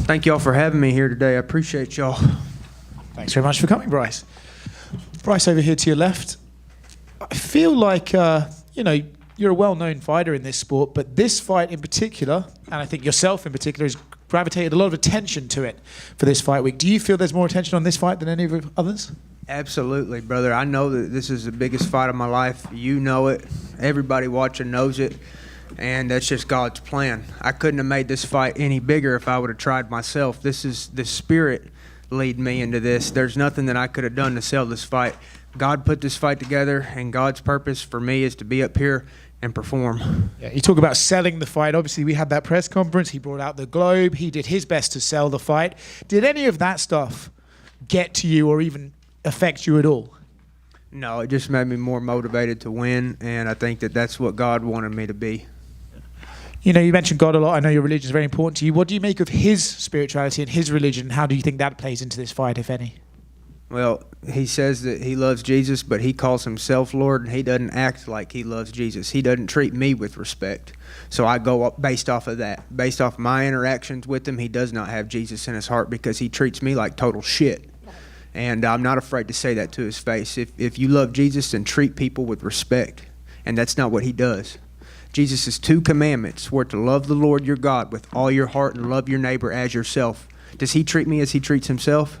Thank y'all for having me here today. I appreciate y'all. Thanks very much for coming, Bryce. Bryce, over here to your left. I feel like, you're a well-known fighter in this sport, but this fight in particular, and I think yourself in particular, has gravitated a lot of attention to it for this fight week. Do you feel there's more attention on this fight than any of the others? Absolutely, brother. I know that this is the biggest fight of my life. You know it. Everybody watching knows it. And that's just God's plan. I couldn't have made this fight any bigger if I would have tried myself. This is the Spirit lead me into this. There's nothing that I could have done to sell this fight. God put this fight together, and God's purpose for me is to be up here and perform. Yeah, you talk about selling the fight. Obviously, we had that press conference. He brought out the globe. He did his best to sell the fight. Did any of that stuff get to you or even affect you at all? No, it just made me more motivated to win, and I think that that's what God wanted me to be. You know, you mentioned God a lot. I know your religion is very important to you. What do you make of his spirituality and his religion? How do you think that plays into this fight, if any? Well, he says that he loves Jesus, but he calls himself Lord, and he doesn't act like he loves Jesus. He doesn't treat me with respect. So I go up based off of that. Based off my interactions with him, he does not have Jesus in his heart because he treats me like total shit. And I'm not afraid to say that to his face. If you love Jesus, then treat people with respect. And that's not what he does. Jesus' 2 commandments were to love the Lord your God with all your heart and love your neighbor as yourself. Does he treat me as he treats himself?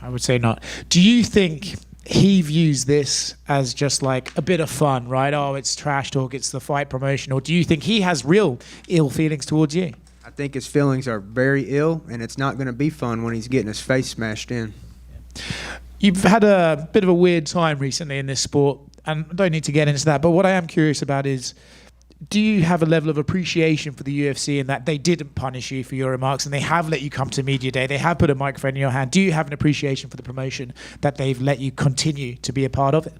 I would say not. Do you think he views this as just like a bit of fun, right? Oh, it's trash talk, it's the fight promotion. Or do you think he has real ill feelings towards you? I think his feelings are very ill, and it's not going to be fun when he's getting his face smashed in. You've had a bit of a weird time recently in this sport, and I don't need to get into that, but what I am curious about is, do you have a level of appreciation for the UFC in that they didn't punish you for your remarks and they have let you come to media day, they have put a microphone in your hand? Do you have an appreciation for the promotion that they've let you continue to be a part of it?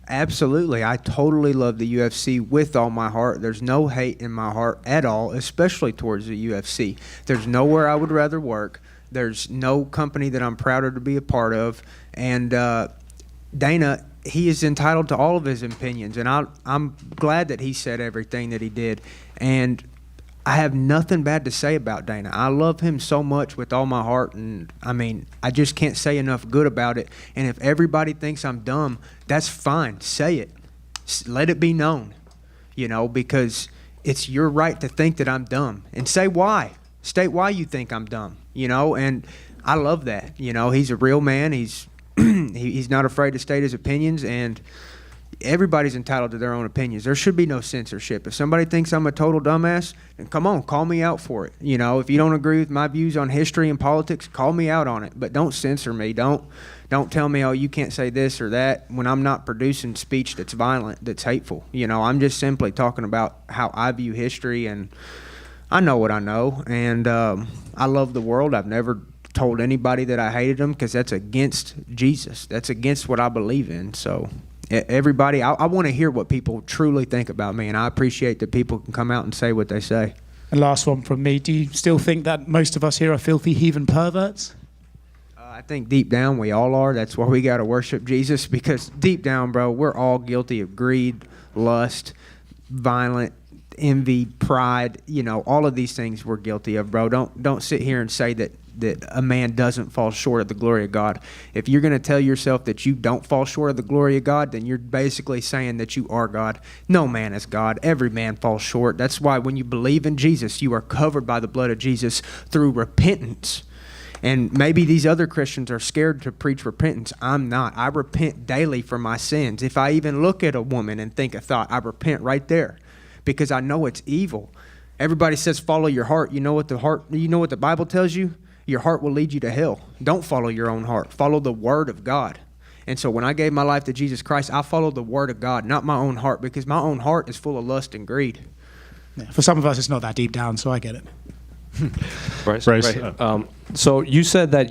Absolutely. I totally love the UFC with all my heart. There's no hate in my heart at all, especially towards the UFC. There's nowhere I would rather work. There's no company that I'm prouder to be a part of. And Dana, he is entitled to all of his opinions, and I'm glad that he said everything that he did. And I have nothing bad to say about Dana. I love him so much with all my heart, and I mean, I just can't say enough good about it. And if everybody thinks I'm dumb, that's fine. Say it. Let it be known, because it's your right to think that I'm dumb. And say why. State why you think I'm dumb, and I love that. He's a real man. He's not afraid to state his opinions, and everybody's entitled to their own opinions. There should be no censorship. If somebody thinks I'm a total dumbass, then come on, call me out for it. If you don't agree with my views on history and politics, call me out on it. But don't censor me. Don't tell me, oh, you can't say this or that when I'm not producing speech that's violent, that's hateful. I'm just simply talking about how I view history, and I know what I know. And I love the world. I've never told anybody that I hated them because that's against Jesus. That's against what I believe in. So everybody, I want to hear what people truly think about me, and I appreciate that people can come out and say what they say. And last one from me. Do you still think that most of us here are filthy heathen perverts? I think deep down we all are. That's why we got to worship Jesus, because deep down, bro, we're all guilty of greed, lust, violent, envy, pride. All of these things we're guilty of, bro. Don't sit here and say that a man doesn't fall short of the glory of God. If you're going to tell yourself that you don't fall short of the glory of God, then you're basically saying that you are God. No man is God. Every man falls short. That's why when you believe in Jesus, you are covered by the blood of Jesus through repentance. And maybe these other Christians are scared to preach repentance. I'm not. I repent daily for my sins. If I even look at a woman and think a thought, I repent right there because I know it's evil. Everybody says follow your heart. You know what the Bible tells you? Your heart will lead you to hell. Don't follow your own heart. Follow the word of God. And so when I gave my life to Jesus Christ, I followed the word of God, not my own heart, because my own heart is full of lust and greed. Yeah, for some of us, it's not that deep down, so I get it. Bryce. Right. So you said that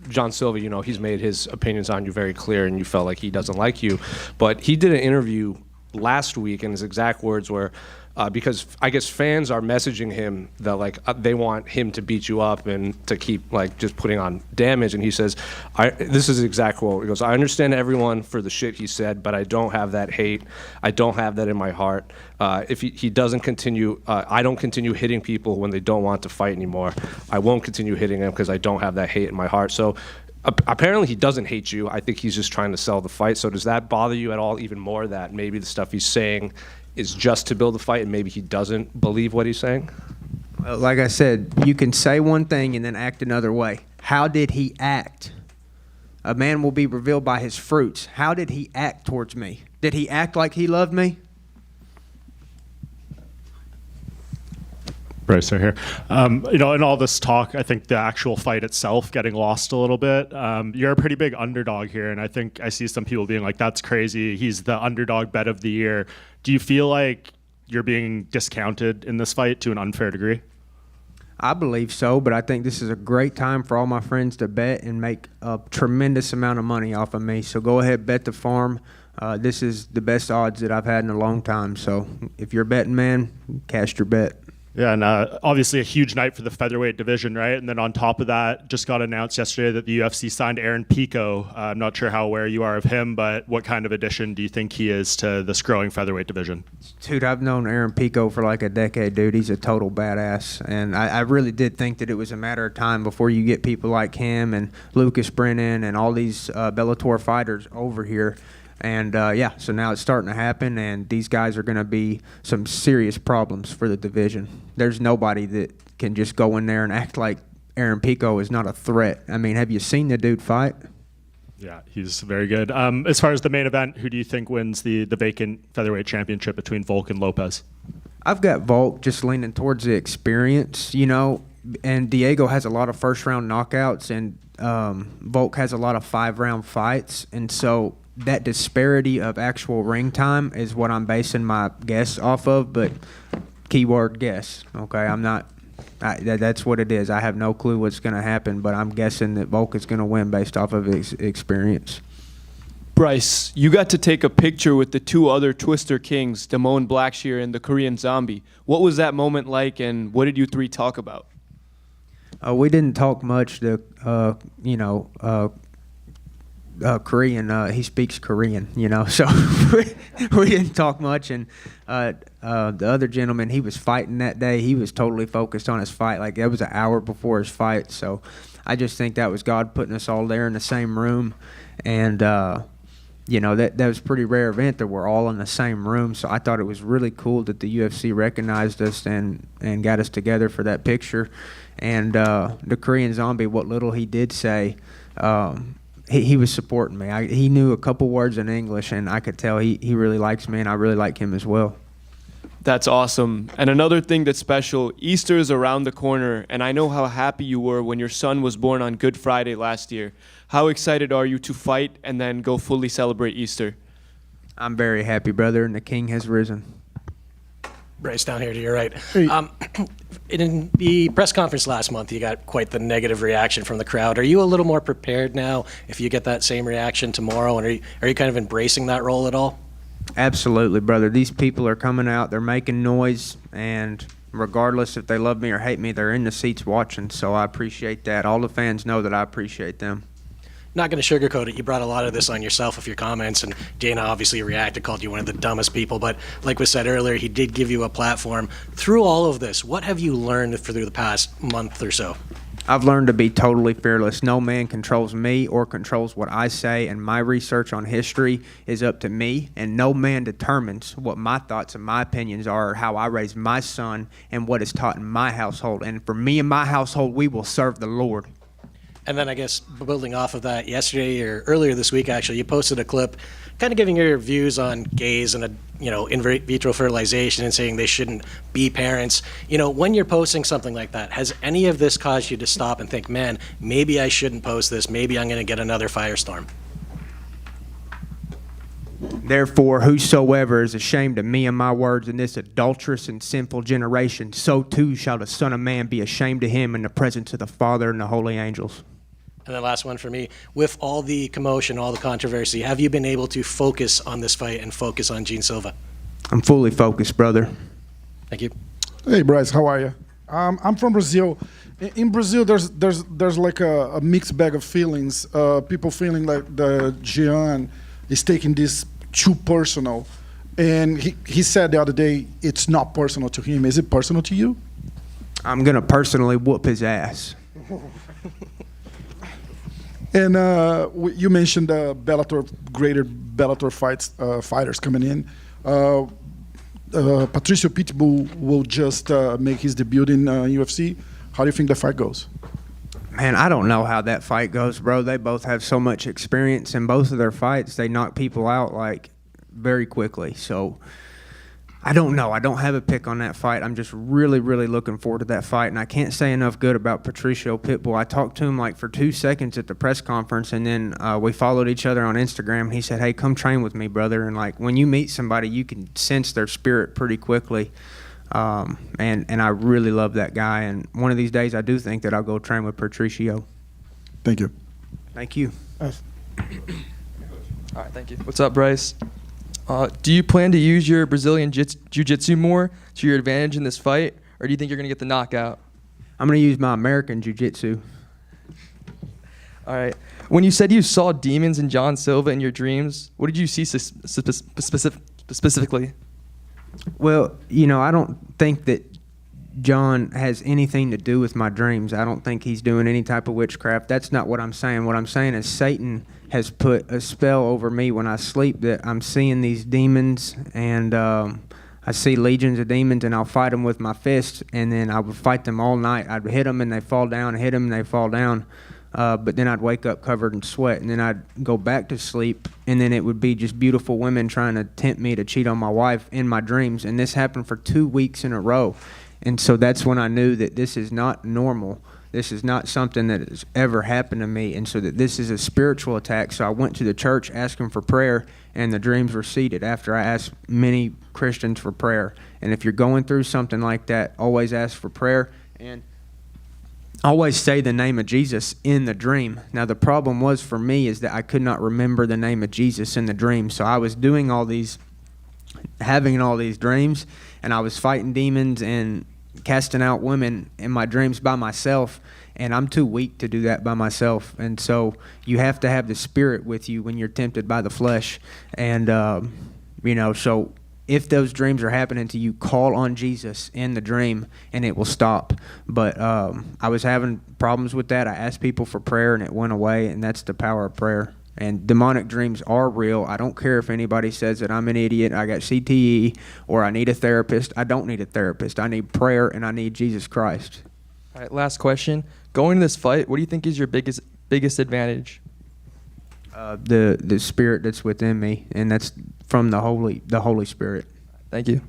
John Silva, he's made his opinions on you very clear, and you felt like he doesn't like you. But he did an interview last week, and his exact words were, because I guess fans are messaging him that like they want him to beat you up and to keep like just putting on damage. And he says, this is the exact quote. He goes, "I understand everyone for the shit he said, but I don't have that hate. I don't have that in my heart. If he doesn't continue, I don't continue hitting people when they don't want to fight anymore. I won't continue hitting them because I don't have that hate in my heart." So apparently he doesn't hate you. I think he's just trying to sell the fight. So does that bother you at all even more that maybe the stuff he's saying is just to build a fight and maybe he doesn't believe what he's saying? Well, like I said, you can say one thing and then act another way. How did he act? A man will be revealed by his fruits. How did he act towards me? Did he act like he loved me? Bryce, right here. In all this talk, I think the actual fight itself getting lost a little bit. You're a pretty big underdog here, and I think I see some people being like, "That's crazy. He's the underdog bet of the year." Do you feel like you're being discounted in this fight to an unfair degree? I believe so, but I think this is a great time for all my friends to bet and make a tremendous amount of money off of me. So go ahead, bet the farm. This is the best odds that I've had in a long time. So if you're a betting man, cast your bet. Yeah, and obviously a huge night for the featherweight division, right? And then on top of that, just got announced yesterday that the UFC signed Aaron Pico. I'm not sure how aware you are of him, but what kind of addition do you think he is to this growing featherweight division? Dude, I've known Aaron Pico for like a decade, dude. He's a total badass. And I really did think that it was a matter of time before you get people like him and Lucas Brennan and all these Bellator fighters over here. And, so now it's starting to happen, and these guys are going to be some serious problems for the division. There's nobody that can just go in there and act like Aaron Pico is not a threat. I mean, have you seen the dude fight? Yeah, he's very good. As far as the main event, who do you think wins the vacant featherweight championship between Volk and Lopes? I've got Volk just leaning towards the experience, and Diego has a lot of first-round knockouts, and Volk has a lot of 5-round fights, and so that disparity of actual ring time is what I'm basing my guess off of, but keyword guess, okay? That's what it is. I have no clue what's going to happen, but I'm guessing that Volk is going to win based off of his experience. Bryce, you got to take a picture with the two other Twister Kings, Damone Blackshear and the Korean Zombie. What was that moment like, and what did you three talk about? We didn't talk much. Korean, he speaks Korean, so we didn't talk much. And the other gentleman, he was fighting that day. He was totally focused on his fight. Like, that was an hour before his fight. So I just think that was God putting us all there in the same room. And, that was a pretty rare event that we're all in the same room. So I thought it was really cool that the UFC recognized us and got us together for that picture. And the Korean Zombie, what little he did say, he was supporting me. He knew a couple words in English, and I could tell he really likes me, and I really like him as well. That's awesome. And another thing that's special, Easter is around the corner, and I know how happy you were when your son was born on Good Friday last year. How excited are you to fight and then go fully celebrate Easter? I'm very happy, brother, and the king has risen. Bryce, down here to your right. In the press conference last month, you got quite the negative reaction from the crowd. Are you a little more prepared now if you get that same reaction tomorrow? And are you kind of embracing that role at all? Absolutely, brother. These people are coming out. They're making noise. And regardless if they love me or hate me, they're in the seats watching. So I appreciate that. All the fans know that I appreciate them. Not going to sugarcoat it. You brought a lot of this on yourself with your comments, and Dana obviously reacted, called you one of the dumbest people. But like was said earlier, he did give you a platform. Through all of this, what have you learned through the past month or so? I've learned to be totally fearless. No man controls me or controls what I say, and my research on history is up to me, and no man determines what my thoughts and my opinions are, or how I raise my son, and what is taught in my household. And for me and my household, we will serve the Lord. And then I guess building off of that, yesterday or earlier this week, actually, you posted a clip kind of giving your views on gays and, in vitro fertilization and saying they shouldn't be parents. When you're posting something like that, has any of this caused you to stop and think, man, maybe I shouldn't post this. Maybe I'm going to get another firestorm? Therefore, whosoever is ashamed of me and my words in this adulterous and sinful generation, so too shall the Son of Man be ashamed of him in the presence of the Father and the holy angels. And then last one for me, with all the commotion, all the controversy, have you been able to focus on this fight and focus on Gene Silva? I'm fully focused, brother. Thank you. Hey, Bryce, how are you? I'm from Brazil. In Brazil, there's like a mixed bag of feelings. People feeling like the Gian is taking this too personal. And he said the other day, it's not personal to him. Is it personal to you? I'm going to personally whoop his ass. And you mentioned the greater Bellator fighters coming in. Patricio Pitbull will just make his debut in UFC. How do you think the fight goes? Man, I don't know how that fight goes, bro. They both have so much experience in both of their fights. They knock people out like very quickly. So I don't know. I don't have a pick on that fight. I'm just really, really looking forward to that fight. And I can't say enough good about Patricio Pitbull. I talked to him like for 2 seconds at the press conference, and then we followed each other on Instagram. And he said, "Hey, come train with me, brother." And like when you meet somebody, you can sense their spirit pretty quickly. And I really love that guy. And one of these days, I do think that I'll go train with Patricio. Thank you. Thank you. All right, thank you. What's up, Bryce? Do you plan to use your Brazilian jiu-jitsu more to your advantage in this fight, or do you think you're going to get the knockout? I'm going to use my American jiu-jitsu. All right. When you said you saw demons in John Silva in your dreams, what did you see specifically? Well, you know, I don't think that John has anything to do with my dreams. I don't think he's doing any type of witchcraft. That's not what I'm saying. What I'm saying is Satan has put a spell over me when I sleep that I'm seeing these demons, and I see legions of demons, and I'll fight them with my fists, and then I would fight them all night. I'd hit them and they fall down, hit them and they fall down, but then I'd wake up covered in sweat, and then I'd go back to sleep, and then it would be just beautiful women trying to tempt me to cheat on my wife in my dreams, and this happened for 2 weeks in a row. And so that's when I knew that this is not normal. This is not something that has ever happened to me, and so that this is a spiritual attack. So I went to the church asking for prayer, and the dreams receded after I asked many Christians for prayer. And if you're going through something like that, always ask for prayer, and always say the name of Jesus in the dream. Now, the problem was for me is that I could not remember the name of Jesus in the dream. So I was doing having all these dreams, and I was fighting demons and casting out women in my dreams by myself, and I'm too weak to do that by myself. And so you have to have the Spirit with you when you're tempted by the flesh. And so if those dreams are happening to you, call on Jesus in the dream and it will stop. But I was having problems with that. I asked people for prayer and it went away, and that's the power of prayer. And demonic dreams are real. I don't care if anybody says that I'm an idiot, I got CTE, or I need a therapist. I don't need a therapist. I need prayer, and I need Jesus Christ. All right, last question. Going into this fight, what do you think is your biggest advantage? The Spirit that's within me, and that's from the Holy Spirit. Thank you.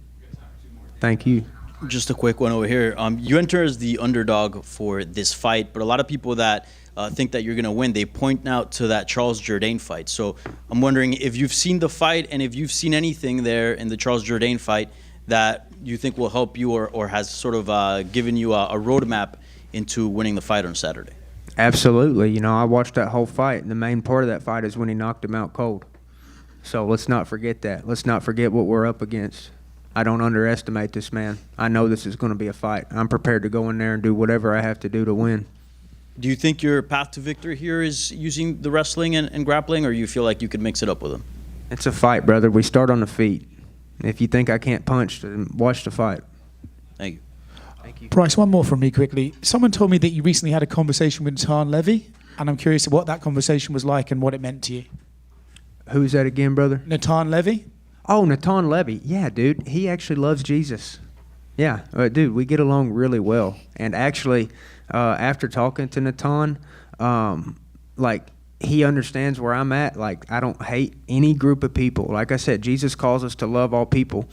Thank you. Just a quick one over here. You enter as the underdog for this fight, but a lot of people that think that you're going to win, they point out to that Charles Jourdain fight. So I'm wondering if you've seen the fight and if you've seen anything there in the Charles Jourdain fight that you think will help you or has sort of given you a roadmap into winning the fight on Saturday. Absolutely. You know, I watched that whole fight, and the main part of that fight is when he knocked him out cold. So let's not forget that. Let's not forget what we're up against. I don't underestimate this man. I know this is going to be a fight. I'm prepared to go in there and do whatever I have to do to win. Do you think your path to victory here is using the wrestling and grappling, or you feel like you could mix it up with him? It's a fight, brother. We start on the feet. If you think I can't punch, then watch the fight. Thank you. Thank you. Bryce, one more from me quickly. Someone told me that you recently had a conversation with Natan Levy, and I'm curious what that conversation was like and what it meant to you. Who's that again, brother? Natan Levy? Oh, Natan Levy. Yeah, dude. He actually loves Jesus. Yeah, dude, we get along really well. And actually, after talking to Natan, he understands where I'm at. Like, I don't hate any group of people. Like I said, Jesus calls us to love all people.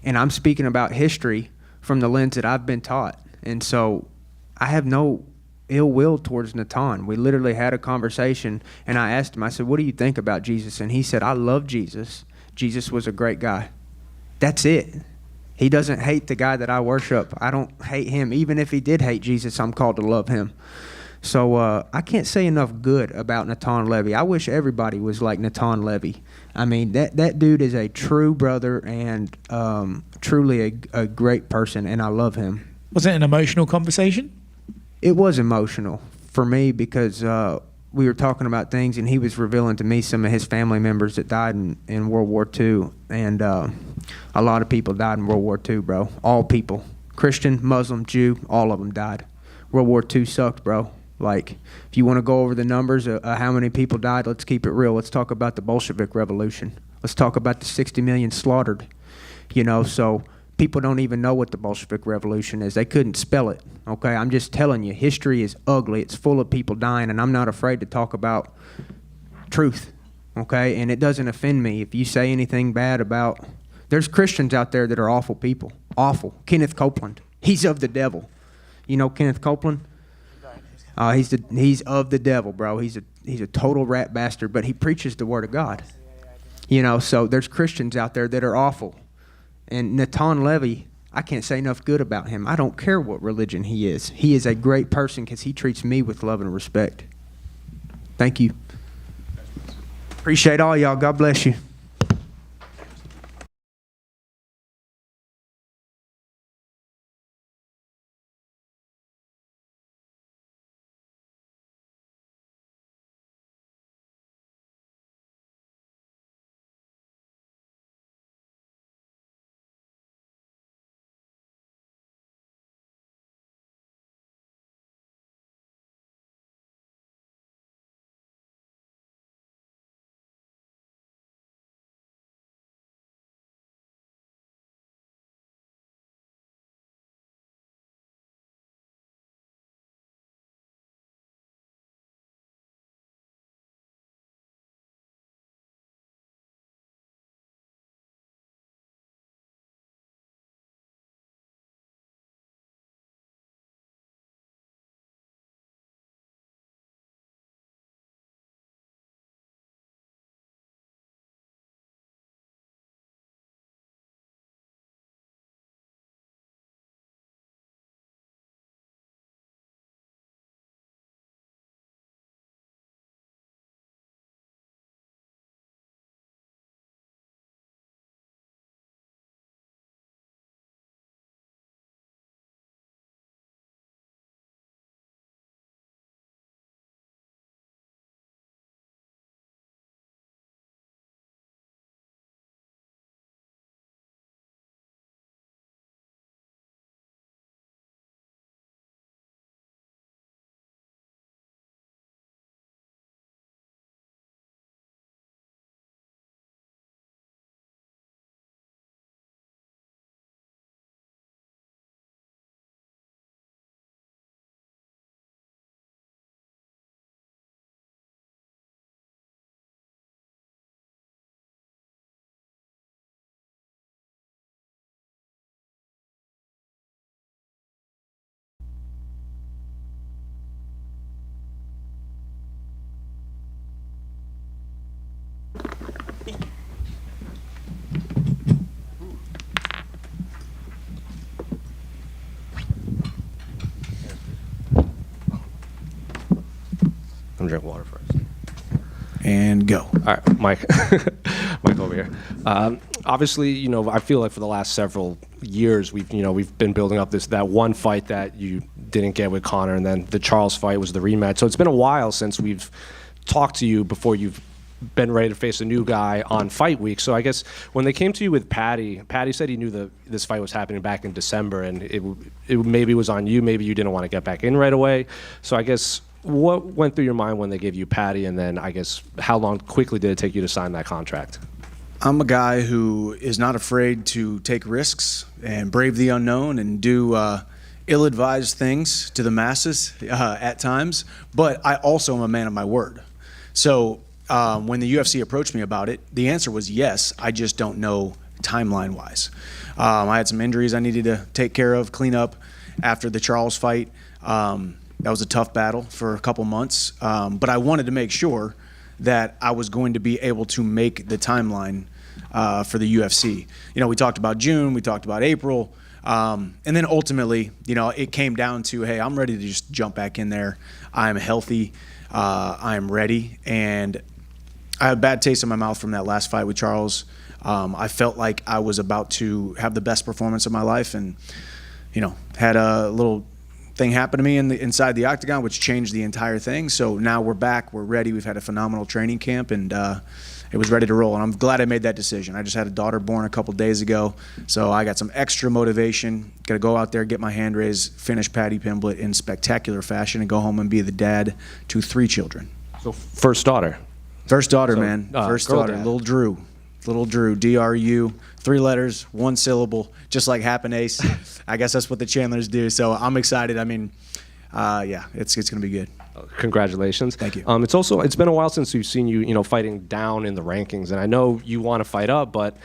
And I'm speaking about history from the lens that I've been taught. And so I have no ill will towards Natan. We literally had a conversation, and I asked him, I said, what do you think about Jesus? And he said, I love Jesus. Jesus was a great guy. That's it. He doesn't hate the guy that I worship. I don't hate him. Even if he did hate Jesus, I'm called to love him. So I can't say enough good about Natan Levy. I wish everybody was like Natan Levy. I mean, that dude is a true brother and truly a great person, and I love him. Was it an emotional conversation? It was emotional for me because we were talking about things, and he was revealing to me some of his family members that died in World War II, and a lot of people died in World War II, bro. All people, Christian, Muslim, Jew, all of them died. World War II sucked, bro. Like, if you want to go over the numbers of how many people died, let's keep it real. Let's talk about the Bolshevik Revolution. Let's talk about the 60 million slaughtered. You know, so people don't even know what the Bolshevik Revolution is. They couldn't spell it, okay? I'm just telling you, history is ugly. It's full of people dying, and I'm not afraid to talk about truth, okay? And it doesn't offend me if you say anything bad about... There's Christians out there that are awful people. Awful. Kenneth Copeland. He's of the devil. You know Kenneth Copeland? He's of the devil, bro. He's a total rat bastard, but he preaches the word of God. You know, so there's Christians out there that are awful. And Natan Levy, I can't say enough good about him. I don't care what religion he is. He is a great person because he treats me with love and respect. Thank you. Appreciate all y'all. God bless you. I'm drinking water first. And go. All right, Mike. Mike over here. Obviously, you know, I feel like for the last several years, we've been building up that one fight that you didn't get with Conor, and then the Charles fight was the rematch. So it's been a while since we've talked to you before you've been ready to face a new guy on fight week. So I guess when they came to you with Paddy said he knew this fight was happening back in December, and it maybe was on you. Maybe you didn't want to get back in right away. So I guess what went through your mind when they gave you Paddy, and then I guess how quickly did it take you to sign that contract? I'm a guy who is not afraid to take risks and brave the unknown and do ill-advised things to the masses at times, but I also am a man of my word. So when the UFC approached me about it, the answer was yes. I just don't know timeline-wise. I had some injuries I needed to take care of, clean up after the Charles fight. That was a tough battle for a couple months, but I wanted to make sure that I was going to be able to make the timeline for the UFC. You know, we talked about June, we talked about April. And then ultimately, it came down to, hey, I'm ready to just jump back in there. I'm healthy. I'm ready. And I had a bad taste in my mouth from that last fight with Charles. I felt like I was about to have the best performance of my life, and had a little thing happen to me inside the octagon, which changed the entire thing. So now we're back, we're ready. We've had a phenomenal training camp, and it was ready to roll. And I'm glad I made that decision. I just had a daughter born a couple days ago, so I got some extra motivation. Got to go out there, get my hand raised, finish Paddy Pimblett in spectacular fashion, and go home and be the dad to 3 children. So first daughter. First daughter, So, man. First girl daughter, dad. little Drew. Little Drew, D-R-U, 3 letters, 1 syllable, just like Happen Ace. I guess that's what the Chandlers do. So I'm excited. I mean, yeah, it's going to be good. Congratulations. Thank you. It's been a while since we've seen you, fighting down in the rankings, and I know you want to fight up, but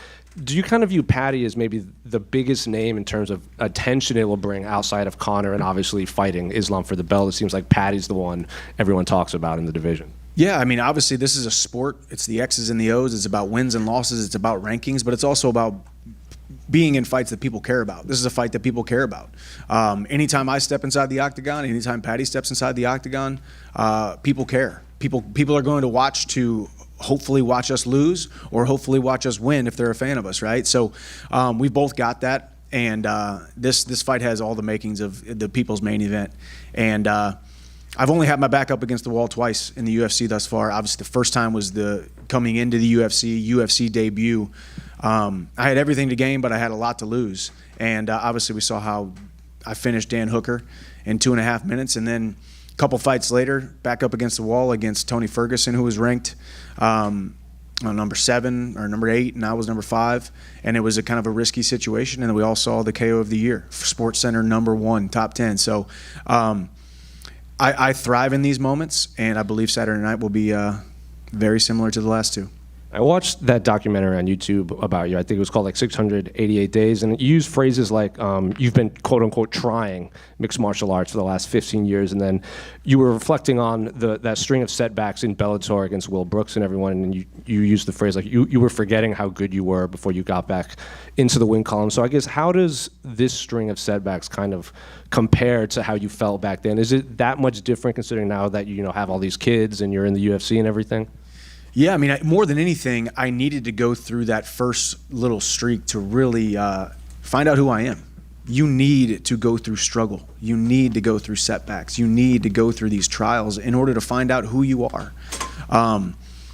do you kind of view Paddy as maybe the biggest name in terms of attention it will bring outside of Conor and obviously fighting Islam for the belt? It seems like Paddy's the one everyone talks about in the division. Yeah, I mean, obviously this is a sport. It's the X's and the O's. It's about wins and losses. It's about rankings, but it's also about being in fights that people care about. This is a fight that people care about. Anytime I step inside the octagon, anytime Paddy steps inside the octagon, people care. People are going to watch to hopefully watch us lose or hopefully watch us win if they're a fan of us, right? So we've both got that, and this fight has all the makings of the people's main event. And I've only had my back up against the wall twice in the UFC thus far. Obviously, the first time was the coming into the UFC debut. I had everything to gain, but I had a lot to lose. And obviously, we saw how I finished Dan Hooker in 2.5 minutes. And then a couple fights later, back up against the wall against Tony Ferguson, who was ranked number 7 or number 8, and I was number 5. And it was a kind of a risky situation. And then we all saw the KO of the year, SportsCenter #1, top 10. So I thrive in these moments, and I believe Saturday night will be very similar to the last 2. I watched that documentary on YouTube about you. I think it was called like 688 Days, and you used phrases like you've been quote unquote trying mixed martial arts for the last 15 years, and then you were reflecting on that string of setbacks in Bellator against Will Brooks and everyone, and you used the phrase like you were forgetting how good you were before you got back into the win column. So I guess how does this string of setbacks kind of compare to how you felt back then? Is it that much different considering now that you have all these kids and you're in the UFC and everything? Yeah, I mean, more than anything, I needed to go through that first little streak to really find out who I am. You need to go through struggle. You need to go through setbacks. You need to go through these trials in order to find out who you are.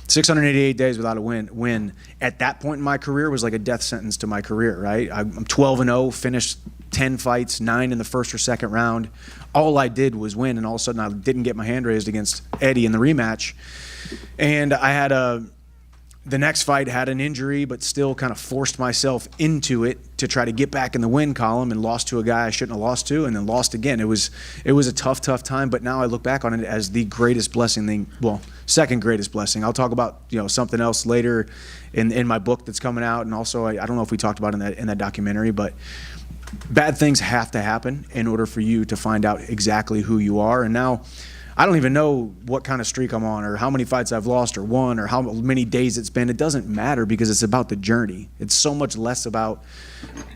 688 days without a win at that point in my career was like a death sentence to my career, right? I'm 12-0, finished 10 fights, 9 in the first or second round. All I did was win, and all of a sudden I didn't get my hand raised against Eddie in the rematch. And I had the next fight had an injury, but still kind of forced myself into it to try to get back in the win column, and lost to a guy I shouldn't have lost to, and then lost again. It was a tough time, but now I look back on it as the greatest blessing second greatest blessing. I'll talk about something else later in my book that's coming out, and also I don't know if we talked about in that documentary, but bad things have to happen in order for you to find out exactly who you are. And now I don't even know what kind of streak I'm on or how many fights I've lost or won or how many days it's been. It doesn't matter because it's about the journey. It's so much less about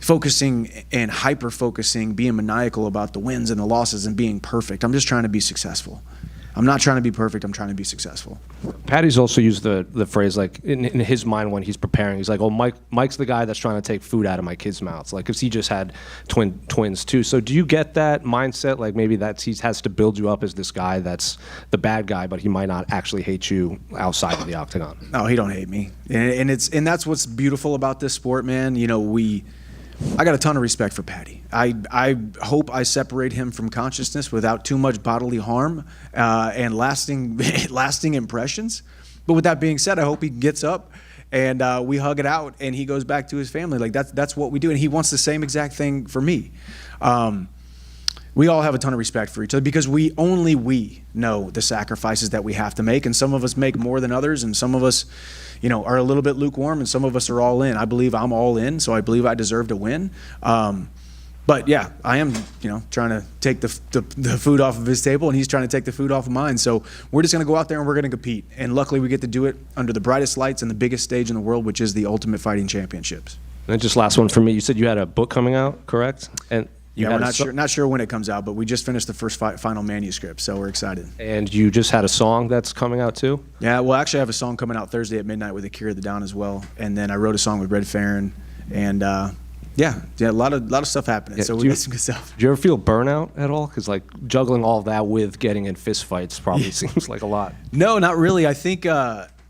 focusing and hyper-focusing, being maniacal about the wins and the losses and being perfect. I'm just trying to be successful. I'm not trying to be perfect. I'm trying to be successful. Paddy's also used the phrase like in his mind when he's preparing. He's like, "Oh, Mike's the guy that's trying to take food out of my kids' mouths." Like, because he just had twins too. So, do you get that mindset? Like, maybe he has to build you up as this guy that's the bad guy, but he might not actually hate you outside of the octagon. No, he don't hate me, and that's what's beautiful about this sport, man. I got a ton of respect for Paddy. I hope I separate him from consciousness without too much bodily harm and lasting impressions. But with that being said, I hope he gets up and we hug it out and he goes back to his family. Like that's what we do, and he wants the same exact thing for me. We all have a ton of respect for each other because we know the sacrifices that we have to make, and some of us make more than others, and some of us are a little bit lukewarm, and some of us are all in. I believe I'm all in, so I believe I deserve to win. But yeah, I am, trying to take the food off of his table, and he's trying to take the food off of mine. So we're just going to go out there and we're going to compete. And luckily we get to do it under the brightest lights and the biggest stage in the world, which is the Ultimate Fighting Championships. then just last one for me. You said you had a book coming out, correct? And you Yeah, we're had not sure when it comes out, but we just finished the first final manuscript, so we're excited. And you just had a song that's coming out too? Yeah, well, actually, I have a song coming out Thursday at midnight with Akira the Down as well, and then I wrote a song with Red Farron, and yeah, a lot of stuff happening. Yeah, So we do you- got some good stuff. Do you ever feel burnout at all? Because like juggling all that with getting in fist fights probably seems like a lot. No, not really. I think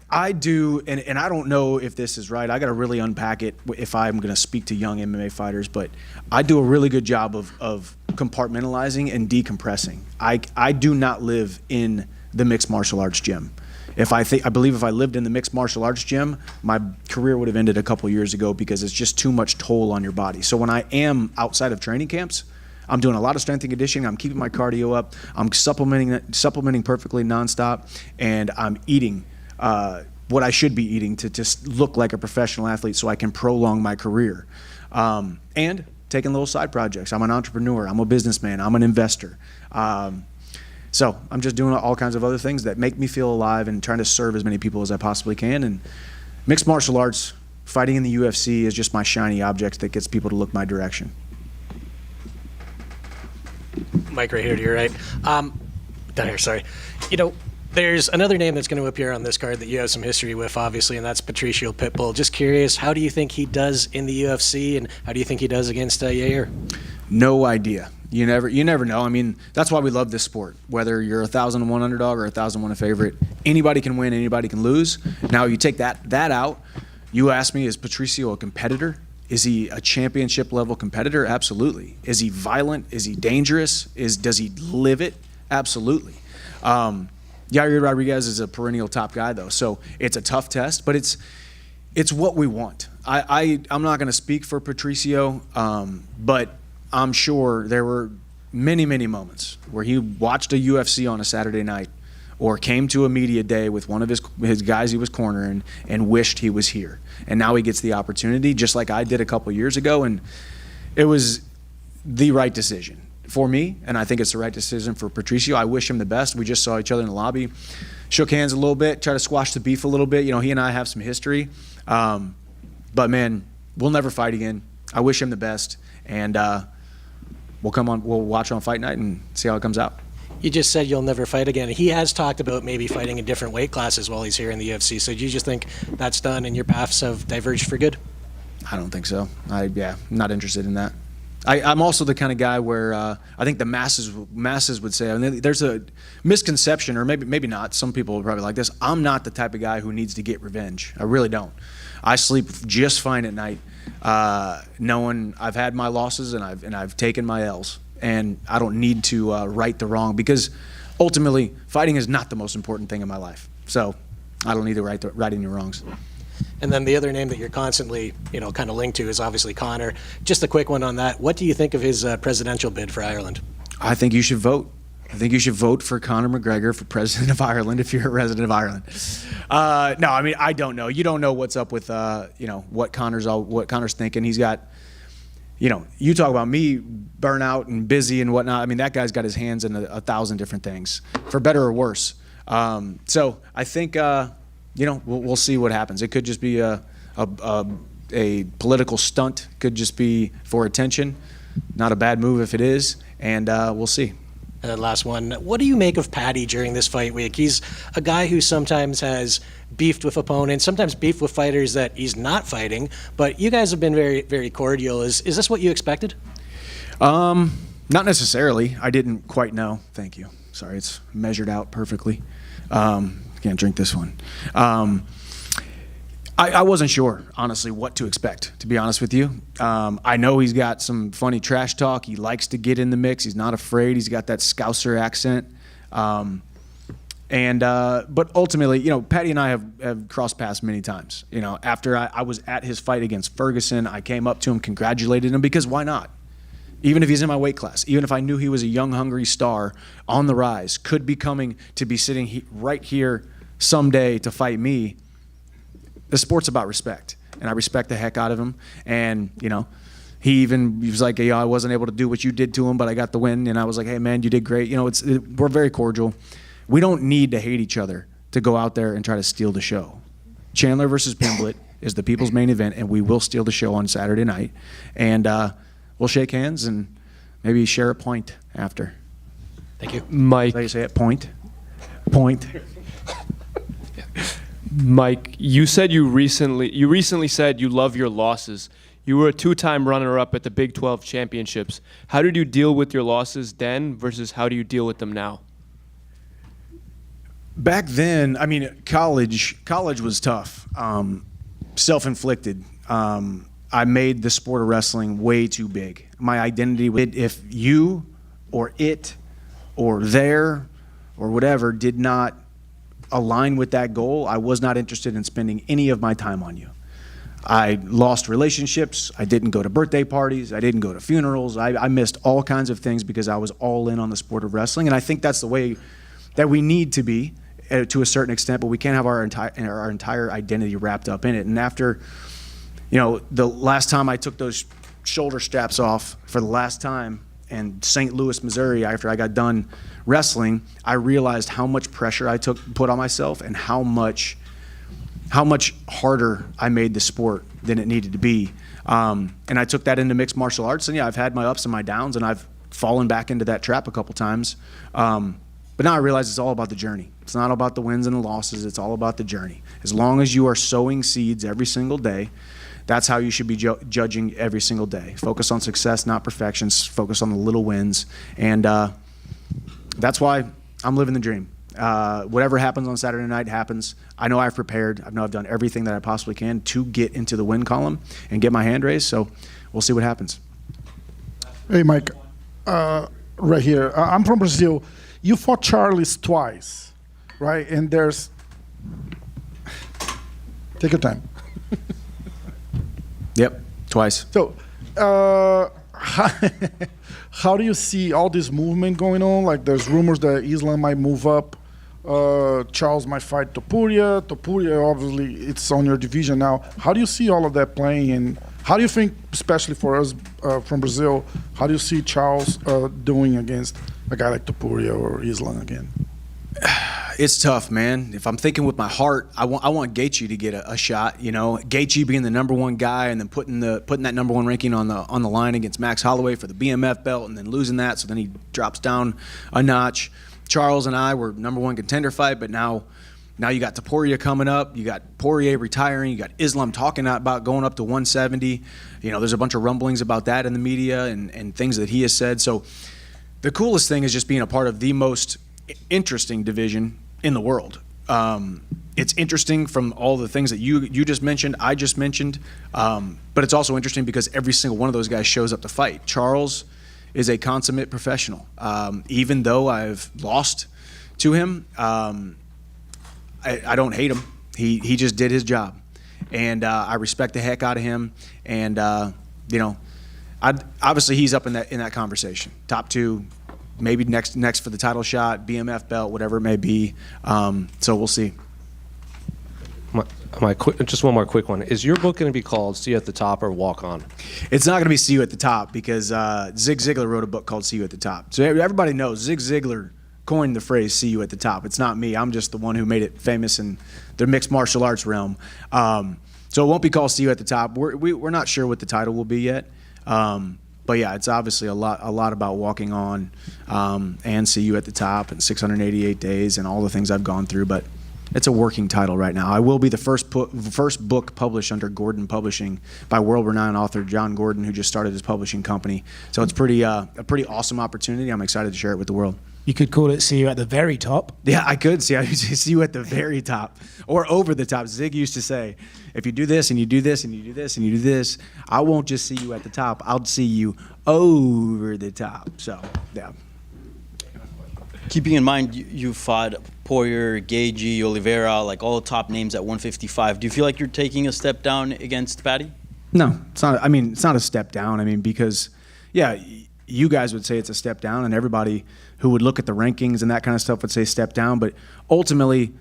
I do, and I don't know if this is right. I got to really unpack it if I'm going to speak to young MMA fighters, but I do a really good job of compartmentalizing and decompressing. I do not live in the mixed martial arts gym. I believe if I lived in the mixed martial arts gym, my career would have ended a couple years ago because it's just too much toll on your body. So when I am outside of training camps, I'm doing a lot of strength and conditioning. I'm keeping my cardio up. I'm supplementing perfectly nonstop, and I'm eating what I should be eating to just look like a professional athlete so I can prolong my career. And taking little side projects. I'm an entrepreneur. I'm a businessman. I'm an investor. So I'm just doing all kinds of other things that make me feel alive and trying to serve as many people as I possibly can. And mixed martial arts, fighting in the UFC is just my shiny object that gets people to look my direction. Mike, right here to your right. Down here, sorry. You know, there's another name that's going to appear on this card that you have some history with, obviously, and that's Patricio Pitbull. Just curious, how do you think he does in the UFC, and how do you think he does against Yair? No idea. You never know. I mean, that's why we love this sport. Whether you're 1,001 underdog or 1,001 a favorite, anybody can win, anybody can lose. Now, you take that out. You ask me, is Patricio a competitor? Is he a championship level competitor? Absolutely. Is he violent? Is he dangerous? Does he live it? Absolutely. Yair Rodriguez is a perennial top guy, though, so it's a tough test, but it's what we want. I'm not going to speak for Patricio, but I'm sure there were many, many moments where he watched a UFC on a Saturday night or came to a media day with one of his guys he was cornering and wished he was here. And now he gets the opportunity, just like I did a couple years ago, and it was the right decision for me, and I think it's the right decision for Patricio. I wish him the best. We just saw each other in the lobby, shook hands a little bit, tried to squash the beef a little bit. You know, he and I have some history, but man, we'll never fight again. I wish him the best, and we'll watch on Fight Night and see how it comes out. You just said you'll never fight again. He has talked about maybe fighting in different weight classes while he's here in the UFC. So do you just think that's done and your paths have diverged for good? I don't think so. I'm not interested in that. I'm also the kind of guy where I think the masses would say, I mean, there's a misconception, or maybe not. Some people are probably like this. I'm not the type of guy who needs to get revenge. I really don't. I sleep just fine at night, knowing I've had my losses and I've taken my L's, and I don't need to right the wrong, because ultimately fighting is not the most important thing in my life. So I don't need to right any wrongs. And then the other name that you're constantly, kind of linked to is obviously Conor. Just a quick one on that. What do you think of his presidential bid for Ireland? I think you should vote. I think you should vote for Conor McGregor for president of Ireland if you're a resident of Ireland. No, I mean, I don't know. You don't know what's up with, what Conor's thinking. He's got, you talk about me, burnout and busy and whatnot. I mean, that guy's got his hands in 1,000 different things, for better or worse. So I think, we'll see what happens. It could just be a political stunt. Could just be for attention. Not a bad move if it is, and we'll see. And then last one, what do you make of Paddy during this fight week? He's a guy who sometimes has beefed with opponents, sometimes beefed with fighters that he's not fighting, but you guys have been very, very cordial. Is this what you expected? Not necessarily. I didn't quite know. Thank you. Sorry, it's measured out perfectly. Can't drink this one. I wasn't sure, honestly, what to expect, to be honest with you. I know he's got some funny trash talk. He likes to get in the mix. He's not afraid. He's got that Scouser accent. But ultimately, Paddy and I have crossed paths many times. After I was at his fight against Ferguson, I came up to him, congratulated him, because why not? Even if he's in my weight class, even if I knew he was a young, hungry star on the rise, could be coming to be sitting right here someday to fight me, the sport's about respect, and I respect the heck out of him. And he was like, I wasn't able to do what you did to him, but I got the win. And I was like, hey man, you did great. We're very cordial. We don't need to hate each other to go out there and try to steal the show. Chandler versus Pimblett is the people's main event, and we will steal the show on Saturday night. And we'll shake hands and maybe share a point after. Thank you. Mike, Is that how you say it? Point? Point. Mike, you recently said you love your losses. You were a 2-time runner-up at the Big 12 championships. How did you deal with your losses then versus how do you deal with them now? Back then, I mean, college was tough, self-inflicted. I made the sport of wrestling way too big. My identity, if you or it or there or whatever did not align with that goal, I was not interested in spending any of my time on you. I lost relationships. I didn't go to birthday parties. I didn't go to funerals. I missed all kinds of things because I was all in on the sport of wrestling. And I think that's the way that we need to be to a certain extent, but we can't have our entire identity wrapped up in it. And after, the last time I took those shoulder straps off for the last time in St. Louis, Missouri, after I got done wrestling, I realized how much pressure I put on myself and how much harder I made the sport than it needed to be. And I took that into mixed martial arts. And yeah, I've had my ups and my downs, and I've fallen back into that trap a couple times. But now I realize it's all about the journey. It's not about the wins and the losses. It's all about the journey. As long as you are sowing seeds every single day, that's how you should be judging every single day. Focus on success, not perfection. Focus on the little wins. And that's why I'm living the dream. Whatever happens on Saturday night happens. I know I've prepared. I know I've done everything that I possibly can to get into the win column and get my hand raised. So we'll see what happens. Hey, Mike, right here. I'm from Brazil. You fought Charles twice, right? And there's... Take your time. Yep, twice. So, how do you see all this movement going on? Like, there's rumors that Islam might move up. Charles might fight Topuria. Topuria, obviously, it's on your division now. How do you see all of that playing? And how do you think, especially for us from Brazil, how do you see Charles doing against a guy like Topuria or Islam again? It's tough, man. If I'm thinking with my heart, I want Gaethje to get a shot. Gaethje being the number one guy, and then putting that number one ranking on the line against Max Holloway for the BMF belt, and then losing that, so then he drops down a notch. Charles and I were number one contender fight, but now you got Topuria coming up. You got Poirier retiring. You got Islam talking about going up to 170. There's a bunch of rumblings about that in the media and things that he has said. So the coolest thing is just being a part of the most interesting division in the world. It's interesting from all the things that you just mentioned, I just mentioned, but it's also interesting because every single one of those guys shows up to fight. Charles is a consummate professional. Even though I've lost to him, I don't hate him. He just did his job, and I respect the heck out of him. And obviously he's up in that conversation, top two. Maybe next for the title shot, BMF belt, whatever it may be. So we'll see. Just one more quick one. Is your book going to be called See You at the Top or Walk On? It's not going to be See You at the Top because Zig Ziglar wrote a book called See You at the Top. So everybody knows Zig Ziglar coined the phrase See You at the Top. It's not me. I'm just the one who made it famous in the mixed martial arts realm. So it won't be called See You at the Top. We're not sure what the title will be yet. But yeah, it's obviously a lot about walking on and See You at the Top and 688 days and all the things I've gone through. But it's a working title right now. I will be the first book published under Gordon Publishing by world-renowned author John Gordon, who just started his publishing company. So it's a pretty awesome opportunity. I'm excited to share it with the world. You could call it See You at the Very Top. Yeah, I could see you at the very top or over the top. Zig used to say, if you do this and you do this and you do this and you do this, I won't just see you at the top. I'll see you over the top. So, yeah. Keeping in mind you fought Poirier, Gaethje, Oliveira, like all the top names at 155. Do you feel like you're taking a step down against Paddy? No, it's not. I mean, it's not a step down. I mean, because, yeah, you guys would say it's a step down, and everybody who would look at the rankings and that kind of stuff would say step down. But ultimately,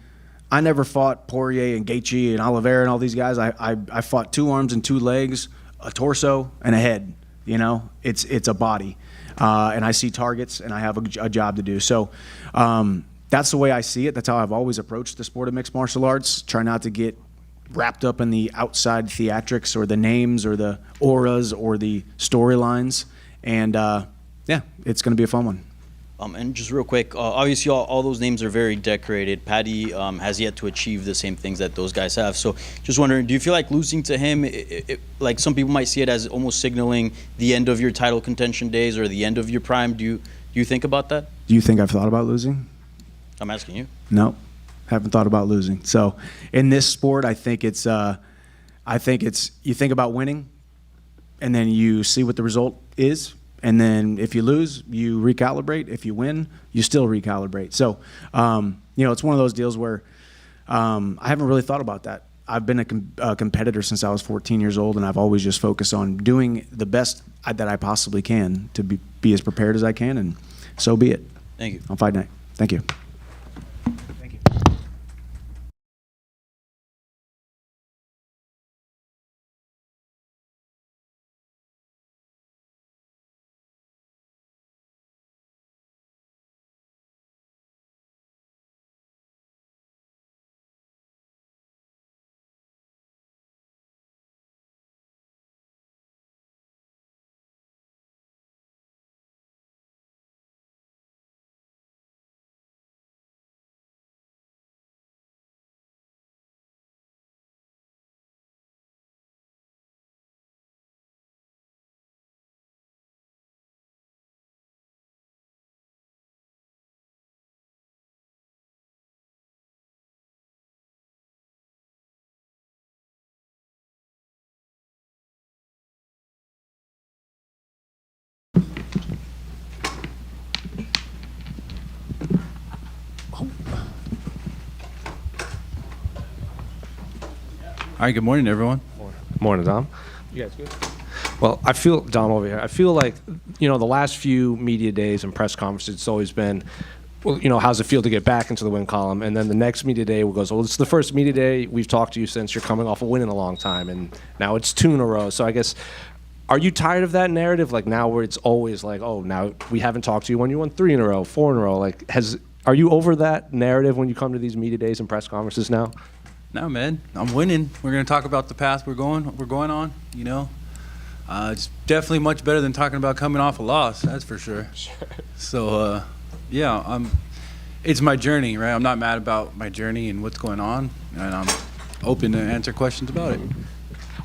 I never fought Poirier and Gaethje and Oliveira and all these guys. I fought 2 arms and 2 legs, a torso and a head. It's a body, and I see targets and I have a job to do. So that's the way I see it. That's how I've always approached the sport of mixed martial arts. Try not to get wrapped up in the outside theatrics or the names or the auras or the storylines. And yeah, it's going to be a fun one. And just real quick, obviously all those names are very decorated. Paddy has yet to achieve the same things that those guys have. So just wondering, do you feel like losing to him, like some people might see it as almost signaling the end of your title contention days or the end of your prime? Do you think about that? Do you think I've thought about losing? I'm asking you. No, haven't thought about losing. So in this sport, I think it's you think about winning, and then you see what the result is. And then if you lose, you recalibrate. If you win, you still recalibrate. So, it's one of those deals where I haven't really thought about that. I've been a competitor since I was 14 years old, and I've always just focused on doing the best that I possibly can to be as prepared as I can, and so be it. Thank you. On fight night. Thank you. Thank you. All right, good morning, everyone. Morning, Dom. You guys good? Well, I feel, Dom over here, I feel like, the last few media days and press conferences, it's always been, well, how's it feel to get back into the win column? And then the next media day goes, well, it's the first media day we've talked to you since you're coming off a win in a long time, and now it's 2 in a row. So I guess, are you tired of that narrative? Like now where it's always like, oh, now we haven't talked to you when you won 3 in a row, 4 in a row. Like, are you over that narrative when you come to these media days and press conferences now? No, man, I'm winning. We're going to talk about the path we're going on, It's definitely much better than talking about coming off a loss, that's for sure. So, yeah, it's my journey, right? I'm not mad about my journey and what's going on, and I'm open to answer questions about it.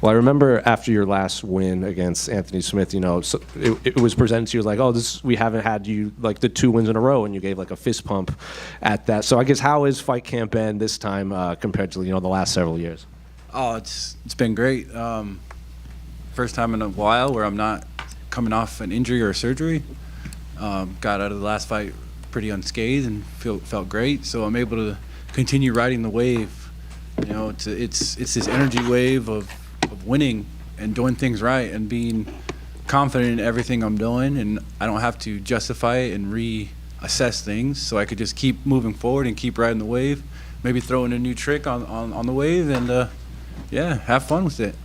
Well, I remember after your last win against Anthony Smith, so it was presented to you like, oh, we haven't had you like the 2 wins in a row, and you gave like a fist pump at that. So I guess how is Fight Camp been this time compared to the last several years? Oh, it's been great. First time in a while where I'm not coming off an injury or a surgery. Got out of the last fight pretty unscathed and felt great. So I'm able to continue riding the wave. It's this energy wave of winning and doing things right and being confident in everything I'm doing, and I don't have to justify it and reassess things, so I could just keep moving forward and keep riding the wave, maybe throw in a new trick on the wave, and yeah, have fun with it.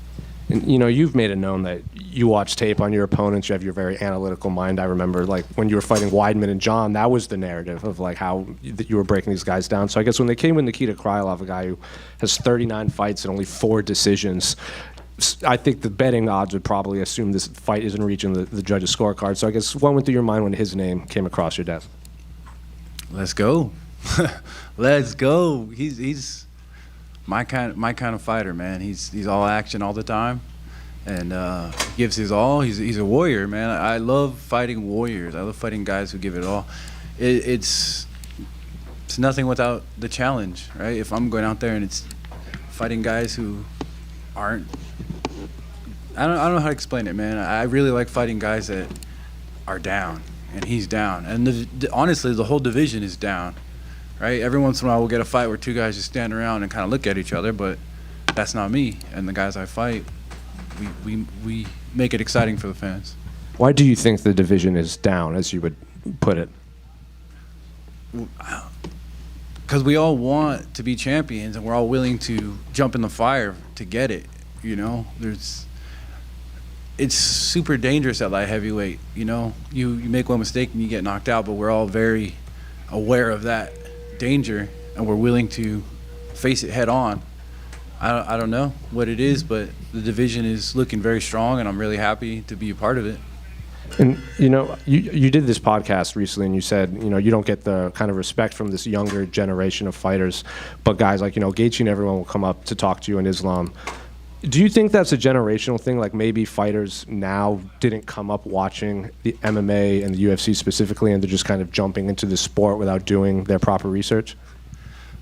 And, you've made it known that you watch tape on your opponents. You have your very analytical mind. I remember, like, when you were fighting Weidman and John, that was the narrative of, like, how you were breaking these guys down. So I guess when they came with Nikita Krylov, a guy who has 39 fights and only 4 decisions, I think the betting odds would probably assume this fight isn't reaching the judge's scorecard. So I guess what went through your mind when his name came across your desk? Let's go. Let's go. He's my kind of fighter, man. He's all action all the time, and gives his all. He's a warrior, man. I love fighting warriors. I love fighting guys who give it all. It's nothing without the challenge, right? If I'm going out there and it's fighting guys who aren't, I don't know how to explain it, man. I really like fighting guys that are down, and he's down, and honestly, the whole division is down. Right? Every once in a while, we'll get a fight where 2 guys just stand around and kind of look at each other, but that's not me. And the guys I fight, we make it exciting for the fans. Why do you think the division is down, as you would put it? Because we all want to be champions, and we're all willing to jump in the fire to get it. It's super dangerous at light heavyweight. You make one mistake and you get knocked out, but we're all very aware of that danger, and we're willing to face it head on. I don't know what it is, but the division is looking very strong, and I'm really happy to be a part of it. And you did this podcast recently, and you said you don't get the kind of respect from this younger generation of fighters, but guys like Gaethje and everyone will come up to talk to you in Islam. Do you think that's a generational thing? Like maybe fighters now didn't come up watching the MMA and the UFC specifically, and they're just kind of jumping into the sport without doing their proper research?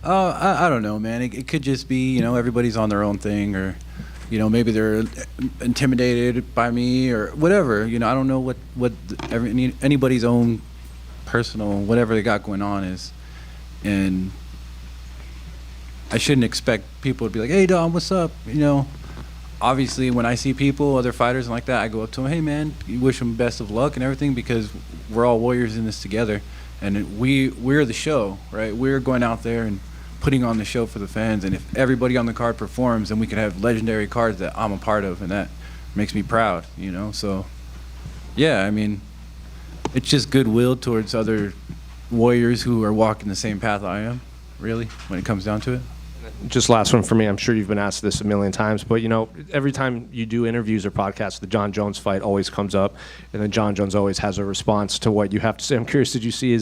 I don't know, man. It could just be, everybody's on their own thing, or, maybe they're intimidated by me or whatever. I don't know what anybody's own personal, whatever they got going on is. And I shouldn't expect people to be like, hey, Dom, what's up? Obviously, when I see people, other fighters and like that, I go up to them, hey, man, you wish them best of luck and everything, because we're all warriors in this together. And we're the show, right? We're going out there and putting on the show for the fans. And if everybody on the card performs, then we could have legendary cards that I'm a part of, and that makes me proud, So, yeah, I mean, it's just goodwill towards other warriors who are walking the same path I am, really, when it comes down to it. Just last one for me. I'm sure you've been asked this a million times, but every time you do interviews or podcasts, the John Jones fight always comes up, and then John Jones always has a response to what you have to say. I'm curious, did you see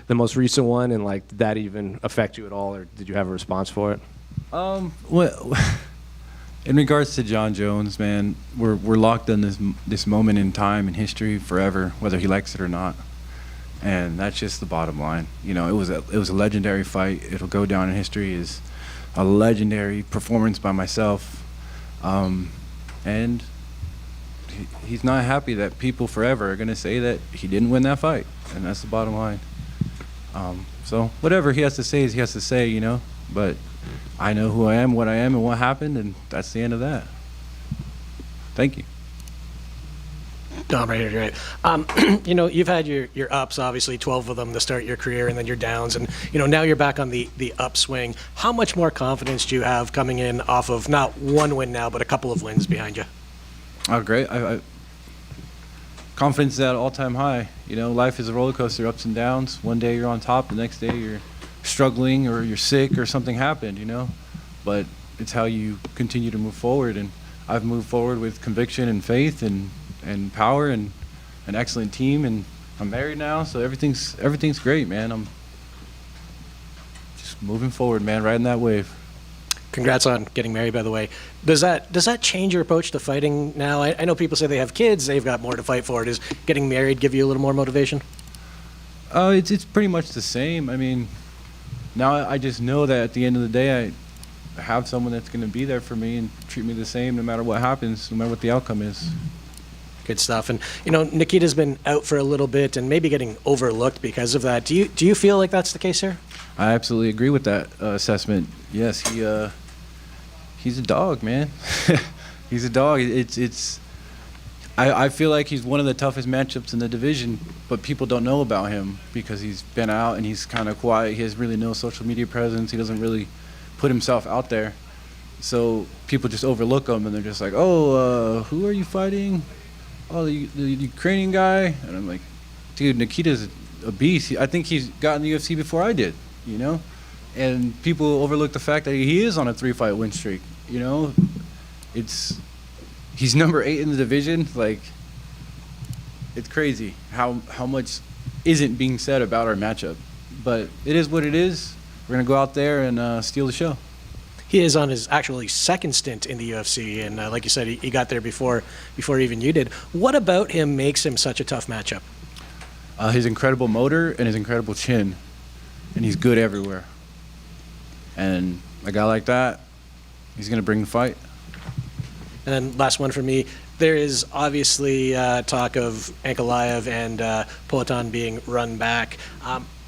the most recent one, and did that even affect you at all, or did you have a response for it? Well, in regards to John Jones, man, we're locked in this moment in time in history forever, whether he likes it or not. And that's just the bottom line. It was a legendary fight. It'll go down in history as a legendary performance by myself, and he's not happy that people forever are going to say that he didn't win that fight, and that's the bottom line. So whatever he has to say is he has to say, but I know who I am, what I am, and what happened, and that's the end of that. Thank you. Dom, right here, right. You've had your ups, obviously, 12 of them to start your career, and then your downs, and now you're back on the upswing. How much more confidence do you have coming in off of not one win now, but a couple of wins behind you? Oh, great. Confidence is at an all-time high. Life is a roller coaster, ups and downs. One day you're on top, the next day you're struggling, or you're sick, or something happened, But it's how you continue to move forward, and I've moved forward with conviction and faith and power and an excellent team, and I'm married now, so everything's great, man. I'm just moving forward, man, riding that wave. Congrats on getting married, by the way. Does that change your approach to fighting now? I know people say they have kids, they've got more to fight for. Does getting married give you a little more motivation? It's pretty much the same. I mean, now I just know that at the end of the day, I have someone that's going to be there for me and treat me the same no matter what happens, no matter what the outcome is. Good stuff. And Nikita's been out for a little bit and maybe getting overlooked because of that. Do you feel like that's the case here? I absolutely agree with that assessment. Yes, he's a dog, man. He's a dog. I feel like he's one of the toughest matchups in the division, but people don't know about him because he's been out and he's kind of quiet. He has really no social media presence. He doesn't really put himself out there. So people just overlook him, and they're just like, oh, who are you fighting? Oh, the Ukrainian guy. And I'm like, dude, Nikita's a beast. I think he's gotten the UFC before I did, And people overlook the fact that he is on a 3-fight win streak, He's number 8 in the division. Like, it's crazy how much isn't being said about our matchup. But it is what it is. We're going to go out there and steal the show. He is on his actually second stint in the UFC, and like you said, he got there before even you did. What about him makes him such a tough matchup? His incredible motor and his incredible chin, and he's good everywhere. And a guy like that, he's going to bring the fight. And then last one for me, there is obviously talk of Ankalaev and Poatan being run back.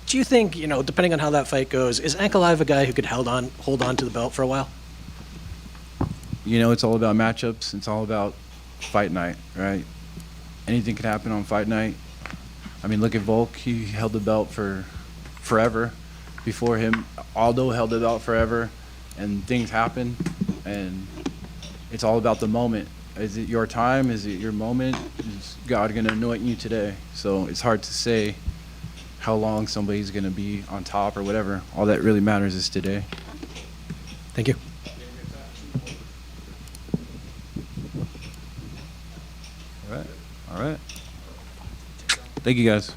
Do you think, depending on how that fight goes, is Ankalaev a guy who could hold on to the belt for a while? It's all about matchups. It's all about fight night, right? Anything can happen on fight night. I mean, look at Volk. He held the belt for forever. Before him, Aldo held the belt forever, and things happen. And it's all about the moment. Is it your time? Is it your moment? Is God going to anoint you today? So it's hard to say how long somebody's going to be on top or whatever. All that really matters is today. Thank you. Thank you, guys.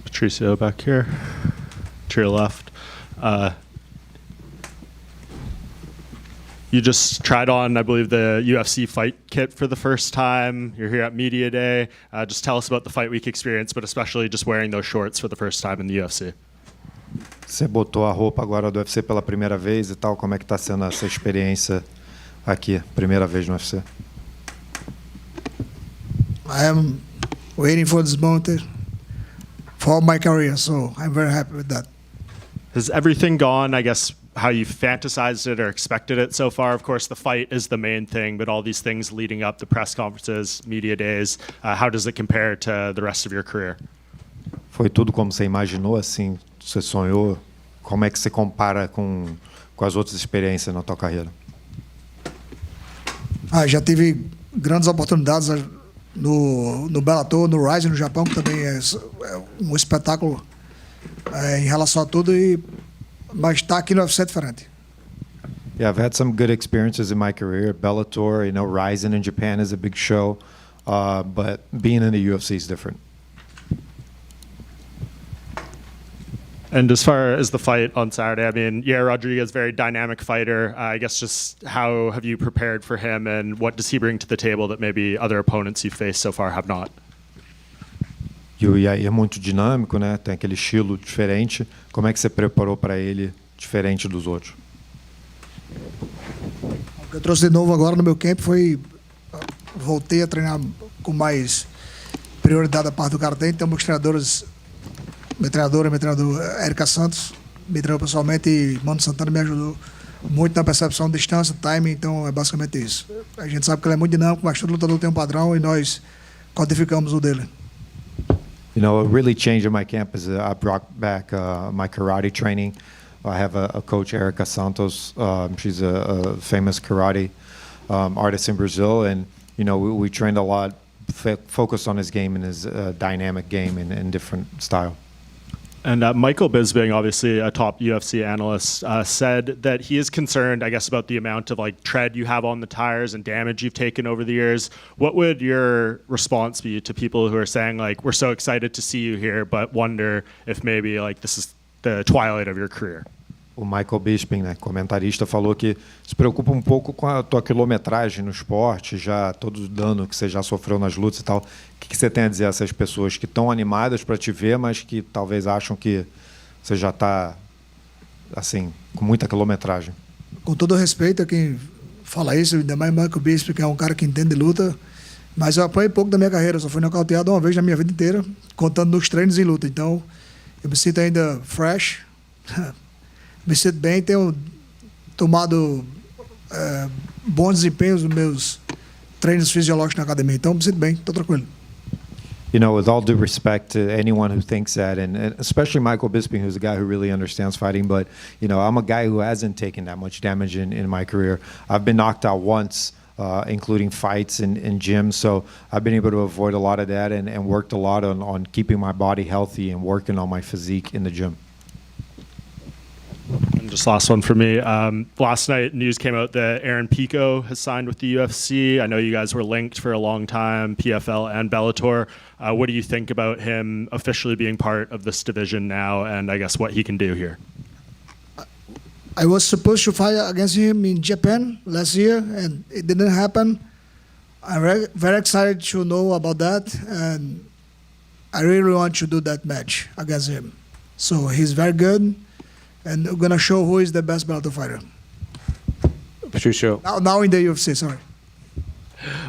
Patricio back here, to your left. You just tried on, I believe, the UFC fight kit for the first time. You're here at Media Day. Just tell us about the Fight Week experience, but especially just wearing those shorts for the first time in the UFC. Você botou a roupa agora do UFC pela primeira vez e tal. Como é que está sendo essa experiência aqui, primeira vez no UFC? I am waiting for this moment for my career, so I'm very happy with that. Has everything gone, I guess, how you fantasized it or expected it so far? Of course, the fight is the main thing, but all these things leading up, the press conferences, media days, how does it compare to the rest of your career? Foi tudo como você imaginou, assim? Você sonhou? Como é que você compara com as outras experiências na tua carreira? Já tive grandes oportunidades no Bellator, no Rise no Japão, que também é um espetáculo em relação a tudo, mas estar aqui no UFC é diferente. Yeah, I've had some good experiences in my career. Bellator, Rising in Japan is a big show, but being in the UFC is different. And as far as the fight on Saturday, I mean, Yair Rodriguez, very dynamic fighter. I guess just how have you prepared for him, and what does he bring to the table that maybe other opponents you've faced so far have not? E o Yair é muito dinâmico, né? Tem aquele estilo diferente. Como é que você preparou para ele diferente dos outros? O que eu trouxe de novo agora no meu camp foi voltei a treinar com mais prioridade a parte do karatê. Então, meus treinadores, meu treinador Érica Santos me treinou pessoalmente, e Mano Santana me ajudou muito na percepção de distância, timing. Então, é basicamente isso. A gente sabe que ele é muito dinâmico, mas todo lutador tem um padrão e nós codificamos o dele. You know, what really changed in my camp is I brought back my karate training. I have a coach, Erica Santos. She's a famous karate artist in Brazil, and we trained a lot, focused on his game and his dynamic game and different style. And Michael Bisping, obviously a top UFC analyst, said that he is concerned, I guess, about the amount of tread you have on the tires and damage you've taken over the years. What would your response be to people who are saying, we're so excited to see you here, but wonder if maybe this is the twilight of your career? O Michael Bisping, né, comentarista, falou que se preocupa um pouco com a tua quilometragem no esporte, já todo o dano que você já sofreu nas lutas e tal. O que você tem a dizer a essas pessoas que estão animadas para te ver, mas que talvez acham que você já está, assim, com muita quilometragem? Com todo respeito a quem fala isso, ainda mais Michael Bisping, que é um cara que entende luta, mas eu apanhei pouco da minha carreira, só fui nocauteado uma vez na minha vida inteira, contando nos treinos em luta. Então, eu me sinto ainda fresh, me sinto bem, tenho tomado bons desempenhos nos meus treinos fisiológicos na academia. Então, me sinto bem, estou tranquilo. you know, with all due respect to anyone who thinks that, and especially Michael Bisping, who's a guy who really understands fighting, but, you know, I'm a guy who hasn't taken that much damage in my career. I've been knocked out once, including fights in gyms, so I've been able to avoid a lot of that and worked a lot on keeping my body healthy and working on my physique in the gym. And just last one for me. Last night, news came out that Aaron Pico has signed with the UFC. I know you guys were linked for a long time, PFL and Bellator. What do you think about him officially being part of this division now, and I guess what he can do here? I was supposed to fight against him in Japan last year, and it didn't happen. I'm very excited to know about that, and I really want to do that match against him. So he's very good. And we're going to show who is the best Bellator fighter. Patricio. Now in the UFC, sorry.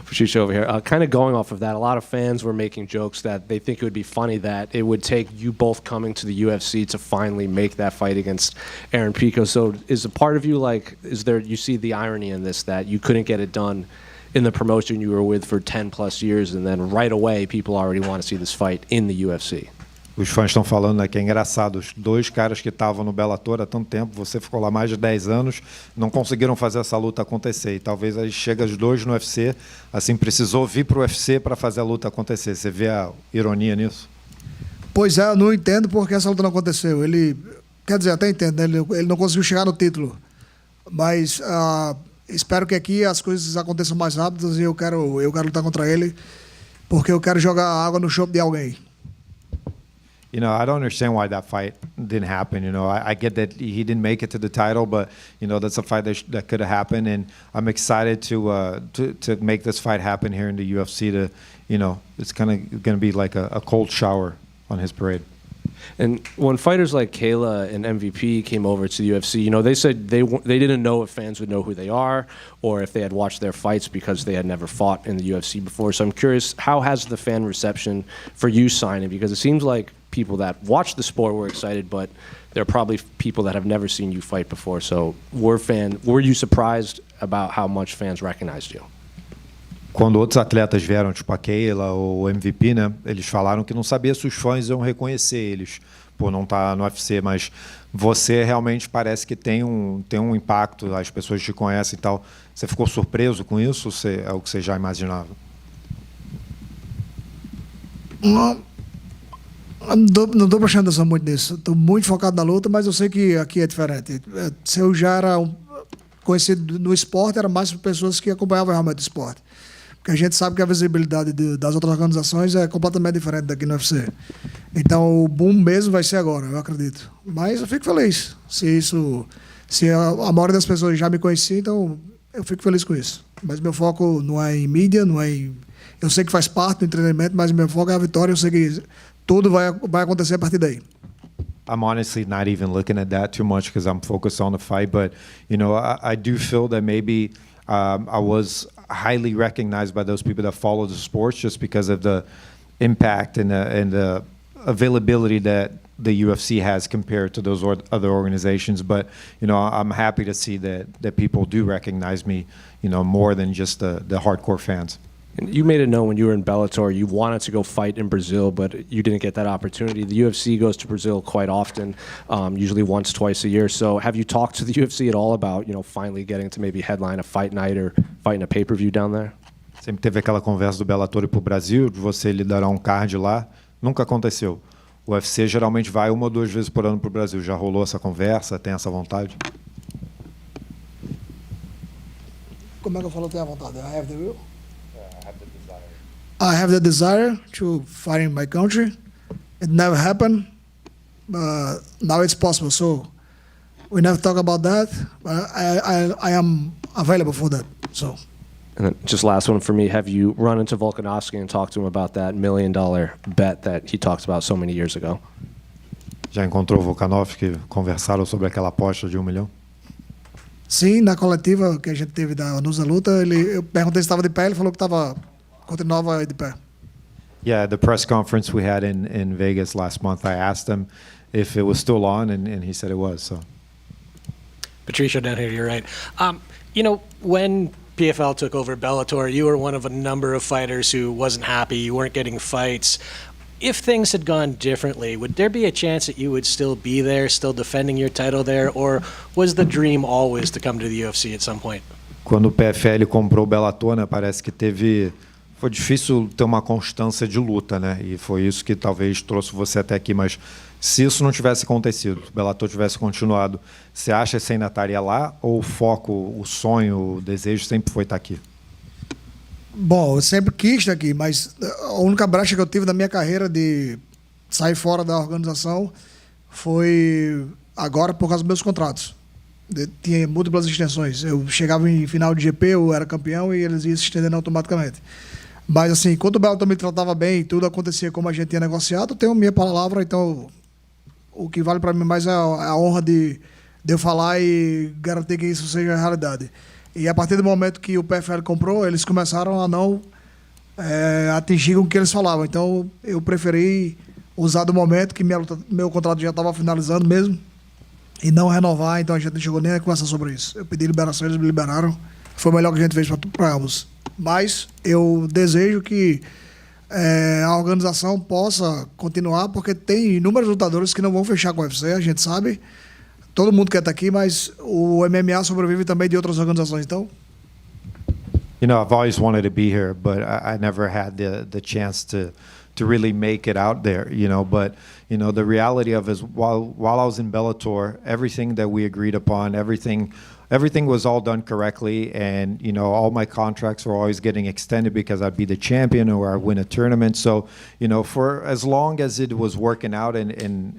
Patricio over here. Kind of going off of that, a lot of fans were making jokes that they think it would be funny that it would take you both coming to the UFC to finally make that fight against Aaron Pico. So is a part of you like, you see the irony in this, that you couldn't get it done in the promotion you were with for 10 plus years, and then right away people already want to see this fight in the UFC? Os fãs estão falando, né, que é engraçado. Os dois caras que estavam no Bellator há tanto tempo, você ficou lá mais de 10 anos, não conseguiram fazer essa luta acontecer. E talvez aí chega os dois no UFC, assim, precisou vir para o UFC para fazer a luta acontecer. Você vê a ironia nisso? Pois é, eu não entendo porque essa luta não aconteceu. Ele, quer dizer, até entendo, né? Ele não conseguiu chegar no título. Mas espero que aqui as coisas aconteçam mais rápidas e eu quero lutar contra ele, porque eu quero jogar água no chope de alguém. You know, I don't understand why that fight didn't happen. You know, I get that he didn't make it to the title, but you know that's a fight that could have happened, and I'm excited to make this fight happen here in the UFC. To, you know, it's kind of going to be like a cold shower on his parade. And when fighters like Kayla and MVP came over to the UFC, you know, they said they didn't know if fans would know who they are or if they had watched their fights because they had never fought in the UFC before. So I'm curious, how has the fan reception for you signing? Because it seems like people that watch the sport were excited, but there are probably people that have never seen you fight before. So were you surprised about how much fans recognized you? Quando outros atletas vieram, tipo a Kayla ou o MVP, né, eles falaram que não sabia se os fãs iam reconhecer eles por não estar no UFC, mas você realmente parece que tem um impacto, as pessoas te conhecem e tal. Você ficou surpreso com isso ou é o que você já imaginava? Não estou prestando atenção muito nisso. Estou muito focado na luta, mas eu sei que aqui é diferente. Se eu já era conhecido no esporte, era mais para pessoas que acompanhavam realmente o esporte. Porque a gente sabe que a visibilidade das outras organizações é completamente diferente daqui no UFC. Então o boom mesmo vai ser agora, eu acredito. Mas eu fico feliz. Se a maioria das pessoas já me conhecia, então eu fico feliz com isso. Mas meu foco não é em mídia, não é em... Eu sei que faz parte do entretenimento, mas meu foco é a vitória. Eu sei que tudo vai acontecer a partir daí. I'm honestly not even looking at that too much because I'm focused on the fight. But, you know, I do feel that maybe I was highly recognized by those people that follow the sports just because of the impact and the availability that the UFC has compared to those other organizations. But, you know, I'm happy to see that people do recognize me, you know, more than just the hardcore fans. And you made it known when you were in Bellator, you wanted to go fight in Brazil, but you didn't get that opportunity. The UFC goes to Brazil quite often, usually once, twice a year. So have you talked to the UFC at all about, you know, finally getting to maybe headline a fight night or fighting a pay-per-view down there? Sempre teve aquela conversa do Bellator para o Brasil, de você liderar um card lá. Nunca aconteceu. O UFC geralmente vai 1 ou 2 vezes por ano para o Brasil. Já rolou essa conversa? Tem essa vontade? Como é que eu falo? Tenho a vontade. I have the will. I have the desire to fight in my country. It never happened, but now it's possible. So we never talk about that, but I am available for that. So. And then just last one for me, have you run into Volkanovski and talked to him about that $1 million bet that he talked about so many years ago? Já encontrou o Volkanovski? Conversaram sobre aquela aposta de $1 milhão? Sim, na coletiva que a gente teve da Nusa Luta, eu perguntei se estava de pé, ele falou que continuava de pé. Yeah, the press conference we had in Vegas last month, I asked him if it was still on, and he said it was. So. Patricio down here, you're right. You know, when PFL took over Bellator, you were one of a number of fighters who wasn't happy, you weren't getting fights. If things had gone differently, would there be a chance that you would still be there, still defending your title there, or was the dream always to come to the UFC at some point? Quando o PFL comprou o Bellator, né, parece que foi difícil ter uma constância de luta, né? E foi isso que talvez trouxe você até aqui. Mas se isso não tivesse acontecido, o Bellator tivesse continuado, você acha que você ainda estaria lá? Ou o foco, o sonho, o desejo sempre foi estar aqui? Bom, eu sempre quis estar aqui, mas a única brecha que eu tive na minha carreira de sair fora da organização foi agora por causa dos meus contratos. Tinha múltiplas extensões. Eu chegava em final de GP, eu era campeão e eles iam se estendendo automaticamente. Mas assim, enquanto o Bellator me tratava bem e tudo acontecia como a gente tinha negociado, eu tenho minha palavra, então o que vale para mim mais é a honra de eu falar e garantir que isso seja a realidade. E a partir do momento que o PFL comprou, eles começaram a não atingir o que eles falavam. Então eu preferi usar do momento que meu contrato já estava finalizando mesmo e não renovar, então a gente não chegou nem a conversar sobre isso. Eu pedi liberação, eles me liberaram. Foi o melhor que a gente fez para ambos. Mas eu desejo que a organização possa continuar, porque tem inúmeros lutadores que não vão fechar com o UFC, a gente sabe. Todo mundo quer estar aqui, mas o MMA sobrevive também de outras organizações, então... You know, I've always wanted to be here, but I never had the chance to really make it out there, you know. But, you know, the reality of it is while I was in Bellator, everything that we agreed upon, everything was all done correctly. And, you know, all my contracts were always getting extended because I'd be the champion or I'd win a tournament. So, you know, for as long as it was working out and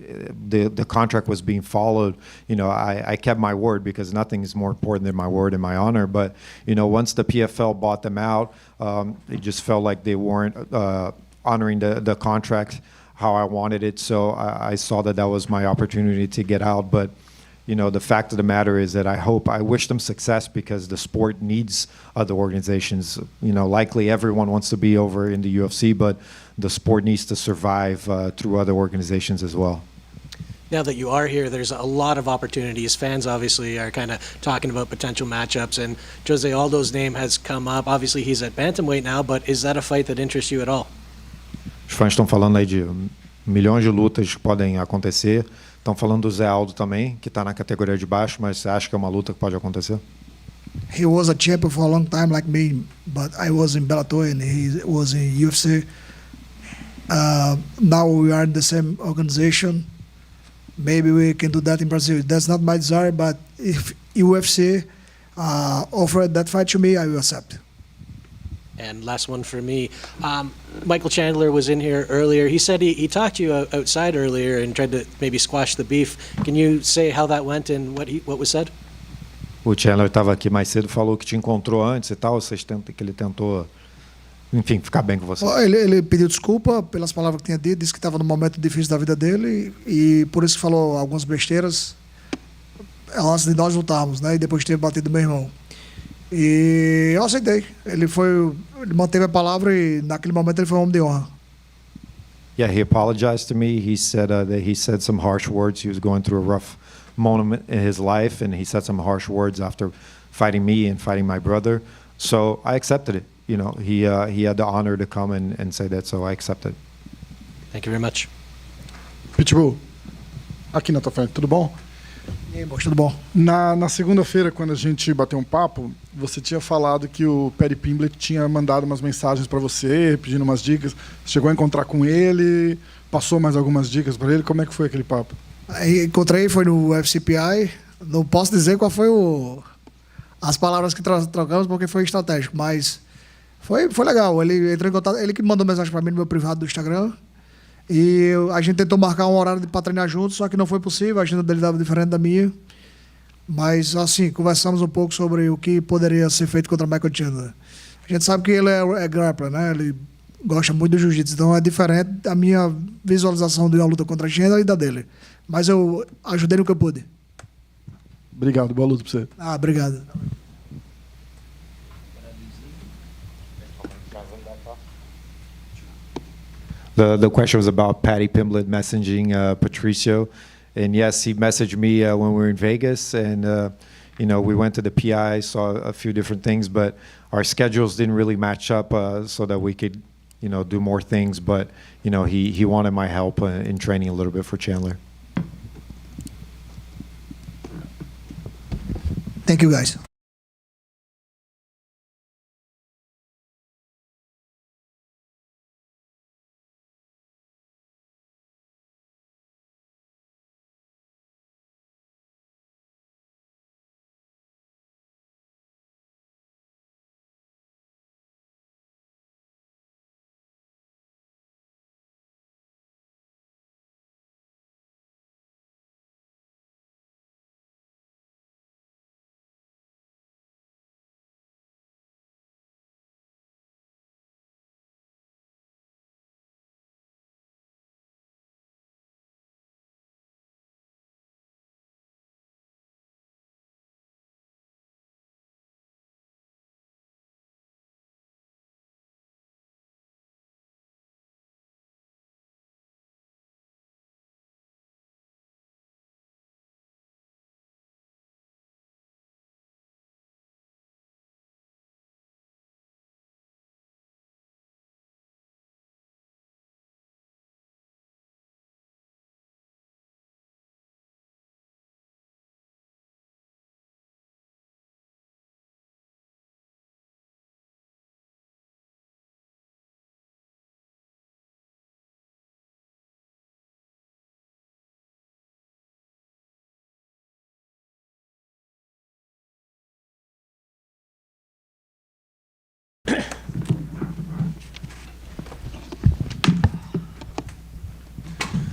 the contract was being followed, you know, I kept my word because nothing is more important than my word and my honor. But, you know, once the PFL bought them out, it just felt like they weren't honoring the contract how I wanted it. So I saw that was my opportunity to get out. But, you know, the fact of the matter is that I wish them success because the sport needs other organizations. You know, likely everyone wants to be over in the UFC, but the sport needs to survive through other organizations as well. Now that you are here, there's a lot of opportunities. Fans obviously are kind of talking about potential matchups, and Jose Aldo's name has come up. Obviously, he's at bantamweight now, but is that a fight that interests you at all? Os fãs estão falando aí de milhões de lutas que podem acontecer. Estão falando do Zé Aldo também, que está na categoria de baixo, mas você acha que é uma luta que pode acontecer? He was a champion for a long time like me, but I was in Bellator and he was in UFC. Now we are in the same organization. Maybe we can do that in Brazil. That's not my desire, but if UFC offered that fight to me, I will accept. And last one for me. Michael Chandler was in here earlier. He said he talked to you outside earlier and tried to maybe squash the beef. Can you say how that went and what was said? O Chandler estava aqui mais cedo, falou que te encontrou antes e tal. Que ele tentou, enfim, ficar bem com você. Ele pediu desculpa pelas palavras que tinha dito, disse que estava num momento difícil da vida dele e por isso falou algumas besteiras antes de nós lutarmos, né? E depois de ter batido meu irmão. E eu aceitei. Ele manteve a palavra e naquele momento ele foi um homem de honra. Yeah, he apologized to me. He said that he said some harsh words. He was going through a rough moment in his life, and he said some harsh words after fighting me and fighting my brother. So I accepted it. You know, he had the honor to come and say that, so I accepted. Thank you very much. Pitbull, aqui na tua frente, tudo bom? E aí, tudo bom? Na segunda-feira, quando a gente bateu um papo, você tinha falado que o Paddy Pimblett tinha mandado umas mensagens para você, pedindo umas dicas. Você chegou a encontrar com ele, passou mais algumas dicas para ele. Como é que foi aquele papo? Aí, encontrei, foi no UFCPI. Não posso dizer qual foi as palavras que trocamos, porque foi estratégico, mas foi legal. Ele entrou em contato, ele que mandou mensagem para mim no meu privado do Instagram. E a gente tentou marcar um horário para treinar juntos, só que não foi possível, a agenda dele estava diferente da minha. Mas, assim, conversamos um pouco sobre o que poderia ser feito contra Michael Chandler. A gente sabe que ele é grappler, né? Ele gosta muito do jiu-jitsu, então é diferente da minha visualização de uma luta contra Chandler e da dele. Mas eu ajudei no que eu pude. Obrigado, boa luta para você. Obrigado. The question was about Paddy Pimblett messaging Patricio. And yes, he messaged me when we were in Vegas. And, we went to the PI, saw a few different things, but our schedules didn't really match up so that we could, do more things. But, he wanted my help in training a little bit for Chandler. Thank you, guys.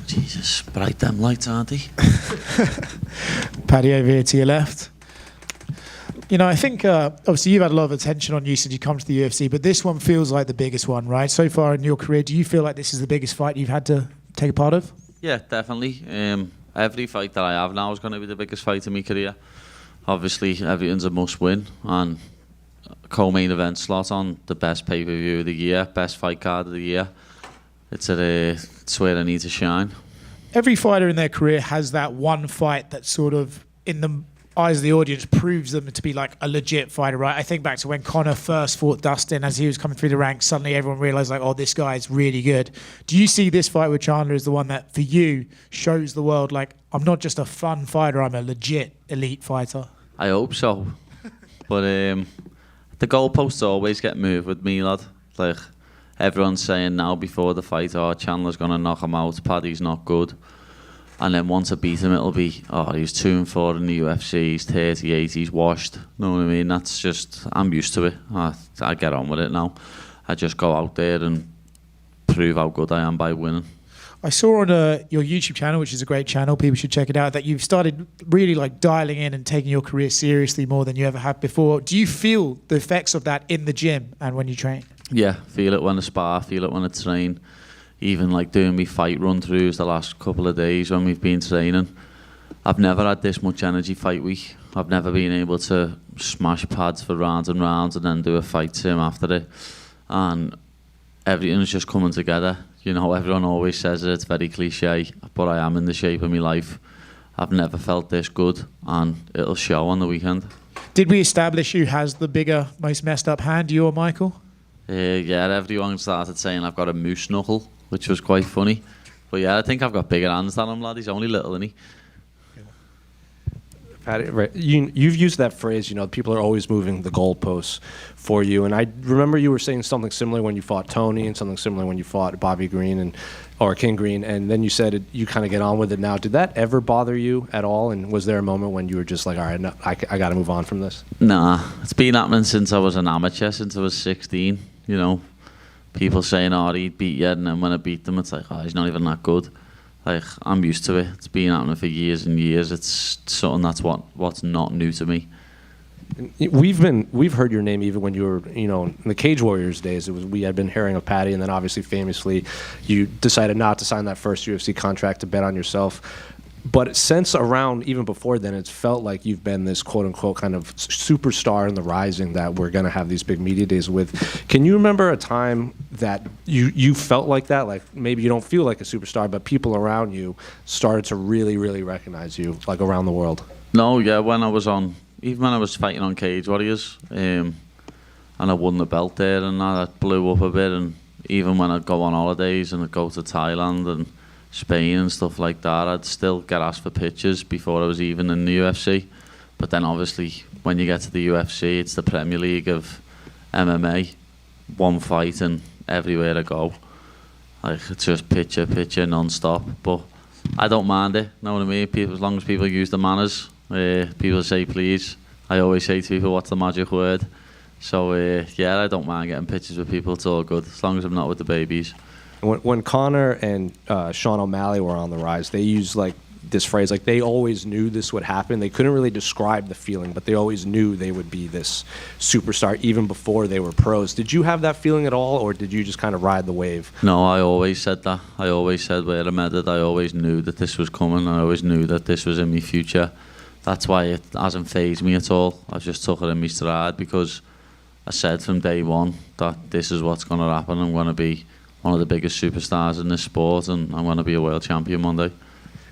Jesus, bright them lights, aren't they? Paddy over here to your left. I think obviously you've had a lot of attention on you since you come to the UFC, but this one feels like the biggest one, right? So far in your career, do you feel like this is the biggest fight you've had to take a part of? Yeah, definitely. Every fight that I have now is going to be the biggest fight in my career. Obviously, everything's a must-win, and co-main event slot on the best pay-per-view of the year, best fight card of the year. It's where I need to shine. Every fighter in their career has that one fight that sort of, in the eyes of the audience, proves them to be like a legit fighter, right? I think back to when Conor first fought Dustin. As he was coming through the ranks, suddenly everyone realised, like, oh, this guy's really good. Do you see this fight with Chandler as the one that, for you, shows the world, like, I'm not just a fun fighter, I'm a legit elite fighter? I hope so. But the goalposts always get moved with me, lad. Like, everyone's saying now before the fight, oh, Chandler's going to knock him out, Paddy's not good. And then once I beat him, it'll be, oh, he's 2-4 in the UFC, he's 38, he's washed. Know what I mean? That's just, I'm used to it. I get on with it now. I just go out there and prove how good I am by winning. I saw on your YouTube channel, which is a great channel, people should check it out, that you've started really like dialing in and taking your career seriously more than you ever have before. Do you feel the effects of that in the gym and when you train? Yeah, feel it when I spar, feel it when I train. Even like doing me fight run-throughs the last couple of days when we've been training. I've never had this much energy fight week. I've never been able to smash pads for rounds and rounds and then do a fight sim after it. And everything's just coming together. Everyone always says it's very cliche, but I am in the shape of my life. I've never felt this good, and it'll show on the weekend. Did we establish who has the bigger, most messed up hand, you or Michael? Yeah, everyone started saying I've got a moose knuckle, which was quite funny. But yeah, I think I've got bigger hands than him, lad. He's only little, isn't he? Patty, right. You've used that phrase, people are always moving the goalposts for you. And I remember you were saying something similar when you fought Tony and something similar when you fought Bobby Green or King Green. And then you said you kind of get on with it now. Did that ever bother you at all? And was there a moment when you were just like, all right, no, I got to move on from this? Nah, it's been happening since I was an amateur, since I was 16, People saying, oh, he'd beat you, and then when I beat them, it's like, oh, he's not even that good. Like, I'm used to it. It's been happening for years and years. It's something that's what's not new to me. We've heard your name even when you were, in the Cage Warriors days. We had been hearing of Paddy, and then obviously famously, you decided not to sign that first UFC contract to bet on yourself. But since around, even before then, it's felt like you've been this quote-unquote kind of superstar in the rising that we're going to have these big media days with. Can you remember a time that you felt like that? Like maybe you don't feel like a superstar, but people around you started to really, really recognize you, like around the world? No, yeah, when I was on even when I was fighting on Cage Warriors, and I won the belt there, and that blew up a bit. And even when I'd go on holidays and I'd go to Thailand and Spain and stuff like that, I'd still get asked for pictures before I was even in the UFC. But then obviously when you get to the UFC, it's the Premier League of MMA, one fight and everywhere I go. Like, it's just picture non-stop. But I don't mind it, know what I mean? People, as long as people use the manners, people say please. I always say to people, what's the magic word? So yeah, I don't mind getting pictures with people. It's all good, as long as I'm not with the babies. When Conor and Sean O'Malley were on the rise, they used like this phrase, like they always knew this would happen. They couldn't really describe the feeling, but they always knew they would be this superstar even before they were pros. Did you have that feeling at all, or did you just kind of ride the wave? No, I always said that. I always said where I met it, I always knew that this was coming. I always knew that this was in my future. That's why it hasn't fazed me at all. I just took it in my stride because I said from day one that this is what's going to happen. I'm going to be one of the biggest superstars in this sport, and I'm going to be a world champion one day.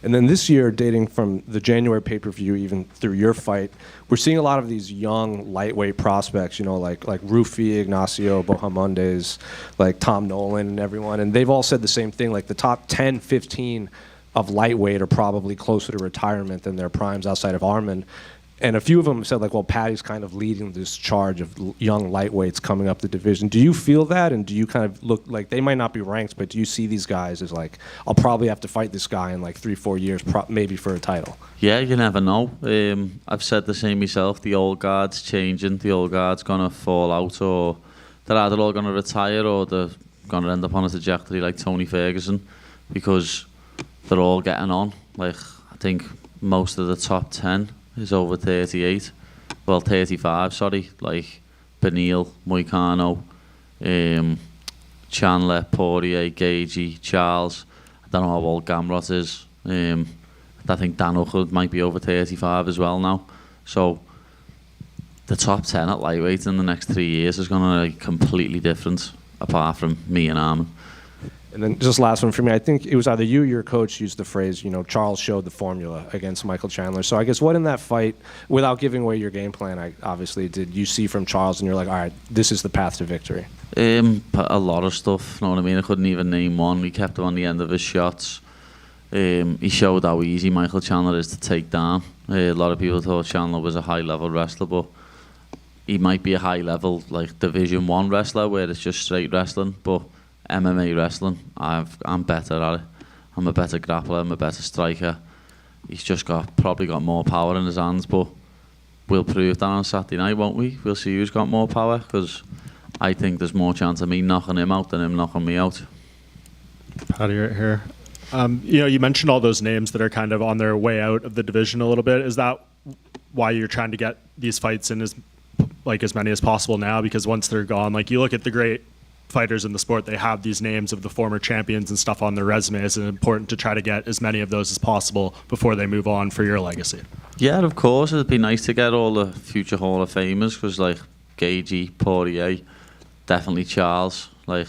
And then this year, dating from the January pay-per-view even through your fight, we're seeing a lot of these young lightweight prospects, you know, like Rufi, Ignacio, Bohamondes, like Tom Nolan and everyone. And they've all said the same thing, like the top 10, 15 of lightweight are probably closer to retirement than their primes outside of Arman. And a few of them said, like, well, Paddy's kind of leading this charge of young lightweights coming up the division. Do you feel that? And do you kind of look like they might not be ranked, but do you see these guys as like, I'll probably have to fight this guy in like 3-4 years, maybe for a title? Yeah, you never know. I've said the same myself. The old guard's changing. The old guard's going to fall out, or they're either all going to retire or they're going to end up on a trajectory like Tony Ferguson, because they're all getting on. Like, I think most of the top 10 is over 38, well 35, sorry, like Benil, Moicano, Chandler, Poirier, Gagey, Charles. I don't know how old Gamrot is. I think Dan Uckle might be over 35 as well now. So the top 10 at lightweight in the next 3 years is going to be completely different, apart from me and Arman. And then just last one for me, I think it was either you or your coach used the phrase, you know, Charles showed the formula against Michael Chandler. So I guess what in that fight, without giving away your game plan, obviously, did you see from Charles and you're like, all right, this is the path to victory? A lot of stuff, you know what I mean? I couldn't even name one. He kept him on the end of his shots. He showed how easy Michael Chandler is to take down. A lot of people thought Chandler was a high-level wrestler, but he might be a high-level, like, Division 1 wrestler where it's just straight wrestling, but MMA wrestling, I'm better at it. I'm a better grappler, I'm a better striker. He's just probably got more power in his hands, but we'll prove that on Saturday night, won't we? We'll see who's got more power, because I think there's more chance of me knocking him out than him knocking me out. Paddy, right here. You know, you mentioned all those names that are kind of on their way out of the division a little bit. Is that why you're trying to get these fights in as many as possible now? Because once they're gone, like you look at the great fighters in the sport, they have these names of the former champions and stuff on their resume. It's important to try to get as many of those as possible before they move on for your legacy. Yeah, of course. It'd be nice to get all the future Hall of Famers, because like Gagey, Poirier, definitely Charles. Like,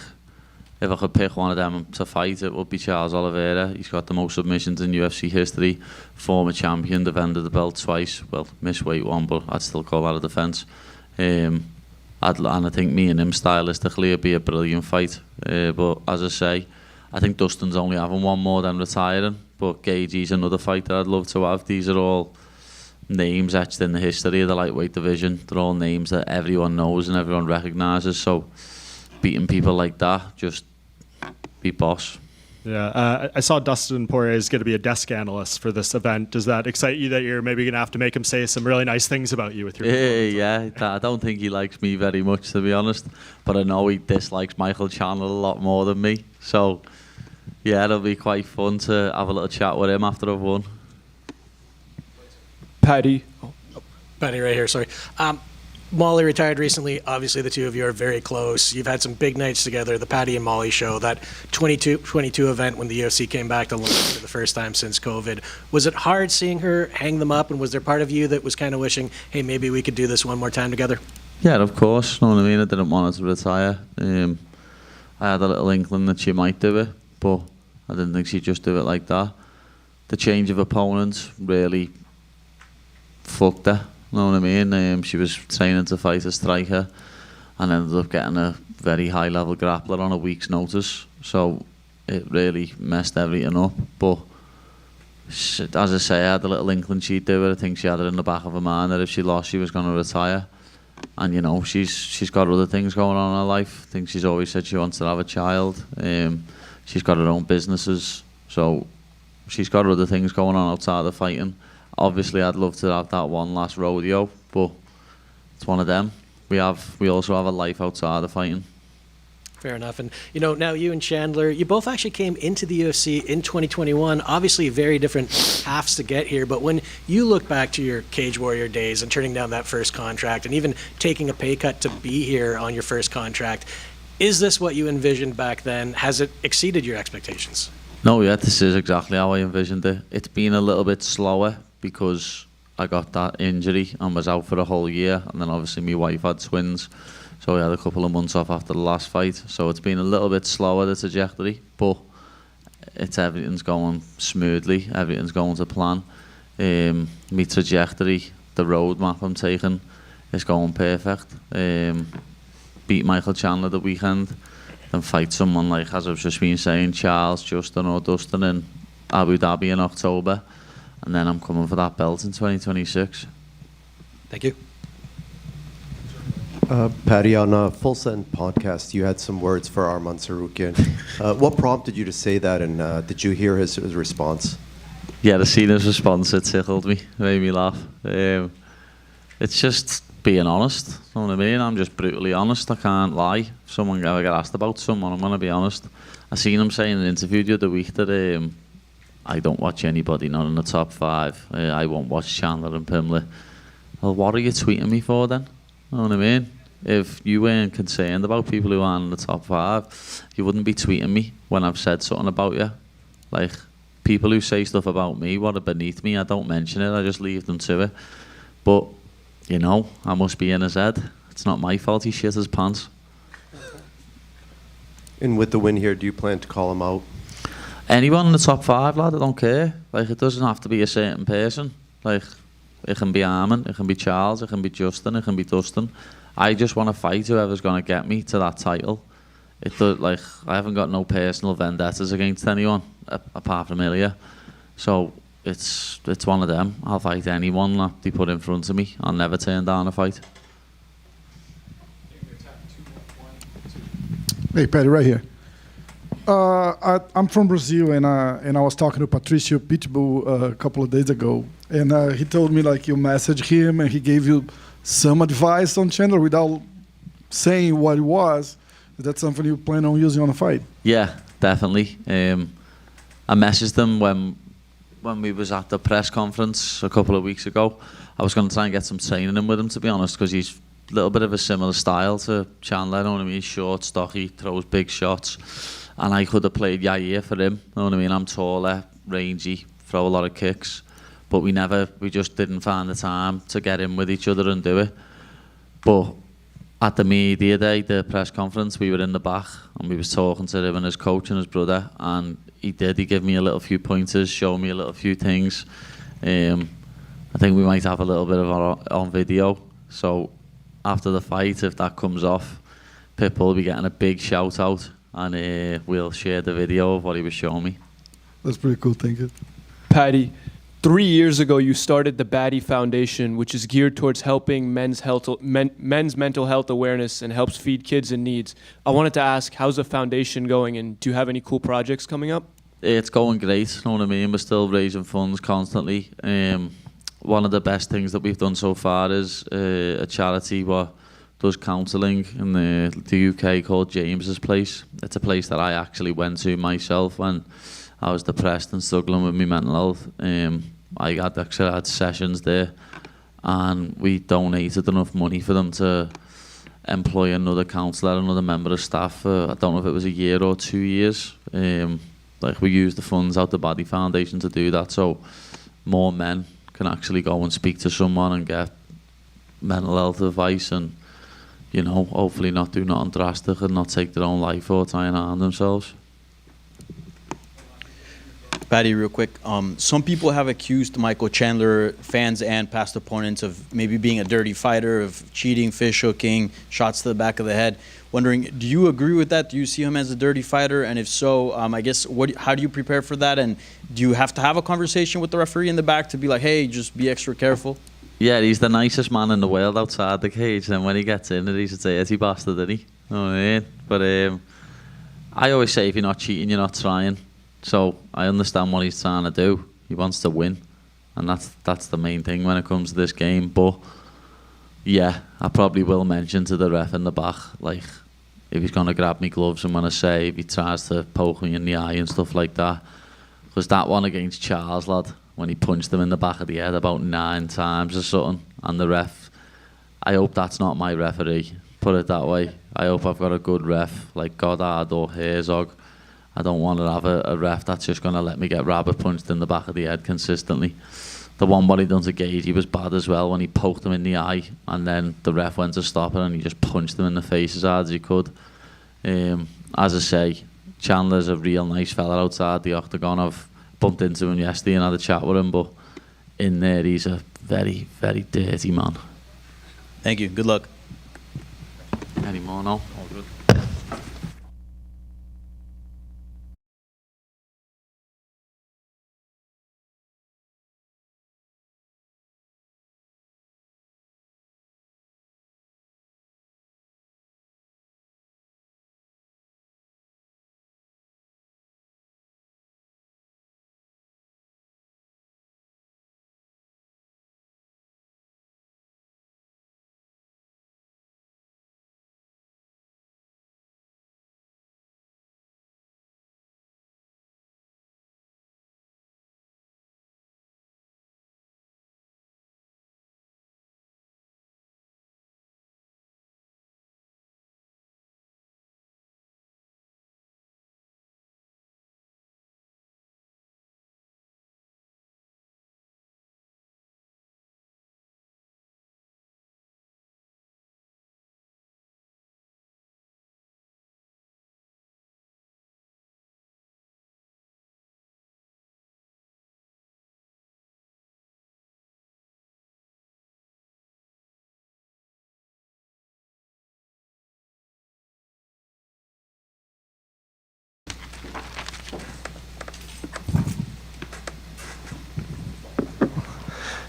if I could pick one of them to fight, it would be Charles Oliveira. He's got the most submissions in UFC history. Former champion, defended the belt twice. Well, missed weight one, but I'd still call that a defence. And I think me and him stylistically would be a brilliant fight. But as I say, I think Dustin's only having one more than retiring. But Gagey's another fight that I'd love to have. These are all names etched in the history of the lightweight division. They're all names that everyone knows and everyone recognises. So beating people like that, just be boss. Yeah, I saw Dustin Poirier is going to be a desk analyst for this event. Does that excite you that you're maybe going to have to make him say some really nice things about you with your Yeah, I don't think he likes me very much, to be honest. But I know he dislikes Michael Chandler a lot more than me. So, yeah, it'll be quite fun to have a little chat with him after I've won. Paddy right here, sorry. Molly retired recently. Obviously, the two of you are very close. You've had some big nights together, the Paddy and Molly show, that 22 event when the UFC came back to London for the first time since COVID. Was it hard seeing her hang them up, and was there part of you that was kind of wishing, hey, maybe we could do this one more time together? Yeah, of course. You know what I mean? I didn't want her to retire. I had a little inkling that she might do it, but I didn't think she'd just do it like that. The change of opponents really fucked her. You know what I mean? She was training to fight a striker and ended up getting a very high-level grappler on a week's notice. So it really messed everything up. But as I say, I had a little inkling she'd do it. I think she had it in the back of her mind that if she lost, she was going to retire. And, you know, she's got other things going on in her life. I think she's always said she wants to have a child. She's got her own businesses. So she's got other things going on outside of fighting. Obviously, I'd love to have that one last rodeo, but it's one of them. We also have a life outside of fighting. Fair enough. And, you know, now you and Chandler, you both actually came into the UFC in 2021. Obviously, very different paths to get here. But when you look back to your Cage Warrior days and turning down that first contract and even taking a pay cut to be here on your first contract, is this what you envisioned back then? Has it exceeded your expectations? No, yeah, this is exactly how I envisioned it. It's been a little bit slower because I got that injury and was out for a whole year. And then obviously my wife had twins. So we had a couple of months off after the last fight. So it's been a little bit slower, the trajectory, but everything's going smoothly. Everything's going to plan. My trajectory, the roadmap I'm taking is going perfect. Beat Michael Chandler the weekend, then fight someone like, as I've just been saying, Charles, Justin or Dustin in Abu Dhabi in October. And then I'm coming for that belt in 2026. Thank you. Paddy, on a Full Send podcast, you had some words for Arman Tsarukyan. What prompted you to say that, and did you hear his response? Yeah, to see his response, it tickled me, made me laugh. It's just being honest, you know what I mean? I'm just brutally honest, I can't lie. If someone ever get asked about someone, I'm going to be honest. I seen him say in an interview the other week that I don't watch anybody not in the top 5. I won't watch Chandler and Pimblett. Well, what are you tweeting me for then? You know what I mean? If you weren't concerned about people who aren't in the top 5, you wouldn't be tweeting me when I've said something about you. Like, people who say stuff about me, what are beneath me, I don't mention it, I just leave them to it. But, you know, I must be in his head. It's not my fault he shit his pants. And with the win here, do you plan to call him out? Anyone in the top 5, lad, I don't care. Like, it doesn't have to be a certain person. Like, it can be Arman, it can be Charles, it can be Justin, it can be Dustin. I just want to fight whoever's going to get me to that title. Like, I haven't got no personal vendettas against anyone apart from Ilya. So it's one of them. I'll fight anyone that they put in front of me. I'll never turn down a fight. Hey, Paddy, right here. I'm from Brazil, and I was talking to Patricio Pitbull a couple of days ago, and he told me like you messaged him and he gave you some advice on Chandler without saying what it was. Is that something you plan on using on a fight? Yeah, definitely. I messaged him when we was at the press conference a couple of weeks ago. I was going to try and get some training in with him, to be honest, because he's a little bit of a similar style to Chandler. You know what I mean? He's short, stocky, throws big shots. And I could have played Yair for him. You know what I mean? I'm taller, rangy, throw a lot of kicks. But we just didn't find the time to get in with each other and do it. But at the media day, the press conference, we were in the back and we was talking to him and his coach and his brother, and he gave me a little few pointers, showed me a little few things. I think we might have a little bit of it on video. So after the fight, if that comes off, Pitbull will be getting a big shout out, and we'll share the video of what he was showing me. That's pretty cool, thank you. Paddy, 3 years ago, you started the Paddy Foundation, which is geared towards helping men's mental health awareness and helps feed kids in needs. I wanted to ask, how's the foundation going, and do you have any cool projects coming up? It's going great, you know what I mean? We're still raising funds constantly. One of the best things that we've done so far is a charity what does counselling in the UK called James's Place. It's a place that I actually went to myself when I was depressed and struggling with my mental health. I had sessions there, and we donated enough money for them to employ another counsellor, another member of staff for, I don't know if it was a year or 2 years. We used the funds out the Paddy Foundation to do that, so more men can actually go and speak to someone and get mental health advice, and hopefully not do nothing drastic and not take their own life or try and harm themselves. Paddy, real quick. Some people have accused Michael Chandler, fans and past opponents, of maybe being a dirty fighter, of cheating, fish hooking, shots to the back of the head. Wondering, do you agree with that? Do you see him as a dirty fighter? And if so, I guess, how do you prepare for that? And do you have to have a conversation with the referee in the back to be like, hey, just be extra careful? Yeah, he's the nicest man in the world outside the cage. And when he gets in it, he's a dirty bastard, isn't he? You know what I mean? But I always say, if you're not cheating, you're not trying. So I understand what he's trying to do. He wants to win, and that's the main thing when it comes to this game. But yeah, I probably will mention to the ref in the back, like, if he's gonna grab me gloves, I'm gonna say if he tries to poke me in the eye and stuff like that. Because that one against Charles, lad, when he punched him in the back of the head about 9 times or something, and the ref, I hope that's not my referee. Put it that way. I hope I've got a good ref like Goddard or Herzog. I don't want to have a ref that's just going to let me get rabbit punched in the back of the head consistently. The one what he done to Gage, he was bad as well when he poked him in the eye, and then the ref went to stop it and he just punched him in the face as hard as he could. As I say, Chandler's a real nice fella outside the octagon. I've bumped into him yesterday and had a chat with him, but in there he's a very, very dirty man. Thank you. Good luck. Any more now? All good.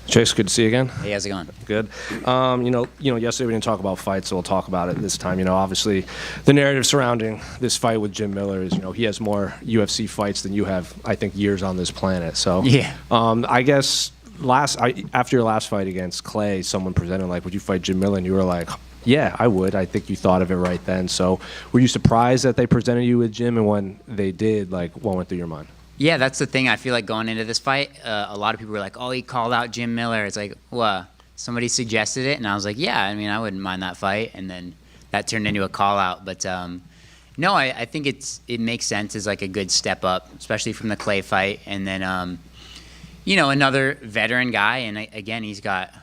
Chase, good to see you again. Hey, how's it going? Good. Yesterday we didn't talk about fights, so we'll talk about it this time. Obviously, the narrative surrounding this fight with Jim Miller is, he has more UFC fights than you have, I think, years on this planet. So, yeah. I guess after your last fight against Clay, someone presented like, "Would you fight Jim Miller?" And you were like, "Yeah, I would." I think you thought of it right then. So, were you surprised that they presented you with Jim, and when they did, like, what went through your mind? Yeah, that's the thing. I feel like going into this fight, a lot of people were like, "Oh, he called out Jim Miller." It's like, well, somebody suggested it, and I was like, "Yeah, I mean, I wouldn't mind that fight." And then that turned into a call out. But no, I think it makes sense as like a good step up, especially from the Clay fight. And then, another veteran guy, and again, he's got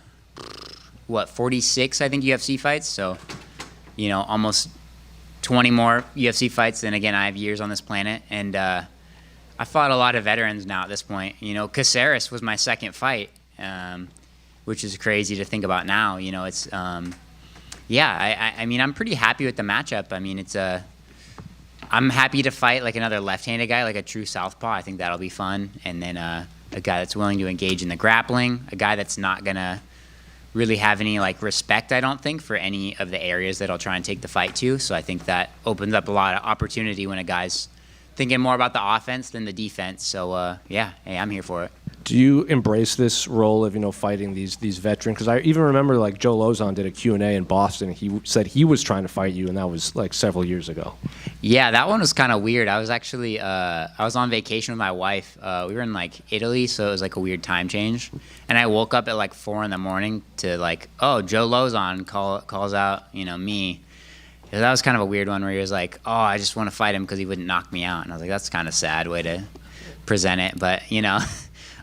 46, I think, UFC fights. So, almost 20 more UFC fights than, again, I have years on this planet, and I fought a lot of veterans now at this point. Caceres was my second fight, which is crazy to think about now. It's, I mean, I'm pretty happy with the matchup. I mean, I'm happy to fight like another left-handed guy, like a true southpaw. I think that'll be fun. And then a guy that's willing to engage in the grappling, a guy that's not gonna really have any like respect, I don't think, for any of the areas that I'll try and take the fight to. So I think that opens up a lot of opportunity when a guy's thinking more about the offense than the defense. So, hey, I'm here for it. Do you embrace this role of, fighting these veterans? Because I even remember, like, Joe Lozon did a Q&A in Boston. He said he was trying to fight you, and that was, like, several years ago. Yeah, that one was kind of weird. I was actually, I was on vacation with my wife. We were in, like, Italy, so it was, like, a weird time change. And I woke up at, like, 4 in the morning to, like, oh, Joe Lozon calls out, me. That was kind of a weird one where he was like, oh, I just want to fight him because he wouldn't knock me out. And I was like, that's kind of sad way to present it. But, no,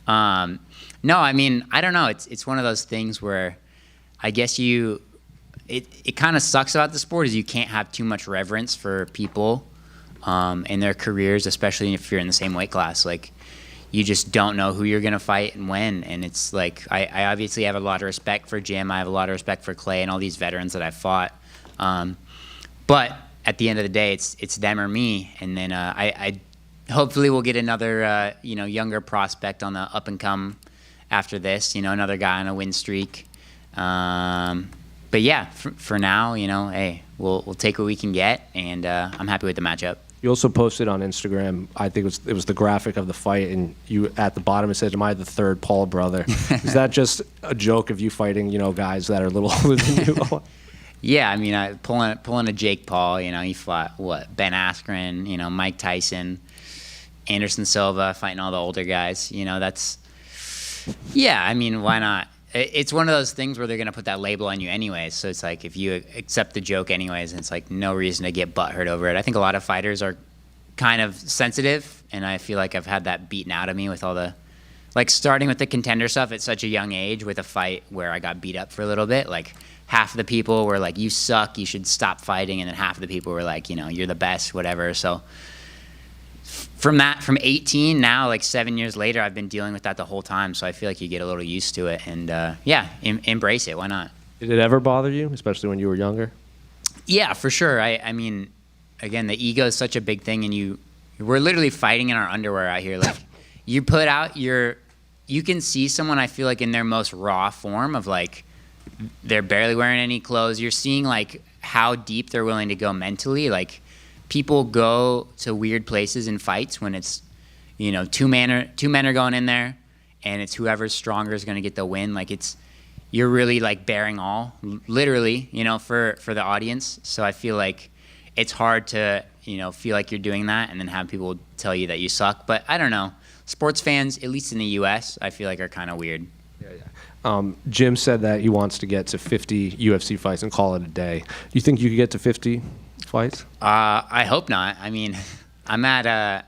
I mean, I don't know. It's one of those things where I guess it kind of sucks about the sport is you can't have too much reverence for people in their careers, especially if you're in the same weight class. Like, you just don't know who you're going to fight and when. And it's like, I obviously have a lot of respect for Jim. I have a lot of respect for Clay and all these veterans that I've fought. But at the end of the day, it's them or me. And then I hopefully we'll get another, younger prospect on the up and come after this, another guy on a win streak. But yeah, for now, hey, we'll take what we can get, and I'm happy with the matchup. You also posted on Instagram, I think it was the graphic of the fight, and you at the bottom it said, "Am I the third Paul brother?" Is that just a joke of you fighting, guys that are a little older than you? Yeah, I mean, pulling a Jake Paul. He fought Ben Askren, Mike Tyson, Anderson Silva, fighting all the older guys. That's I mean, why not? It's one of those things where they're gonna put that label on you anyways. So it's like if you accept the joke anyways, it's like no reason to get butthurt over it. I think a lot of fighters are kind of sensitive, and I feel like I've had that beaten out of me with all the, starting with the contender stuff at such a young age with a fight where I got beat up for a little bit. Like half of the people were like, "You suck, you should stop fighting," and then half of the people were like, "You're the best," whatever. So from 18 now, 7 years later, I've been dealing with that the whole time. So I feel like you get a little used to it, and embrace it. Why not? Did it ever bother you, especially when you were younger? Yeah, for sure. I mean, again, the ego is such a big thing, and we're literally fighting in our underwear out here. You put out you can see someone, I feel like, in their most raw form of they're barely wearing any clothes. You're seeing how deep they're willing to go mentally. People go to weird places in fights when it's, two men are going in there, and it's whoever's stronger is going to get the win. You're really bearing all, literally, for the audience. So I feel like it's hard to, feel like you're doing that and then have people tell you that you suck. But I don't know. Sports fans, at least in the U.S., I feel like are kind of weird. Jim said that he wants to get to 50 UFC fights and call it a day. Do you think you could get to 50 fights? I hope not. I mean, I'm at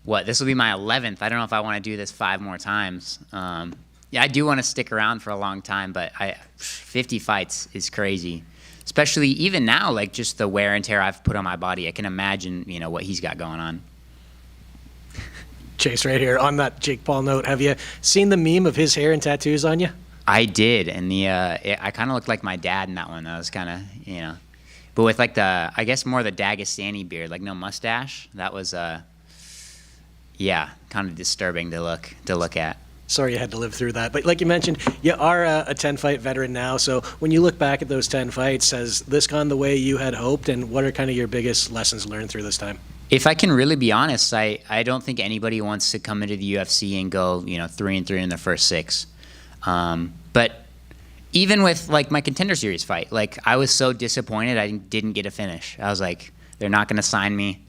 this will be my 11th. I don't know if I want to do this 5 more times. I do want to stick around for a long time, but 50 fights is crazy. Especially even now, just the wear and tear I've put on my body. I can imagine, what he's got going on. Chase, right here on that Jake Paul note, have you seen the meme of his hair and tattoos on you? I did, and I kind of looked like my dad in that one. That was kind of, but with I guess more the Dagestani beard, no mustache. That was, kind of disturbing to look at. Sorry you had to live through that. But like you mentioned, you are a 10-fight veteran now. So when you look back at those 10 fights, has this gone the way you had hoped? And what are kind of your biggest lessons learned through this time? If I can really be honest, I don't think anybody wants to come into the UFC and go, 3-3 in their first 6. But even with my Contender Series fight, I was so disappointed I didn't get a finish. I was like, they're not going to sign me.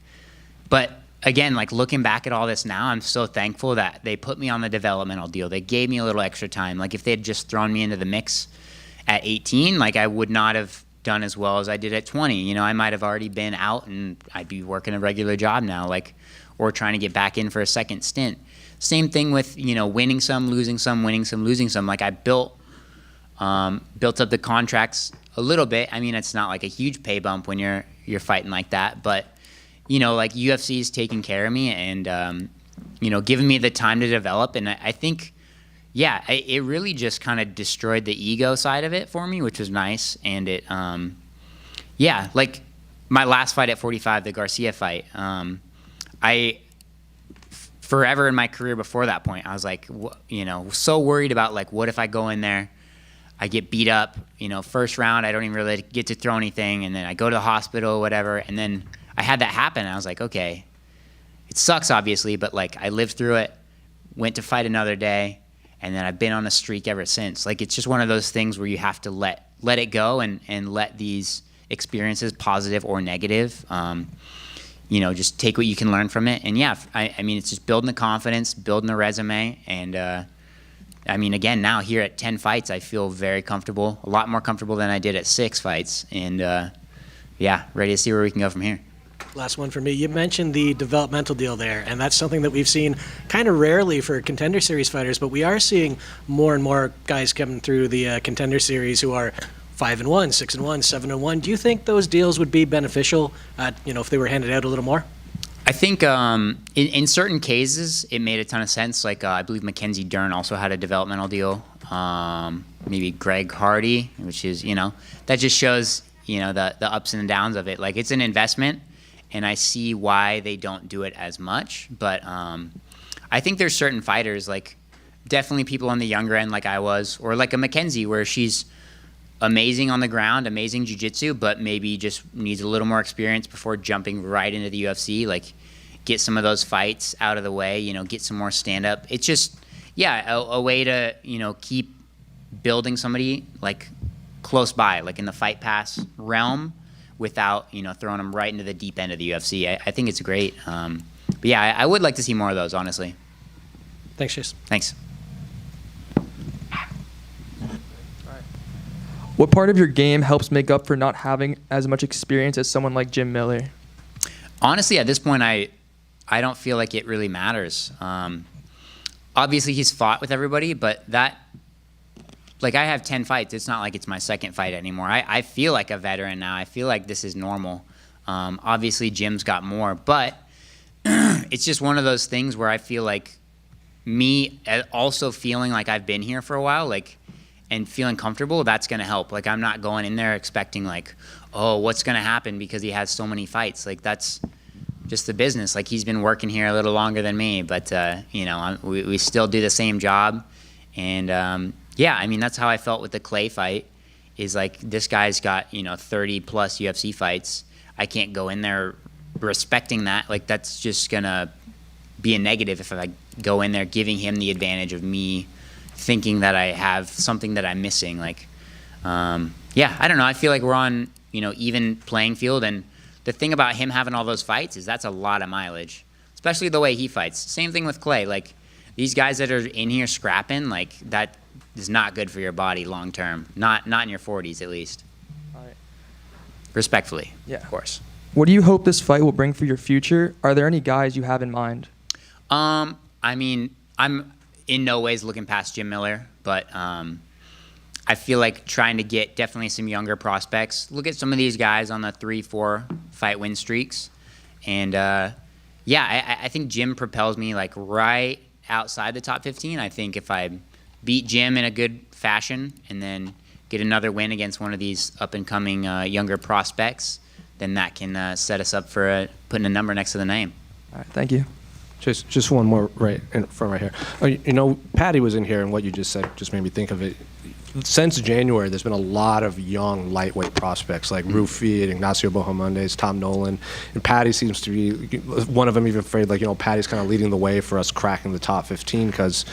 But again, looking back at all this now, I'm so thankful that they put me on the developmental deal. They gave me a little extra time. If they had just thrown me into the mix at 18, I would not have done as well as I did at 20. I might have already been out and I'd be working a regular job now, or trying to get back in for a second stint. Same thing with, winning some, losing some, winning some, losing some. I built up the contracts a little bit. I mean, it's not a huge pay bump when you're fighting like that, but UFC is taking care of me and, giving me the time to develop. And I think, it really just kind of destroyed the ego side of it for me, which was nice. And it, my last fight at 45, the Garcia fight, forever in my career before that point, I was so worried about what if I go in there, I get beat up, first round, I don't even really get to throw anything. And then I go to the hospital, whatever. And then I had that happen. I was like, okay, it sucks obviously, but I lived through it, went to fight another day. And then I've been on a streak ever since. It's just one of those things where you have to let it go and let these experiences, positive or negative, just take what you can learn from it. And I mean, it's just building the confidence, building the resume. And I mean, again, now here at 10 fights, I feel very comfortable, a lot more comfortable than I did at 6 fights. And ready to see where we can go from here. Last one for me. You mentioned the developmental deal there, and that's something that we've seen kind of rarely for Contender Series fighters, but we are seeing more and more guys coming through the Contender Series who are 5-1, 6-1, 7-1. Do you think those deals would be beneficial, if they were handed out a little more? I think in certain cases it made a ton of sense. Like I believe Mackenzie Dern also had a developmental deal. Maybe Greg Hardy, which is that just shows the ups and downs of it. Like it's an investment, and I see why they don't do it as much. But I think there's certain fighters, like definitely people on the younger end, like I was, or like a Mackenzie, where she's amazing on the ground, amazing jiu-jitsu, but maybe just needs a little more experience before jumping right into the UFC. Like, get some of those fights out of the way, get some more stand-up. It's just, a way to, keep building somebody, like, close by, like in the Fight Pass realm, without, throwing them right into the deep end of the UFC. I think it's great. But yeah, I would like to see more of those, honestly. Thanks, Chase. Thanks. What part of your game helps make up for not having as much experience as someone like Jim Miller? Honestly, at this point, I don't feel like it really matters. Obviously, he's fought with everybody, but I have 10 fights. It's not like it's my second fight anymore. I feel like a veteran now. I feel like this is normal. Obviously, Jim's got more, but it's just one of those things where I feel like me also feeling like I've been here for a while, and feeling comfortable, that's going to help. Like, I'm not going in there expecting, like, oh, what's going to happen because he has so many fights. Like, that's just the business. Like, he's been working here a little longer than me, but, we still do the same job. And, that's how I felt with the Clay fight, is like, this guy's got, 30-plus UFC fights. I can't go in there respecting that. Like, that's just going to be a negative if I go in there giving him the advantage of me thinking that I have something that I'm missing. Like, I don't know. I feel like we're on, even playing field. And the thing about him having all those fights is that's a lot of mileage, especially the way he fights. Same thing with Clay. Like, these guys that are in here scrapping, like, that is not good for your body long term. Not in your 40s, at least. All right. Respectfully, Yeah. of course. What do you hope this fight will bring for your future? Are there any guys you have in mind? I'm in no ways looking past Jim Miller, but I feel like trying to get definitely some younger prospects. Look at some of these guys on the 3-4 fight win streaks. And I think Jim propels me like right outside the top 15. I think if I beat Jim in a good fashion and then get another win against one of these up-and-coming younger prospects, then that can set us up for putting a number next to the name. All right, thank you. Just one more right in front right here. Paddy was in here, and what you just said just made me think of it. Since January, there's been a lot of young lightweight prospects like Rufi and Ignacio Bojamondes, Tom Nolan, and Paddy seems to be one of them. Even afraid, Paddy's kind of leading the way for us cracking the top 15 because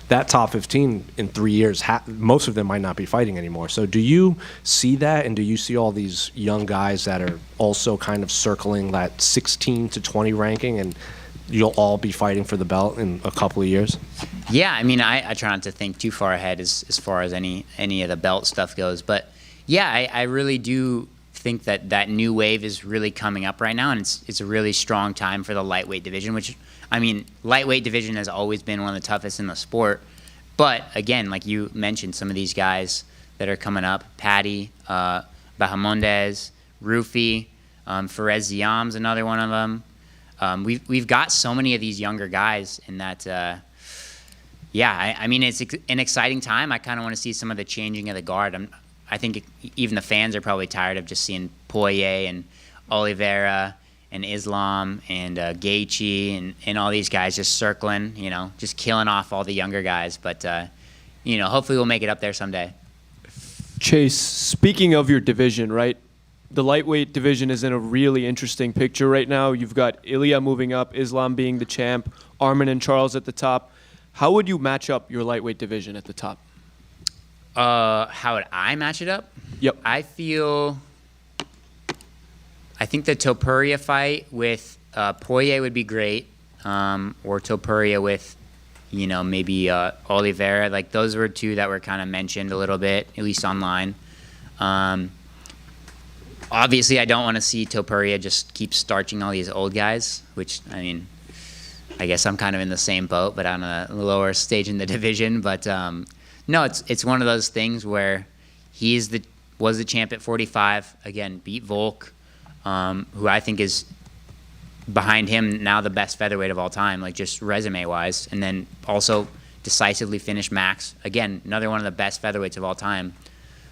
that top 15 in 3 years, most of them might not be fighting anymore. So do you see that, and do you see all these young guys that are also kind of circling that 16 to 20 ranking, and you'll all be fighting for the belt in a couple of years? Yeah, I try not to think too far ahead as far as any of the belt stuff goes. But yeah, I really do think that new wave is really coming up right now, and it's a really strong time for the lightweight division, which, lightweight division has always been one of the toughest in the sport. But again, like you mentioned, some of these guys that are coming up, Paddy, Bahamondes, Rufi, Fares Ziam's another one of them. We've got so many of these younger guys in that, it's an exciting time. I kind of want to see some of the changing of the guard. I think even the fans are probably tired of just seeing Poirier and Oliveira and Islam and Gaethje and all these guys just circling, just killing off all the younger guys. But, hopefully we'll make it up there someday. Chase, speaking of your division, right? The lightweight division is in a really interesting picture right now. You've got Ilya moving up, Islam being the champ, Arman and Charles at the top. How would you match up your lightweight division at the top? How would I match it up? Yep. I think the Topuria fight with Poirier would be great, or Topuria with, maybe Oliveira. Like, those were two that were kind of mentioned a little bit, at least online. Obviously, I don't want to see Topuria just keep starching all these old guys, which, I guess I'm kind of in the same boat, but on a lower stage in the division. But no, it's one of those things where he was the champ at 45. Again, beat Volk, who I think is behind him now the best featherweight of all time, like just resume wise, and then also decisively finished Max. Again, another one of the best featherweights of all time.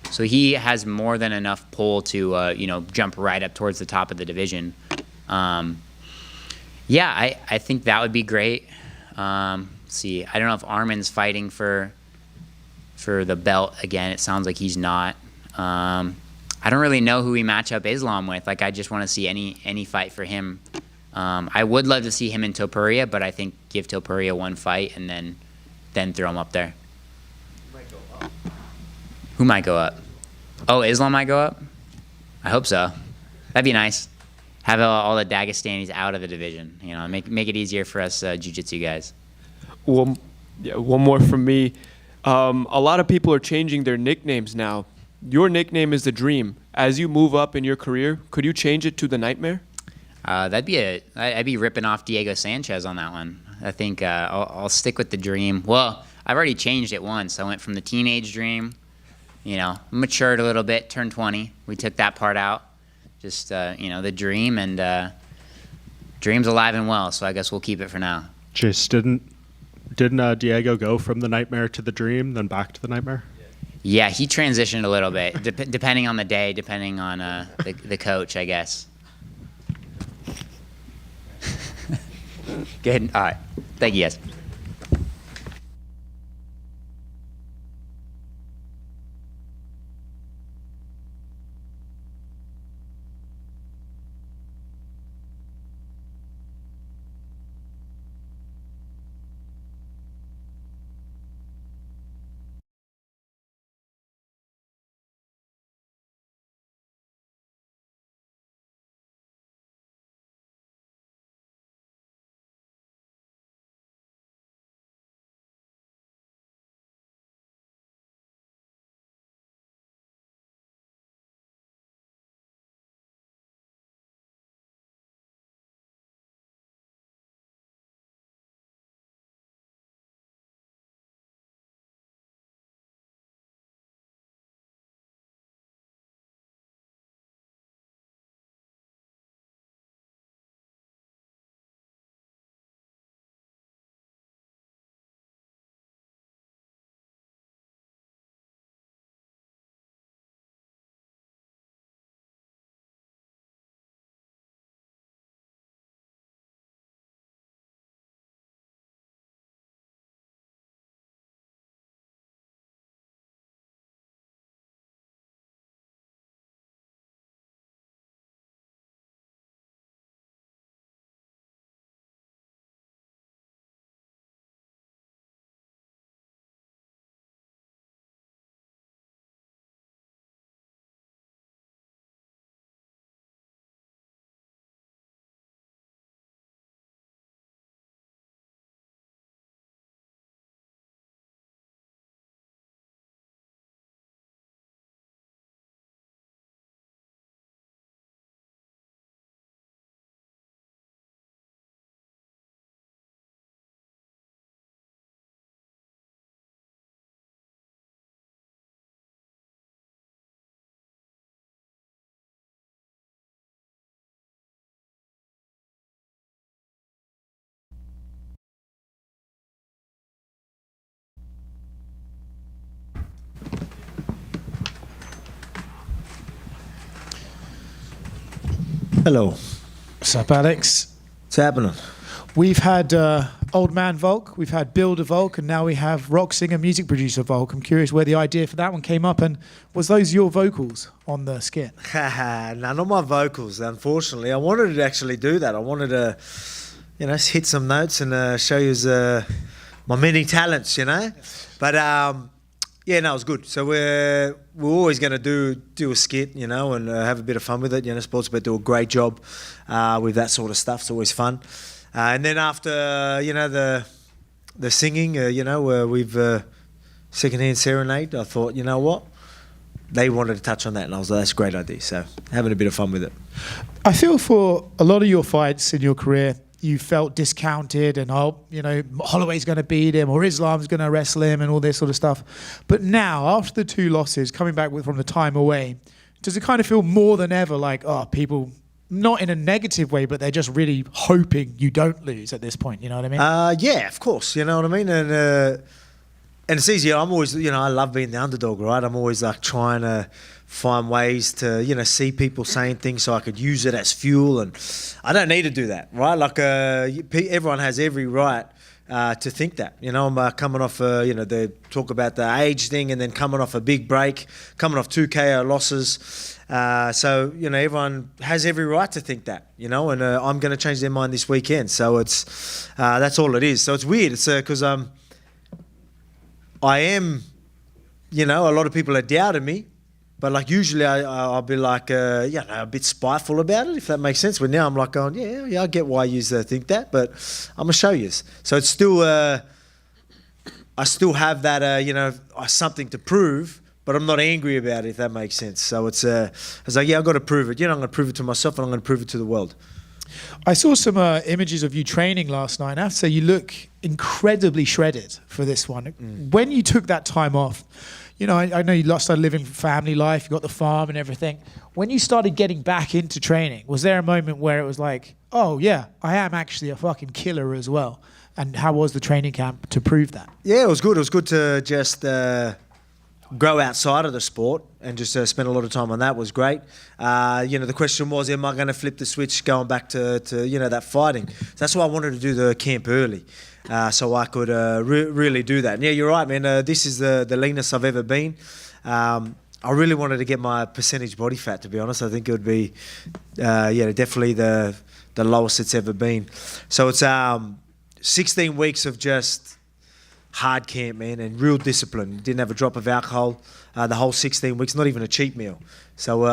So he has more than enough pull to jump right up towards the top of the division. I think that would be great. See, I don't know if Armin's fighting for the belt again. It sounds like he's not. I don't really know who we match up Islam with. Like, I just want to see any fight for him. I would love to see him in Topuria, but I think give Topuria one fight and then throw him up there. Who might go up? Oh, Islam might go up? I hope so. That'd be nice. Have all the Dagestanis out of the division. Make it easier for us jiu-jitsu guys. One more from me. A lot of people are changing their nicknames now. Your nickname is the Dream. As you move up in your career, could you change it to the Nightmare? I'd be ripping off Diego Sanchez on that one. I think I'll stick with the Dream. Well, I've already changed it once. I went from the Teenage Dream, matured a little bit, turned 20. We took that part out. Just, the Dream, and Dream's alive and well, so I guess we'll keep it for now. Just didn't Diego go from the Nightmare to the Dream, then back to the Nightmare? Yeah, he transitioned a little bit, depending on the day, depending on the coach, I guess. Good. All right. Thank you, guys. Hello. What's up, Alex? What's happening? We've had Old Man Volk, we've had Builder Volk, and now we have rock singer, music producer Volk. I'm curious where the idea for that one came up, and was those your vocals on the skit? No, not my vocals, unfortunately. I wanted to actually do that. I wanted to, hit some notes and show you my many talents, But yeah, no, it was good. So we're always going to do a skit, and have a bit of fun with it. Sportsbet do a great job with that sort of stuff. It's always fun. And then after, the singing, we've secondhand serenade. I thought, you know what? They wanted to touch on that, and I was like, that's a great idea. So having a bit of fun with it. I feel for a lot of your fights in your career, you felt discounted and, Holloway's going to beat him or Islam's going to wrestle him and all this sort of stuff. But now, after the two losses, coming back from the time away, does it kind of feel more than ever like, people not in a negative way, but they're just really hoping you don't lose at this point. You know what I mean? Yeah, of course. You know what I mean? And it's easier. I'm always, I love being the underdog, right? I'm always like trying to find ways to, see people saying things so I could use it as fuel. And I don't need to do that, right? Like everyone has every right to think that. I'm coming off, they talk about the age thing and then coming off a big break, coming off 2 KO losses. So, everyone has every right to think that, and I'm going to change their mind this weekend. So it's, that's all it is. So it's weird. It's because I am, a lot of people are doubting me, but like usually I'll be like, a bit spiteful about it, if that makes sense. But now I'm like going, yeah, I get why you think that, but I'm going to show you. So it's still, I still have that, something to prove, but I'm not angry about it, if that makes sense. So it's like, yeah, I've got to prove it. I'm going to prove it to myself and I'm going to prove it to the world. I saw some images of you training last night. And I have to say, you look incredibly shredded for this one. When you took that time off, I know you started living family life, you got the farm and everything. When you started getting back into training, was there a moment where it was like, oh yeah, I am actually a fucking killer as well? And how was the training camp to prove that? Yeah, it was good. It was good to just grow outside of the sport and just spend a lot of time on that was great. The question was, am I going to flip the switch going back to that fighting? So that's why I wanted to do the camp early, so I could really do that. And yeah, you're right, man. This is the leanest I've ever been. I really wanted to get my percentage body fat, to be honest. I think it would be, definitely the lowest it's ever been. So it's 16 weeks of just hard camp, man, and real discipline. Didn't have a drop of alcohol the whole 16 weeks, not even a cheat meal. So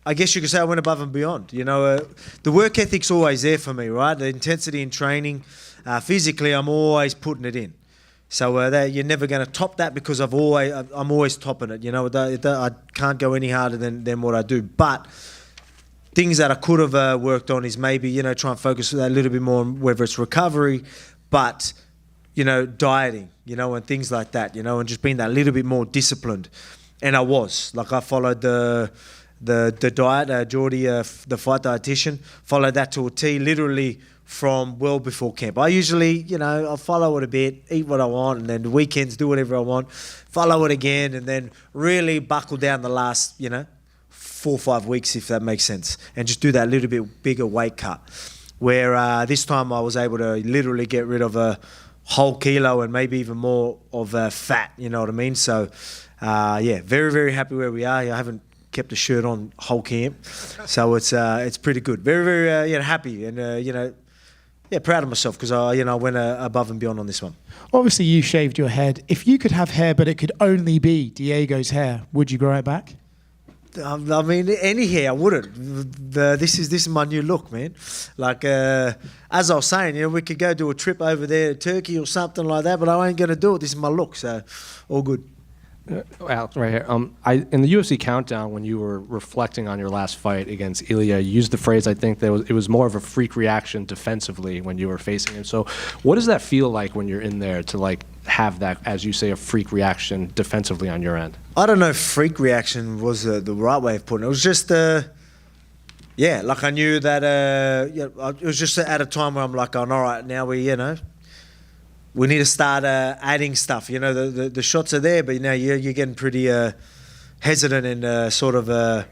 I guess you could say I went above and beyond. The work ethic's always there for me, right? The intensity in training, physically, I'm always putting it in. So you're never going to top that because I'm always topping it. I can't go any harder than what I do. But things that I could have worked on is maybe, try and focus a little bit more on whether it's recovery, but dieting, and things like that, and just being that little bit more disciplined. And I was. Like, I followed the diet, Geordie, the fight dietitian, followed that to a T, literally from well before camp. I usually, I'll follow it a bit, eat what I want, and then the weekends do whatever I want, follow it again, and then really buckle down the last, 4 or 5 weeks, if that makes sense, and just do that little bit bigger weight cut. Where this time I was able to literally get rid of a whole kilo and maybe even more of fat, you know what I mean? So, very, very happy where we are. I haven't kept a shirt on whole camp, so it's pretty good. Very, very happy and proud of myself because I went above and beyond on this one. Obviously, you shaved your head. If you could have hair, but it could only be Diego's hair, would you grow it back? I mean, any hair, I wouldn't. This is my new look, man. Like, as I was saying, we could go do a trip over there to Turkey or something like that, but I ain't going to do it. This is my look, so all good. Alex, right here. In the UFC countdown, when you were reflecting on your last fight against Ilya, you used the phrase, I think, that it was more of a freak reaction defensively when you were facing him. So what does that feel like when you're in there to, like, have that, as you say, a freak reaction defensively on your end? I don't know if freak reaction was the right way of putting it. It was just, like I knew that, it was just at a time where I'm like, all right, now we need to start adding stuff. The shots are there, but you're getting pretty hesitant and sort of,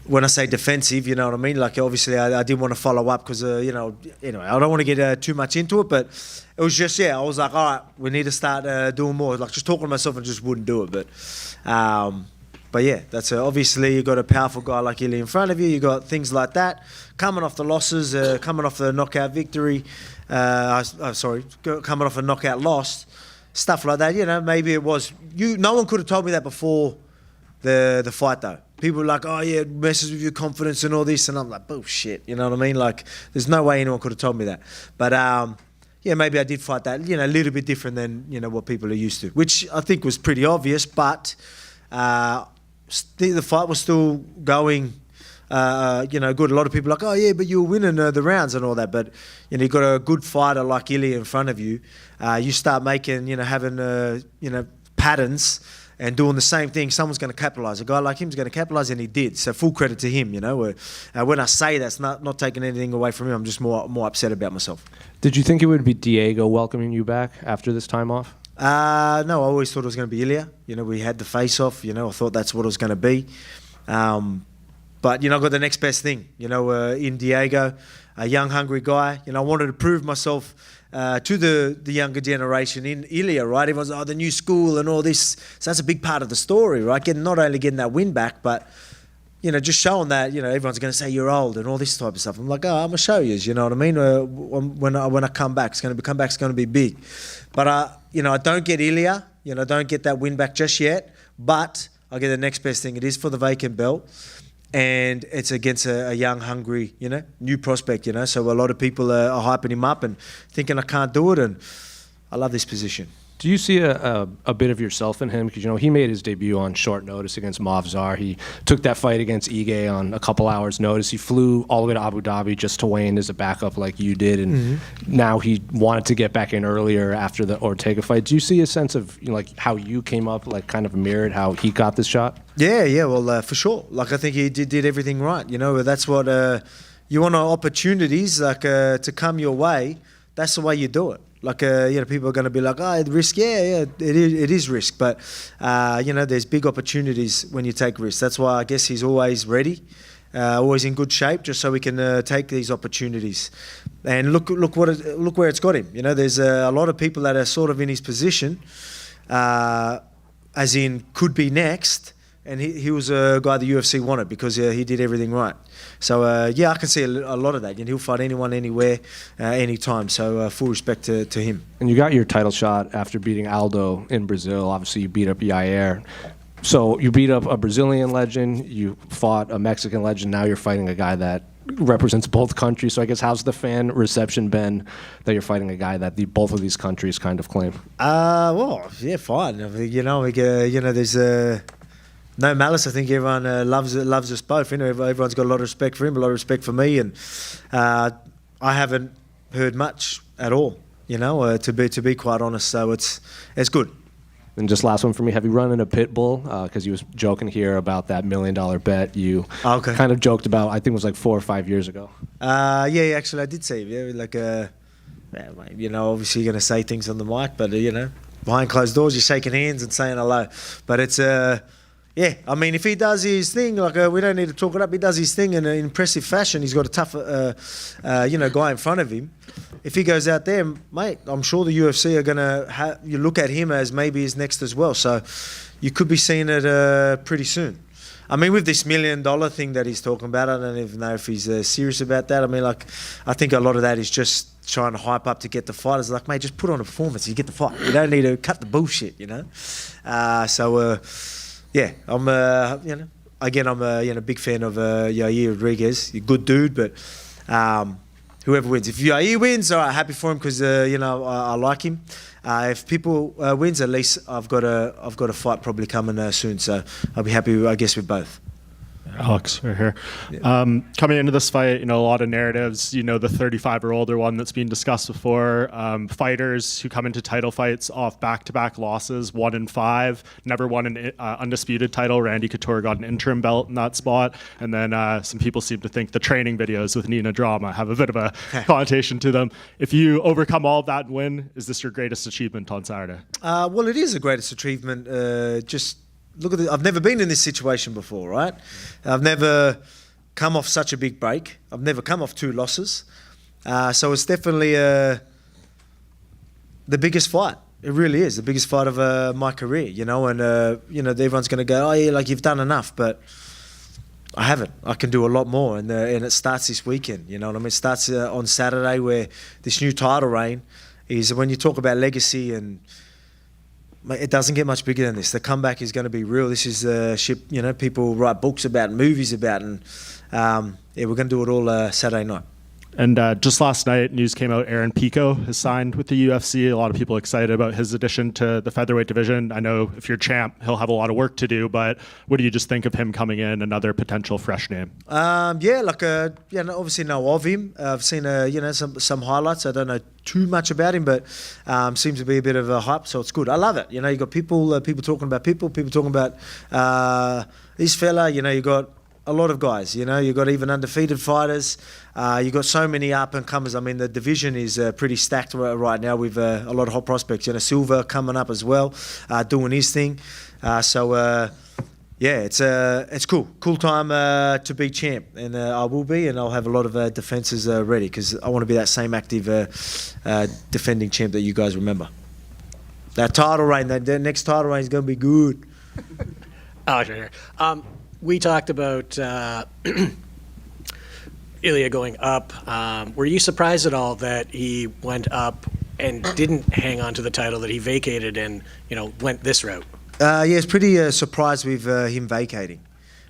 when I say defensive, you know what I mean? Like, obviously, I didn't want to follow up because, anyway, I don't want to get too much into it, but it was just, I was like, all right, we need to start doing more. Like, just talking to myself and just wouldn't do it. But yeah, that's obviously you got a powerful guy like Ilya in front of you. You got things like that coming off the losses, coming off the knockout victory. Coming off a knockout loss, stuff like that. Maybe it was you. No one could have told me that before the fight though. People were like, oh yeah, it messes with your confidence and all this, and I'm like, bullshit. You know what I mean? Like, there's no way anyone could have told me that. But maybe I did fight that. A little bit different than what people are used to, which I think was pretty obvious. But the fight was still going. Good. A lot of people are like, oh yeah, but you were winning the rounds and all that. But you got a good fighter like Ilya in front of you. You start making, having patterns, and doing the same thing, someone's going to capitalize. A guy like him is going to capitalize, and he did. So full credit to him. When I say that's not taking anything away from him, I'm just more upset about myself. Did you think it would be Diego welcoming you back after this time off? No, I always thought it was going to be Ilya. We had the face-off. I thought that's what it was going to be. But, I got the next best thing, in Diego, a young, hungry guy. I wanted to prove myself to the younger generation in Ilya, right? Everyone's like, the new school and all this. So that's a big part of the story, right? Not only getting that win back, but, just showing that, everyone's going to say you're old and all this type of stuff. I'm like, I'm going to show you, you know what I mean? When I come back, it's going to be big. But, I don't get Ilya, don't get that win back just yet, but I get the next best thing. It is for the vacant belt. And it's against a young, hungry, new prospect, So a lot of people are hyping him up and thinking I can't do it, and I love this position. Do you see a bit of yourself in him? Because, he made his debut on short notice against Movzar. He took that fight against Ige on a couple hours' notice. He flew all the way to Abu Dhabi just to weigh in as a backup like you did, and now he wanted to get back in earlier after the Ortega fight. Do you see a sense of, how you came up, kind of mirrored how he got this shot? Yeah, well, for sure. I think he did everything right. That's what you want opportunities to come your way. That's the way you do it. People are going to be like, risk. Yeah, it is risk. But, there's big opportunities when you take risks. That's why I guess he's always ready, always in good shape, just so we can take these opportunities. And look where it's got him. There's a lot of people that are sort of in his position, as in could be next. And he was a guy the UFC wanted because he did everything right. So, I can see a lot of that. He'll fight anyone, anywhere, anytime. So, full respect to him. And you got your title shot after beating Aldo in Brazil. Obviously, you beat up Yair. So, you beat up a Brazilian legend. You fought a Mexican legend. Now you're fighting a guy that represents both countries. So, I guess how's the fan reception been that you're fighting a guy that both of these countries kind of claim? Well, yeah, fine. There's no malice. I think everyone loves us both. Everyone's got a lot of respect for him, a lot of respect for me, and I haven't heard much at all. To be quite honest. So it's good. And just last one for me. Have you run into Pitbull? Because he was joking here about that $1 million bet you kind of joked about. I think it was like 4 or 5 years ago. Yeah, actually I did see him. Yeah, obviously you're going to say things on the mic, but behind closed doors you're shaking hands and saying hello. But it's yeah, I mean, if he does his thing, we don't need to talk it up. He does his thing in an impressive fashion. He's got a tough, guy in front of him. If he goes out there, mate, I'm sure the UFC are going to you look at him as maybe his next as well. So you could be seeing it pretty soon. I mean, with this $1 million thing that he's talking about, I don't even know if he's serious about that. I mean, I think a lot of that is just trying to hype up to get the fighters. Mate, just put on a performance. You get the fight. You don't need to cut the bullshit, Yeah, I'm I'm a big fan of Yair Rodriguez. He's a good dude, but whoever wins. If Yair wins, all right, happy for him because I like him. If people wins, at least I've got a fight probably coming soon. So I'll be happy, I guess, with both. Alex, right here. Coming into this fight, a lot of narratives, the 35-year-older one that's been discussed before, fighters who come into title fights off back-to-back losses, 1-5, never won an undisputed title. Randy Couture got an interim belt in that spot. And then some people seem to think the training videos with Nina Drama have a bit of a connotation to them. If you overcome all of that and win, is this your greatest achievement on Saturday? Well, it is the greatest achievement. Look at this. I've never been in this situation before, right? I've never come off such a big break. I've never come off 2 losses. So it's definitely the biggest fight. It really is the biggest fight of my career, and everyone's going to go, oh yeah, you've done enough, but I haven't. I can do a lot more, and it starts this weekend, you know what I mean? It starts on Saturday, where this new title reign is, when you talk about legacy, and it doesn't get much bigger than this. The comeback is going to be real. This is ship, people write books about, movies about, and we're going to do it all Saturday night. And just last night, news came out Aaron Pico has signed with the UFC. A lot of people excited about his addition to the featherweight division. I know if you're champ, he'll have a lot of work to do, but what do you just think of him coming in, another potential fresh name? Obviously know of him. I've seen some highlights. I don't know too much about him, but seems to be a bit of a hype, so it's good. I love it. You got people talking about people talking about this fella. You got a lot of guys, you got even undefeated fighters. You got so many up and comers. I mean, the division is pretty stacked right now with a lot of hot prospects. Silva coming up as well, doing his thing. It's cool time to be champ, and I will be, and I'll have a lot of defenses ready because I want to be that same active defending champ that you guys remember. That title reign, that next title reign is going to be good. Oh, sure. We talked about Ilya going up. Were you surprised at all that he went up and didn't hang on to the title that he vacated and went this route? I was pretty surprised with him vacating.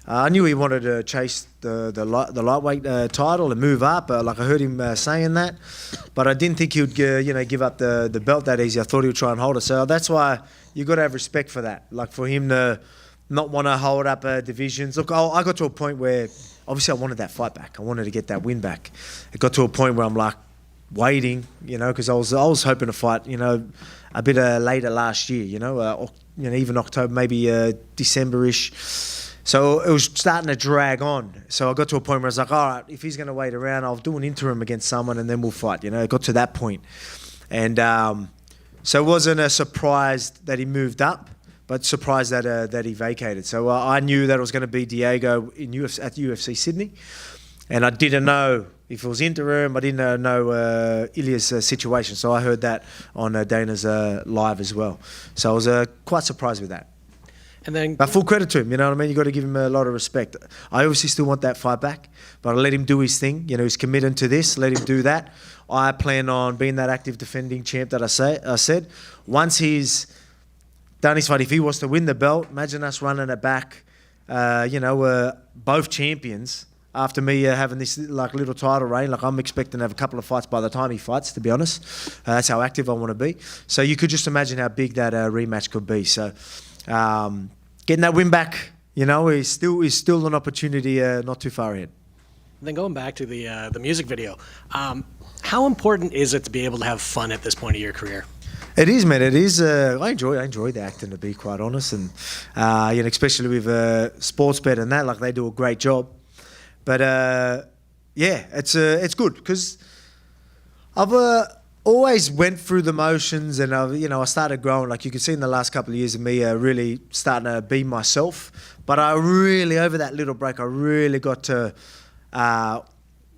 I knew he wanted to chase the lightweight title and move up. I heard him saying that, but I didn't think he would give up the belt that easy. I thought he would try and hold it. So that's why you got to have respect for that. For him to not want to hold up divisions. Look, I got to a point where obviously I wanted that fight back. I wanted to get that win back. It got to a point where I'm waiting, because I was hoping to fight, a bit later last year, even October, maybe December-ish. So it was starting to drag on. So I got to a point where I was like, all right, if he's going to wait around, I'll do an interim against someone and then we'll fight. It got to that point. And so it wasn't a surprise that he moved up, but surprised that he vacated. So I knew that it was going to be Diego at UFC Sydney, and I didn't know if it was interim. I didn't know Ilya's situation, so I heard that on Dana's live as well. So I was quite surprised with that. And then, but full credit to him, you know what I mean? You got to give him a lot of respect. I obviously still want that fight back, but I let him do his thing. He's committed to this. Let him do that. I plan on being that active defending champ that I said. Once he's done his fight, if he was to win the belt, imagine us running it back. Both champions after me having this little title reign. I'm expecting to have a couple of fights by the time he fights. To be honest, that's how active I want to be. So you could just imagine how big that rematch could be. So getting that win back, is still an opportunity not too far ahead. And then going back to the music video, how important is it to be able to have fun at this point of your career? It is, man. It is. I enjoy the acting, to be quite honest, and especially with sports bet and that, they do a great job. But it's good because I've always went through the motions, and I started growing. You can see in the last couple of years of me really starting to be myself. But I really, over that little break, I really got to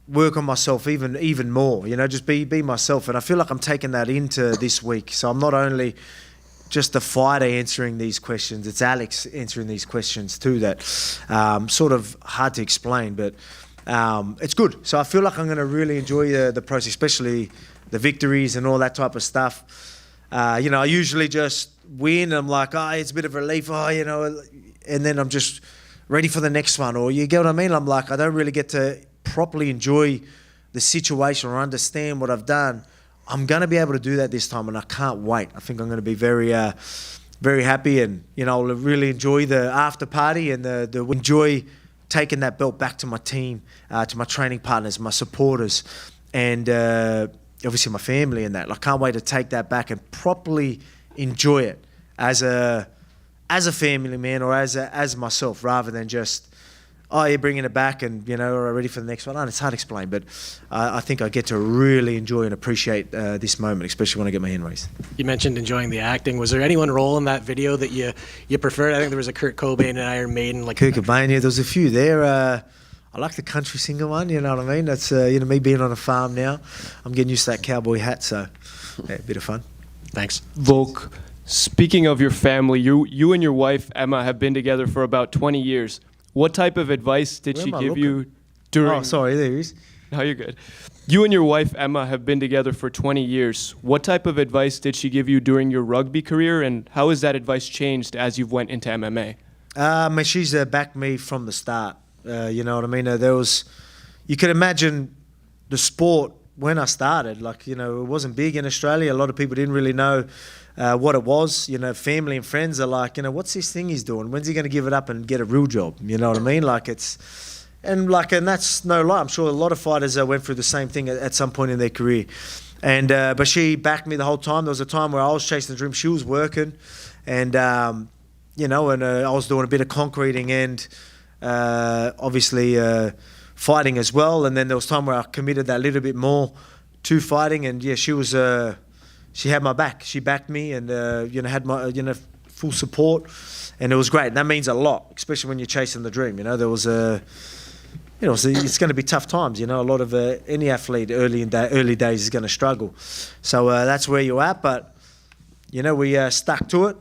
work on myself even more, just be myself. And I feel like I'm taking that into this week. So I'm not only just the fighter answering these questions, it's Alex answering these questions too, that sort of hard to explain, but it's good. So I feel like I'm going to really enjoy the process, especially the victories and all that type of stuff. I usually just win. I'm like, it's a bit of relief, and then I'm just ready for the next one. Or you get what I mean? I'm like, I don't really get to properly enjoy the situation or understand what I've done. I'm going to be able to do that this time, and I can't wait. I think I'm going to be very, very happy, and I'll really enjoy the after party and the enjoy taking that belt back to my team, to my training partners, my supporters, and obviously my family and that. I can't wait to take that back and properly enjoy it as a family man or as myself, rather than just, you're bringing it back and, are ready for the next one. It's hard to explain, but I think I get to really enjoy and appreciate this moment, especially when I get my hand raised. You mentioned enjoying the acting. Was there anyone role in that video that you preferred? I think there was a Kurt Cobain and Iron Maiden. Kurt Cobain, yeah, there was a few there. I like the country singer one, you know what I mean? That's, me being on a farm now. I'm getting used to that cowboy hat, so a bit of fun. Thanks. Volk, speaking of your family, you and your wife, Emma, have been together for about 20 years. What type of advice did she give you during... Oh, sorry, there he is. No, you're good. You and your wife, Emma, have been together for 20 years. What type of advice did she give you during your rugby career, and how has that advice changed as you've went into MMA? She's backed me from the start. You know what I mean? You could imagine the sport when I started. Like, you know, it wasn't big in Australia. A lot of people didn't really know what it was. You know, family and friends are like, you know, what's this thing he's doing? When's he going to give it up and get a real job? You know what I mean? Like, and that's no lie. I'm sure a lot of fighters went through the same thing at some point in their career. And but she backed me the whole time. There was a time where I was chasing the dream. She was working, and you know, and I was doing a bit of concreting and obviously fighting as well. And then there was time where I committed that little bit more to fighting. And yeah, she had my back. She backed me, and you know, had my full support, and it was great. And that means a lot, especially when you're chasing the dream. You know, there was you know, it's going to be tough times. You know, a lot of any athlete early days is going to struggle. So that's where you're at. But you know, we stuck to it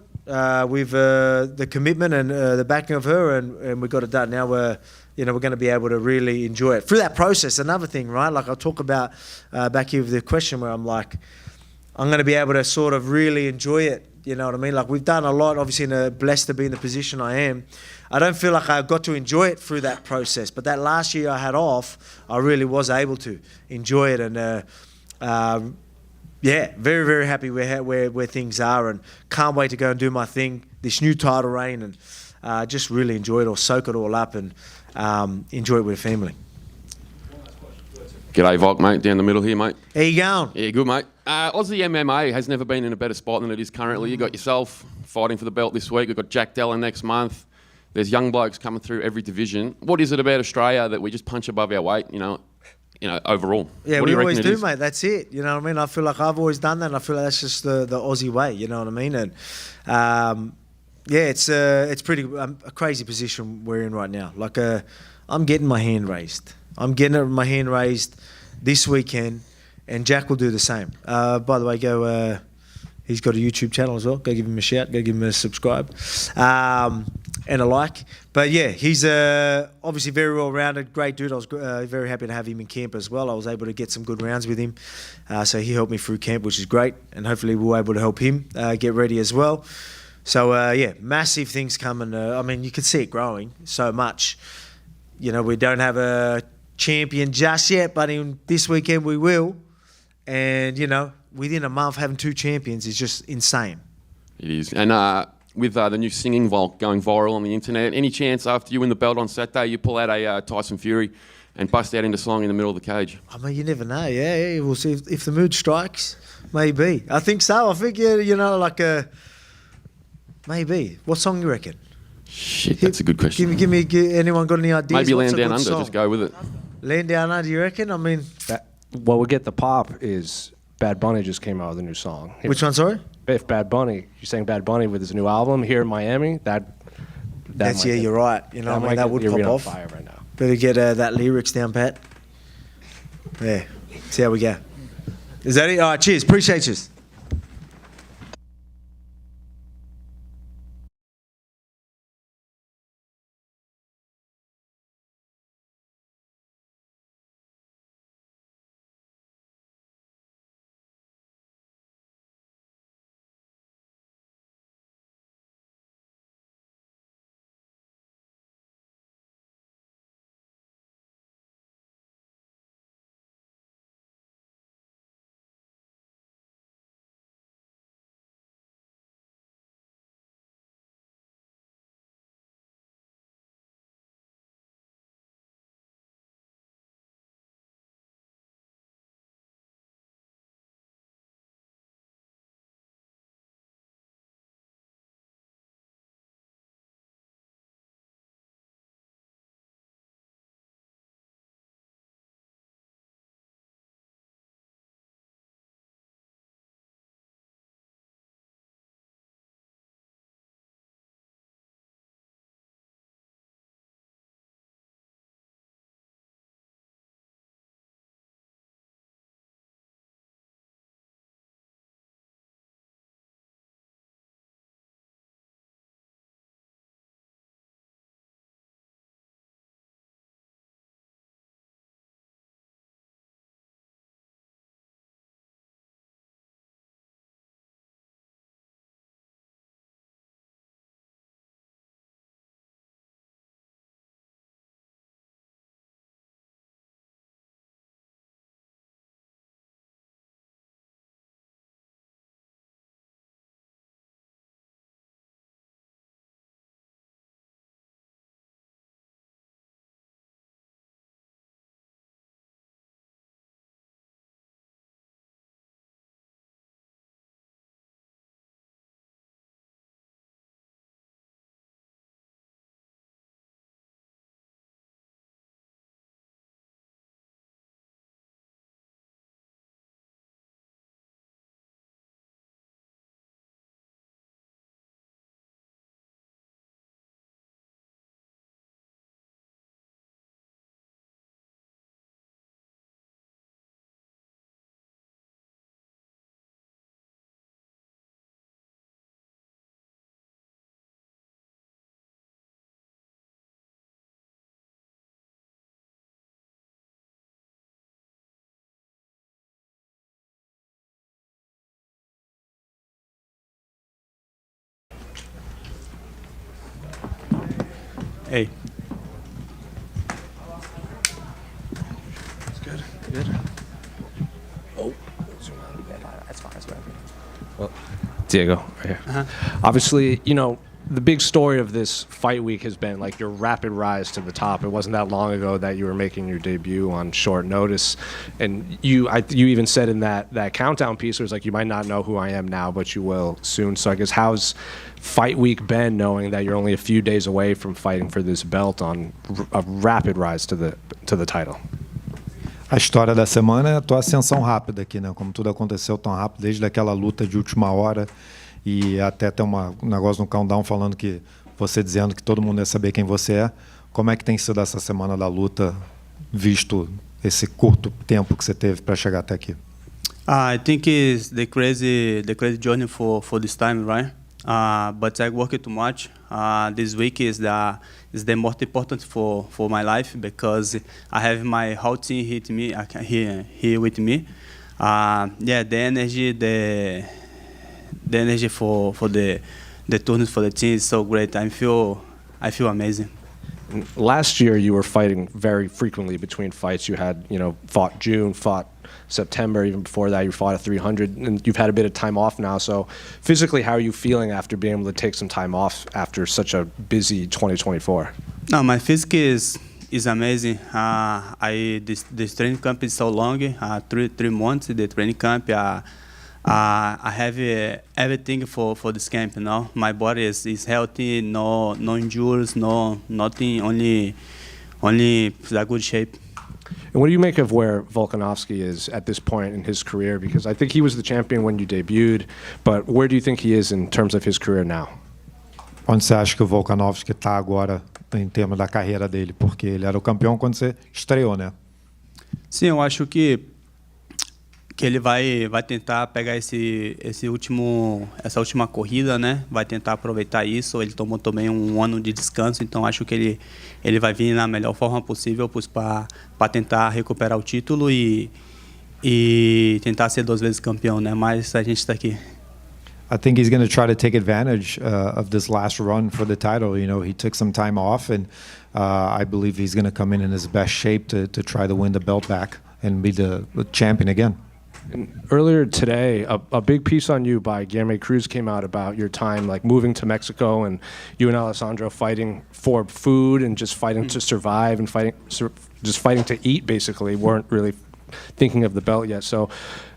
with the commitment and the backing of her, and we got it done. Now you know, we're going to be able to really enjoy it through that process. Another thing, right? Like I'll talk about back here with the question where I'm like, I'm going to be able to sort of really enjoy it. You know what I mean? Like we've done a lot, obviously, blessed to be in the position I am. I don't feel like I got to enjoy it through that process, but that last year I had off, I really was able to enjoy it, and yeah, very, very happy where things are, and can't wait to go and do my thing, this new title reign, and just really enjoy it, or soak it all up, and enjoy it with family. G'day, Volk, mate. Down the middle here, mate. How you going? Yeah, good, mate. Aussie MMA has never been in a better spot than it is currently. You got yourself fighting for the belt this week. We've got Jack Della next month. There's young blokes coming through every division. What is it about Australia that we just punch above our weight, you know, overall? Yeah, what do we always do, is? mate. That's it. You know what I mean? I feel like I've always done that, and I feel like that's just the Aussie way. You know what I mean? And yeah, it's pretty a crazy position we're in right now. Like I'm getting my hand raised. I'm getting my hand raised this weekend, and Jack will do the same. By the way, he's got a YouTube channel as well. Go give him a shout. Go give him a subscribe and a like. But yeah, he's obviously very well-rounded, great dude. I was very happy to have him in camp as well. I was able to get some good rounds with him. So he helped me through camp, which is great. And hopefully we'll be able to help him get ready as well. So yeah, massive things coming. I mean, you can see it growing so much. You know, we don't have a champion just yet, but in this weekend we will. And, you know, within a month having 2 champions is just insane. It is. And with the new singing Volk going viral on the internet, any chance after you win the belt on Saturday you pull out a Tyson Fury and bust out into song in the middle of the cage? I mean, you never know. Yeah, we'll see if the mood strikes. Maybe. I think so. I think, you know, like maybe. What song you reckon? Shit, that's a good question. Give me, anyone got any ideas? Maybe What's Land a Down good Under, song? just go with it. Land Down Under, you reckon? I mean... What would get the pop is Bad Bunny just came out with a new song. Which one, sorry? If Bad Bunny, you're saying Bad Bunny with his new album here in Miami, That's, might yeah, get- you're right. You know, I mean, that would get pop Arena on off. fire right now. Better get that lyrics down, Pat. Yeah, see how we go. Is that it? All right, cheers. Appreciate you. Hey. That's good. Good. Oh, That's fine. That's fine. Well, Diego, right here. Obviously, you know, the big story of this fight week has been like your rapid rise to the top. It wasn't that long ago that you were making your debut on short notice, and you even said in that countdown piece, it was like, you might not know who I am now, but you will soon. So I guess how's fight week been, knowing that you're only a few days away from fighting for this belt on a rapid rise to the title? A história da semana é a tua ascensão rápida aqui, né? Como tudo aconteceu tão rápido, desde aquela luta de última hora e até ter um negócio no countdown falando que você dizendo que todo mundo ia saber quem você é. Como é que tem sido essa semana da luta, visto esse curto tempo que você teve para chegar até aqui? I think it's the crazy journey for this time, right? But I worked too much. This week is the most important for my life because I have my whole team here with me. The energy for the tournament for the team is so great. I feel amazing. Last year, you were fighting very frequently between fights. You had, fought June, fought September. Even before that, you fought at 300, and you've had a bit of time off now. So, physically, how are you feeling after being able to take some time off after such a busy 2024? No, my physique is amazing. This training camp is so long, 3 months. The training camp. I have everything for this camp now. My body is healthy, no injuries, nothing, only a good shape. And what do you make of where Volkanovski is at this point in his career? Because I think he was the champion when you debuted, but where do you think he is in terms of his career now? Onde você acha que o Volkanovski está agora em termos da carreira dele? Porque ele era o campeão quando você estreou, né? Sim, eu acho que ele vai tentar pegar essa última corrida, né? Vai tentar aproveitar isso. Ele tomou também um ano de descanso, então acho que ele vai vir na melhor forma possível para tentar recuperar o título e tentar ser 2 vezes campeão, né? Mas a gente está aqui. I think he's going to try to take advantage of this last run for the title. He took some time off, and I believe he's going to come in his best shape to try to win the belt back and be the champion again. And earlier today, a big piece on you by Guilherme Cruz came out about your time, like moving to Mexico, and you and Alessandro fighting for food and just fighting to survive and just fighting to eat. Basically, weren't really thinking of the belt yet. So,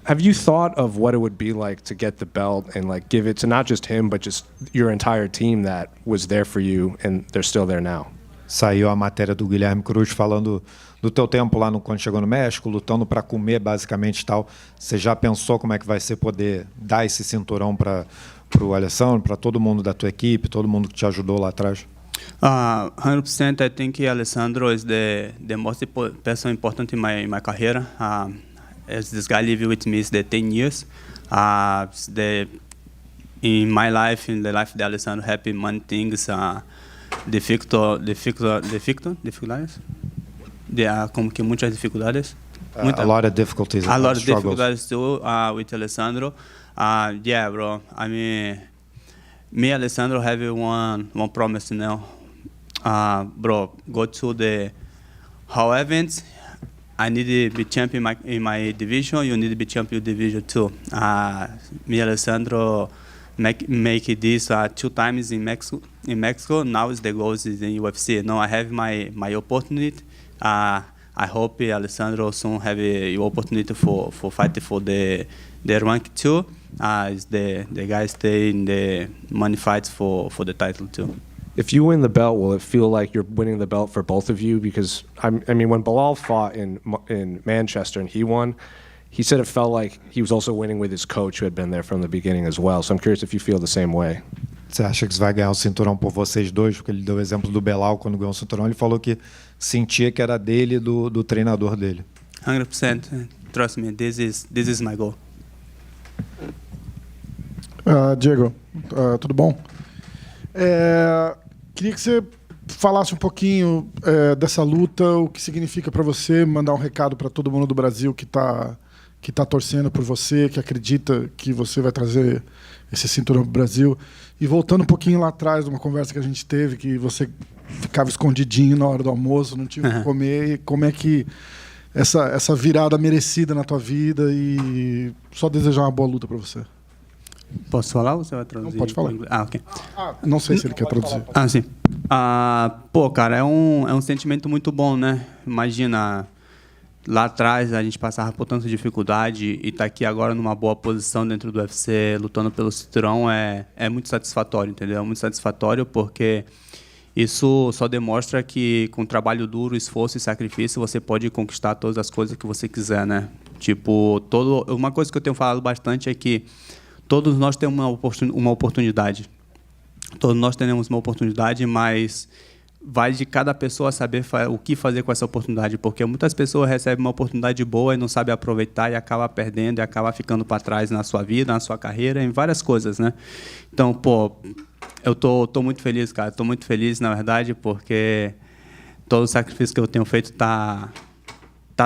have you thought of what it would be like to get the belt and like give it to not just him, but just your entire team that was there for you and they're still there now? Saiu a matéria do Guilherme Cruz falando do teu tempo lá quando chegou no México, lutando para comer basicamente e tal. Você já pensou como é que vai ser poder dar esse cinturão para o Alessandro, para todo mundo da tua equipe, todo mundo que te ajudou lá atrás? 100%. I think Alessandro is the most person important in my career. As this guy lived with me is the 10 years. In my life, in the life of Alessandro, happy many things. Dificuldades? Como que muitas dificuldades. A lot of difficulties. A lot of struggles. difficulties too with Alessandro. Yeah, bro. I mean, me and Alessandro have one promise now. Bro, go to the whole events. I need to be champion in my division. You need to be champion division too. Me and Alessandro make this 2 times in Mexico. Now is the goal is in UFC. Now I have my opportunity. I hope Alessandro soon have a opportunity for fight for the rank too. Is the guy stay in the money fights for the title too. If you win the belt, will it feel like you're winning the belt for both of you? Because I mean, when Bilal fought in Manchester and he won, he said it felt like he was also winning with his coach who had been there from the beginning as well. So I'm curious if you feel the same way. Você acha que você vai ganhar o cinturão por vocês dois? Porque ele deu o exemplo do Belal quando ganhou o cinturão. Ele falou que sentia que era dele e do treinador dele. 100%. Trust me, this is my goal. Diego, tudo bom? Queria que você falasse um pouquinho dessa luta, o que significa para você, mandar um recado para todo mundo do Brasil que tá torcendo por você, que acredita que você vai trazer esse cinturão para o Brasil. E voltando um pouquinho lá atrás, de uma conversa que a gente teve, que você ficava escondidinho na hora do almoço, não tinha o que comer. E como é que essa virada merecida na tua vida e só desejar uma boa luta para você. Posso falar ou você vai traduzir? Não, pode falar. Ok. Não sei se ele quer traduzir. Sim. Pô, cara, é um sentimento muito bom, né? Imagina, lá atrás a gente passava por tanta dificuldade e tá aqui agora numa boa posição dentro do UFC, lutando pelo cinturão, é muito satisfatório, entendeu? É muito satisfatório porque isso só demonstra que com trabalho duro, esforço e sacrifício você pode conquistar todas as coisas que você quiser, né? Tipo, uma coisa que eu tenho falado bastante é que todos nós temos uma oportunidade. Todos nós temos uma oportunidade, mas vai de cada pessoa saber o que fazer com essa oportunidade, porque muitas pessoas recebem uma oportunidade boa e não sabem aproveitar e acaba perdendo e acaba ficando para trás na sua vida, na sua carreira, em várias coisas, né? Então, pô, eu tô muito feliz, cara. Tô muito feliz, na verdade, porque todo o sacrifício que eu tenho feito tá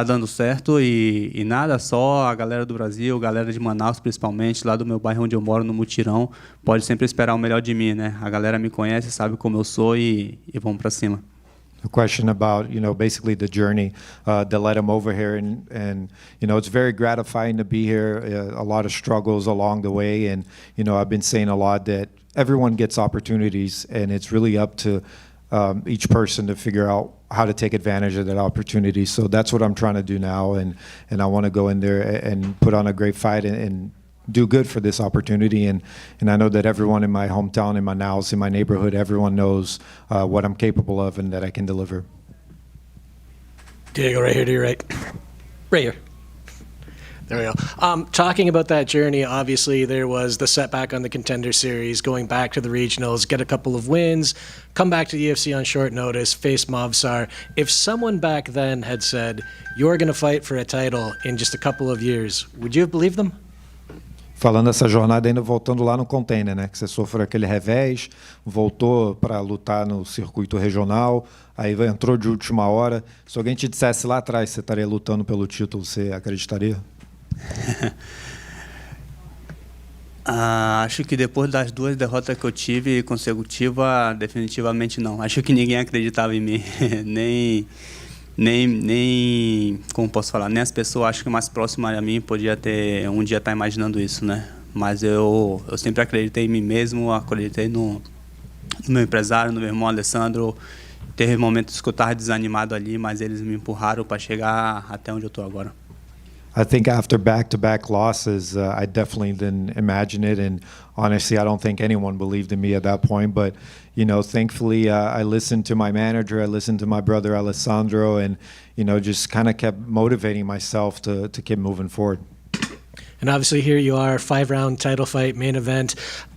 dando certo e nada, só a galera do Brasil, a galera de Manaus principalmente, lá do meu bairro onde eu moro, no Mutirão, pode sempre esperar o melhor de mim, né? A galera me conhece, sabe como eu sou e vamos para cima. A question about, basically the journey that led him over here, and it's very gratifying to be here. A lot of struggles along the way, and I've been saying a lot that everyone gets opportunities, and it's really up to each person to figure out how to take advantage of that opportunity. So that's what I'm trying to do now, and I want to go in there and put on a great fight and do good for this opportunity. And I know that everyone in my hometown, in Manaus, in my neighborhood, everyone knows what I'm capable of and that I can deliver. Diego, right here to your right. Right here. There we go. Talking about that journey, obviously there was the setback on the Contender Series, going back to the regionals, get a couple of wins, come back to the UFC on short notice, face Movsar. If someone back then had said, you're going to fight for a title in just a couple of years, would you have believed them? Falando dessa jornada ainda voltando lá no Contender, né? Que você sofreu aquele revés, voltou para lutar no circuito regional, aí entrou de última hora. Se alguém te dissesse lá atrás que você estaria lutando pelo título, você acreditaria? Acho que depois das 2 derrotas que eu tive consecutiva, definitivamente não. Acho que ninguém acreditava em mim, nem como posso falar, nem as pessoas acho que mais próximas a mim podia ter um dia estar imaginando isso, né? Mas eu sempre acreditei em mim mesmo, acreditei no meu empresário, no meu irmão Alessandro. Teve momentos que eu estava desanimado ali, mas eles me empurraram para chegar até onde eu estou agora. I think after back-to-back losses, I definitely didn't imagine it, and honestly, I don't think anyone believed in me at that point. But thankfully, I listened to my manager, I listened to my brother Alessandro, and just kind of kept motivating myself to keep moving forward. And obviously, here you are, 5-round title fight, main event.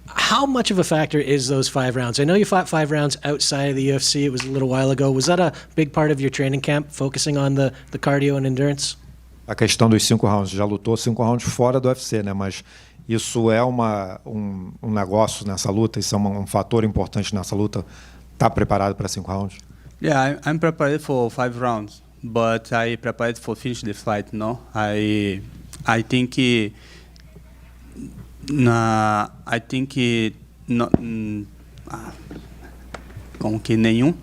How much of a factor is those 5 rounds? I know you fought 5 rounds outside of the UFC. It was a little while ago. Was that a big part of your training camp, focusing on the cardio and endurance? A questão dos 5 rounds, já lutou 5 rounds fora do UFC, né? Mas isso é um negócio nessa luta, isso é um fator importante nessa luta. Tá preparado para 5 rounds? Yeah, I'm prepared for 5 rounds, but I prepared for finish the fight. No, I think como que nenhum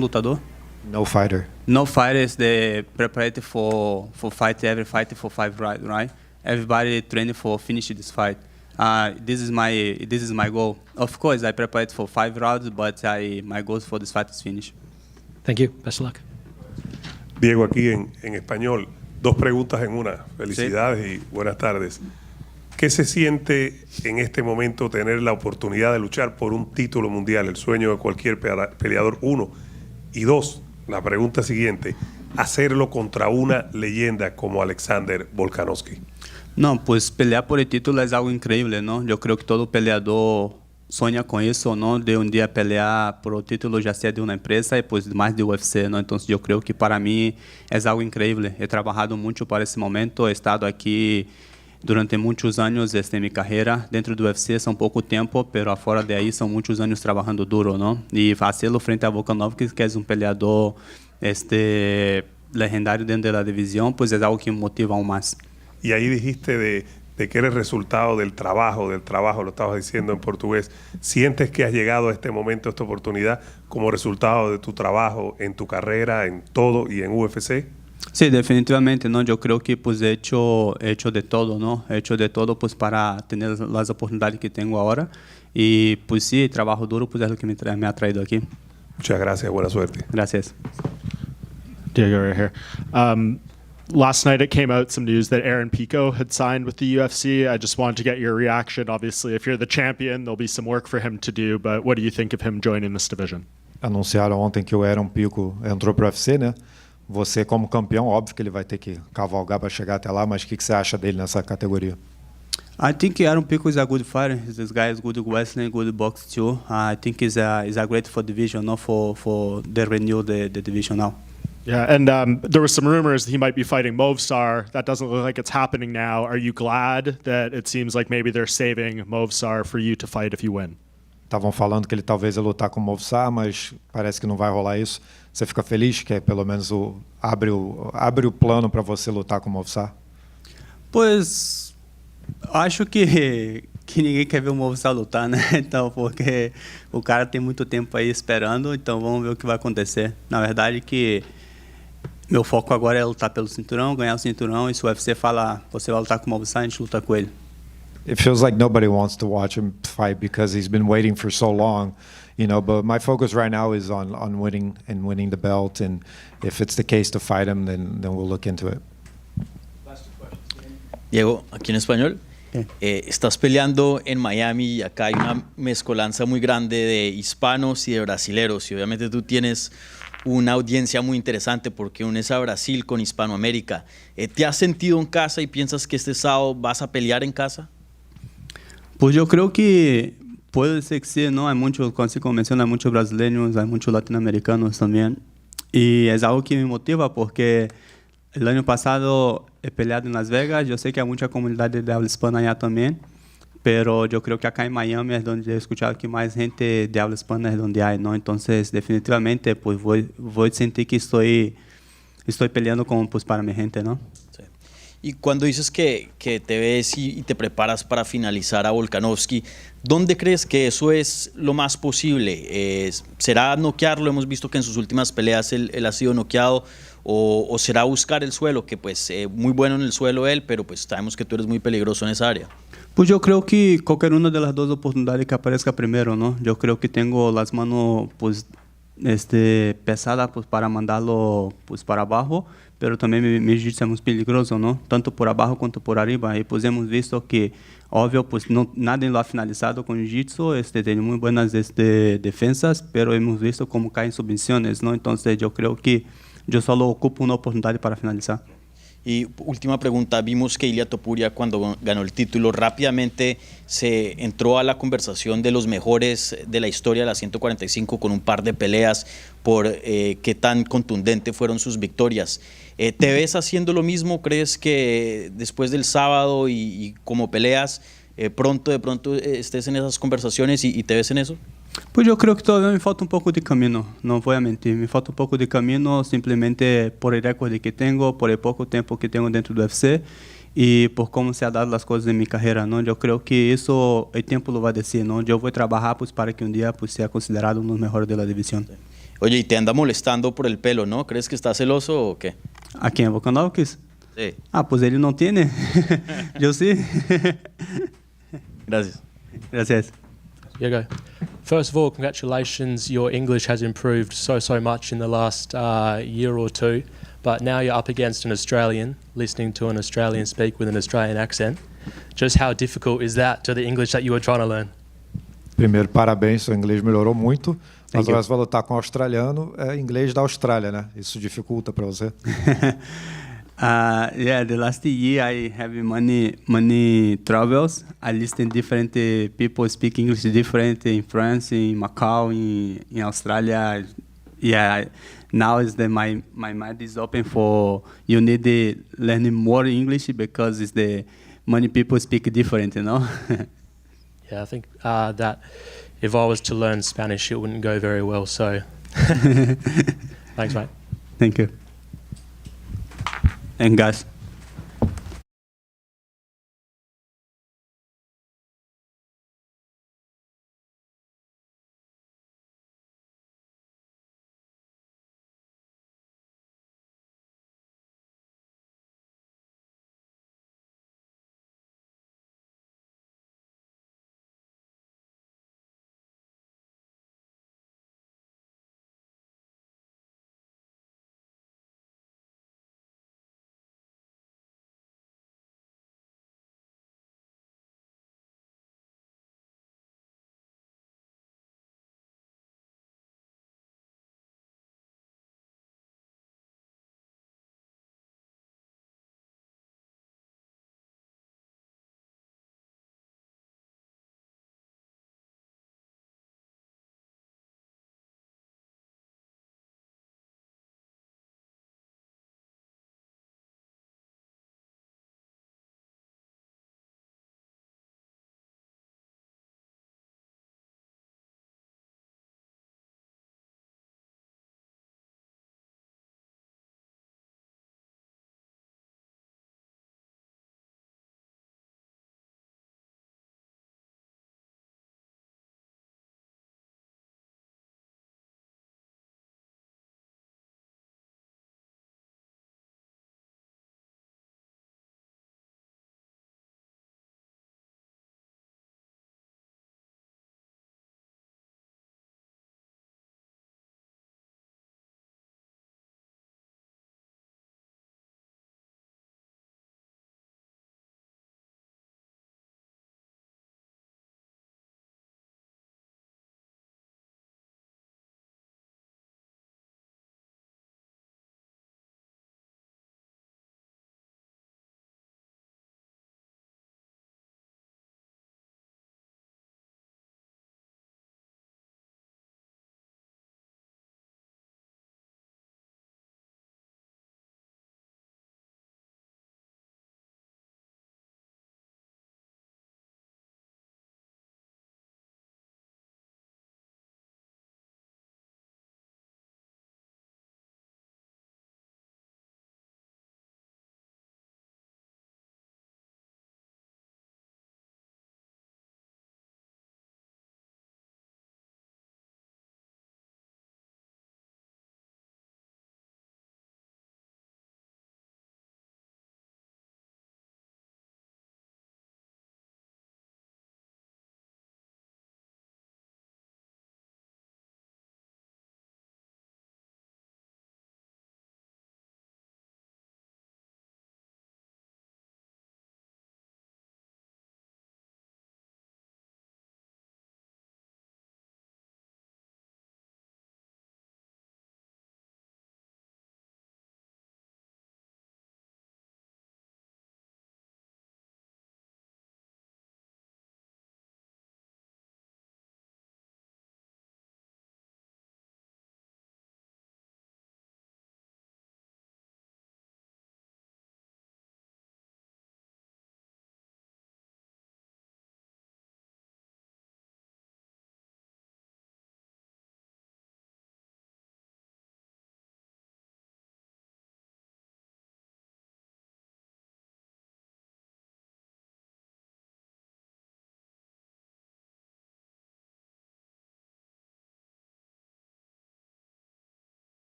lutador. No fighter. No fighters they prepared for fight every fight for 5 rounds, right? Everybody training for finish this fight. This is my goal. Of course, I prepared for 5 rounds, but my goal for this fight is finish. Thank you. Best of luck. Diego, aquí en español, 2 preguntas en una. Felicidades y buenas tardes. ¿Qué se siente en este momento tener la oportunidad de luchar por un título mundial, el sueño de cualquier peleador? 1. Y 2, la pregunta siguiente, hacerlo contra una leyenda como Alexander Volkanovski. No, pues pelear por el título es algo increíble, ¿no? Yo creo que todo peleador sueña con eso, ¿no? De un día pelear por el título, ya sea de una empresa y pues más de UFC, ¿no? Entonces yo creo que para mí es algo increíble. He trabajado mucho para ese momento, he estado aquí durante muchos años desde mi carrera. Dentro do UFC são pouco tempo, pero afuera de ahí são muchos años trabajando duro, ¿no? Y hacerlo frente a Volkanovski, que es un peleador legendario dentro de la división, pues es algo que me motiva aún más. Y ahí dijiste de que eres resultado del trabajo, lo estabas diciendo en portugués. ¿Sientes que has llegado a este momento, a esta oportunidad, como resultado de tu trabajo en tu carrera, en todo y en UFC? Sí, definitivamente, ¿no? Yo creo que pues he hecho de todo, ¿no? He hecho de todo pues para tener las oportunidades que tengo ahora. Y pues sí, trabajo duro pues es lo que me ha traído aquí. Muchas gracias, buena suerte. Gracias. Diego right here. Last night it came out some news that Aaron Pico had signed with the UFC. I just wanted to get your reaction. Obviously, if you're the champion, there'll be some work for him to do, but what do you think of him joining this division? Anunciaram ontem que o Aaron Pico entrou para o UFC, né? Você como campeão, óbvio que ele vai ter que cavalgar para chegar até lá, mas o que você acha dele nessa categoria? I think Aaron Pico is a good fighter. This guy is good wrestling, good box too. I think he's a great for division, not for the renew the division now. Yeah, and there were some rumors that he might be fighting Movsar. That doesn't look like it's happening now. Are you glad that it seems like maybe they're saving Movsar for you to fight if you win? Estavam falando que ele talvez ia lutar com o Movsar, mas parece que não vai rolar isso. Você fica feliz que pelo menos abre o plano para você lutar com o Movsar? Pois acho que ninguém quer ver o Movsar lutar, né? Então, porque o cara tem muito tempo aí esperando, então vamos ver o que vai acontecer. Na verdade que meu foco agora é lutar pelo cinturão, ganhar o cinturão, e se o UFC fala, você vai lutar com o Movsar, a gente luta com ele. It feels like nobody wants to watch him fight because he's been waiting for so long, you know, but my focus right now is on winning and winning the belt, and if it's the case to fight him, then we'll look into it. Diego, aquí en español. Estás peleando en Miami y acá hay una mezcolanza muy grande de hispanos y de brasileros, y obviamente tú tienes una audiencia muy interesante porque unes a Brasil con Hispanoamérica. ¿Te has sentido en casa y piensas que este sábado vas a pelear en casa? Pues yo creo que puede ser que sí, ¿no? Hay muchos, como menciona, hay muchos brasileños, hay muchos latinoamericanos también. Y es algo que me motiva porque el año pasado he peleado en Las Vegas. Yo sé que hay mucha comunidad de habla hispana allá también, pero yo creo que acá en Miami es donde he escuchado que más gente de habla hispana es donde hay, ¿no? Entonces, definitivamente, pues voy a sentir que estoy peleando como, pues, para mi gente, ¿no? Sí. Y cuando dices que te ves y te preparas para finalizar a Volkanovski, ¿dónde crees que eso es lo más posible? ¿Será noquearlo? Hemos visto que en sus últimas peleas él ha sido noqueado. ¿O será buscar el suelo? Que pues muy bueno en el suelo él, pero pues sabemos que tú eres muy peligroso en esa área. Pues yo creo que cualquier una de las dos oportunidades que aparezca primero, ¿no? Yo creo que tengo las manos pues pesadas pues para mandarlo pues para abajo, pero también mi jiu-jitsu es muy peligroso, ¿no? Tanto por abajo quanto por arriba. Y pues hemos visto que, obvio, pues no, nadie lo ha finalizado con jiu-jitsu, tiene muy buenas defensas, pero hemos visto cómo caen submisiones, ¿no? Entonces yo creo que yo solo ocupo una oportunidad para finalizar. Y última pregunta, vimos que Ilia Topuria cuando ganó el título rápidamente se entró a la conversación de los mejores de la historia de la 145 con un par de peleas por qué tan contundente fueron sus victorias. ¿Te ves haciendo lo mismo? ¿Crees que después del sábado y como peleas de pronto estés en esas conversaciones y te ves en eso? Pues yo creo que todavía me falta un poco de camino, no voy a mentir, me falta un poco de camino simplemente por el récord que tengo, por el poco tiempo que tengo dentro del UFC y por cómo se han dado las cosas en mi carrera, ¿no? Yo creo que eso el tiempo lo va a decir, ¿no? Yo voy a trabajar pues para que un día pues sea considerado uno de los mejores de la división. Oye, y te anda molestando por el pelo, ¿no? ¿Crees que está celoso o qué? ¿A quién? ¿Volkanovski? Sí. Ah, pues él no tiene, yo sí. Gracias. Gracias. Diego, first of all, congratulations. Your English has improved so much in the last year or two, but now you're up against an Australian, listening to an Australian speak with an Australian accent. Just how difficult is that to the English that you were trying to learn? Primeiro, parabéns, seu inglês melhorou muito. Mas agora você vai lutar com um australiano, inglês da Austrália, né? Isso dificulta para você? Yeah, the last year I have many travels. I listen different people speak English different in France, in Macau, in Australia. Yeah, now is that my mind is open for you need to learn more English because it's the many people speak different, you know. Yeah, I think that if I was to learn Spanish, it wouldn't go very well. So, thanks, mate. Thank you. And guys.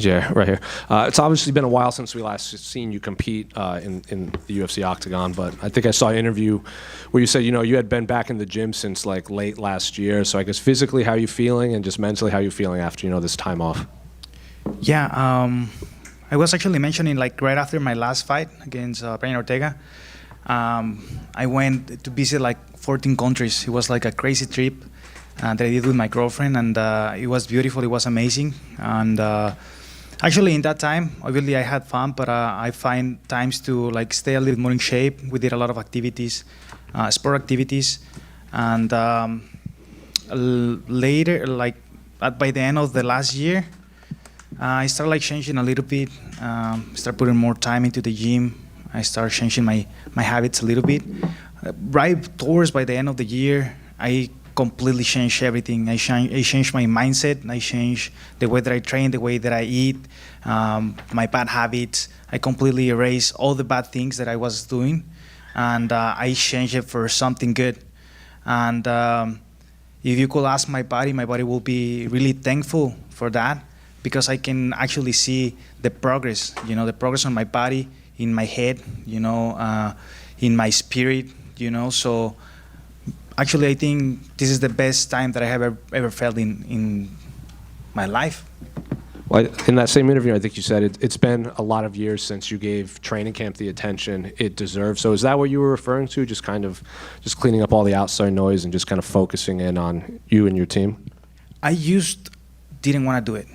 Yeah, right here. It's obviously been a while since we last seen you compete in the UFC octagon, but I think I saw an interview where you said, you had been back in the gym since like late last year. So I guess physically, how are you feeling, and just mentally, how are you feeling after this time off? Yeah, I was actually mentioning like right after my last fight against Brian Ortega, I went to visit like 14 countries. It was like a crazy trip that I did with my girlfriend, and it was beautiful. It was amazing, and actually in that time, obviously I had fun, but I find times to like stay a little more in shape. We did a lot of activities, sport activities, and later, like by the end of the last year, I started like changing a little bit. Start putting more time into the gym. I started changing my habits a little bit. Right towards by the end of the year, I completely changed everything. I changed my mindset. I changed the way that I train, the way that I eat, my bad habits. I completely erased all the bad things that I was doing, and I changed it for something good. And if you could ask my body will be really thankful for that, because I can actually see the progress, the progress on my body, in my head, in my spirit, So actually, I think this is the best time that I have ever felt in my life. Well, in that same interview, I think you said it's been a lot of years since you gave training camp the attention it deserves. So is that what you were referring to? Just kind of just cleaning up all the outside noise and just kind of focusing in on you and your team? I didn't want to do it.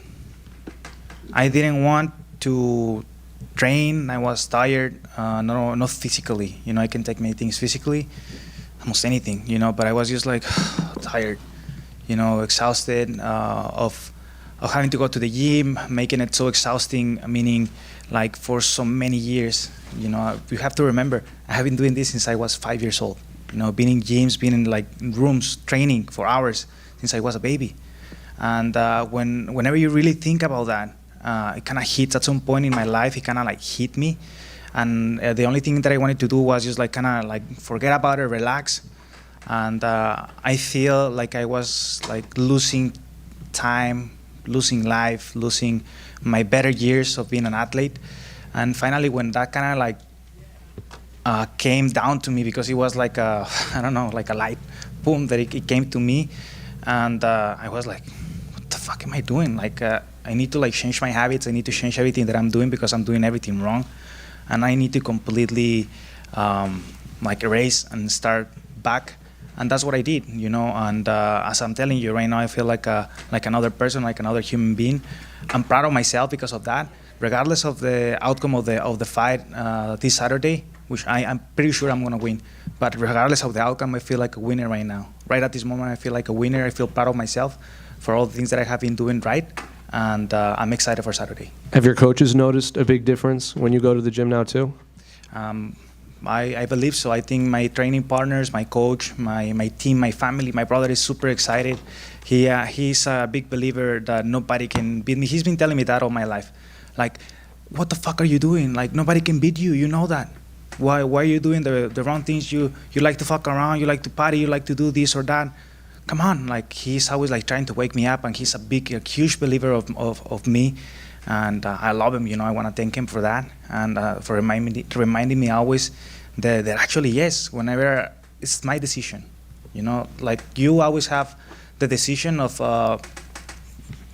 I didn't want to train. I was tired, not physically. I can take many things physically, almost anything, but I was just like tired, exhausted of having to go to the gym, making it so exhausting, meaning like for so many years. You have to remember, I have been doing this since I was 5 years old. Being in gyms, being in like rooms, training for hours since I was a baby. And whenever you really think about that, it kind of hits at some point in my life. It kind of like hit me, and the only thing that I wanted to do was just like kind of like forget about it, relax. And I feel like I was like losing time, losing life, losing my better years of being an athlete. And finally, when that kind of like came down to me, because it was like like a light, boom, that it came to me, and I was like, what the fuck am I doing? Like, I need to like change my habits. I need to change everything that I'm doing, because I'm doing everything wrong, and I need to completely like erase and start back. And that's what I did, And as I'm telling you right now, I feel like another person, like another human being. I'm proud of myself because of that. Regardless of the outcome of the fight this Saturday, which I'm pretty sure I'm gonna win. But regardless of the outcome, I feel like a winner right now. Right at this moment, I feel like a winner. I feel proud of myself for all the things that I have been doing right. And I'm excited for Saturday. Have your coaches noticed a big difference when you go to the gym now too? I believe so. I think my training partners, my coach, my team, my family, my brother is super excited. He's a big believer that nobody can beat me. He's been telling me that all my life. Like, what the fuck are you doing? Like, nobody can beat you. You know that. Why are you doing the wrong things? You like to fuck around. You like to party. You like to do this or that. Come on, like he's always like trying to wake me up, and he's a huge believer of me, and I love him. I want to thank him for that, and for reminding me always that actually yes, whenever it's my decision, like you always have the decision of,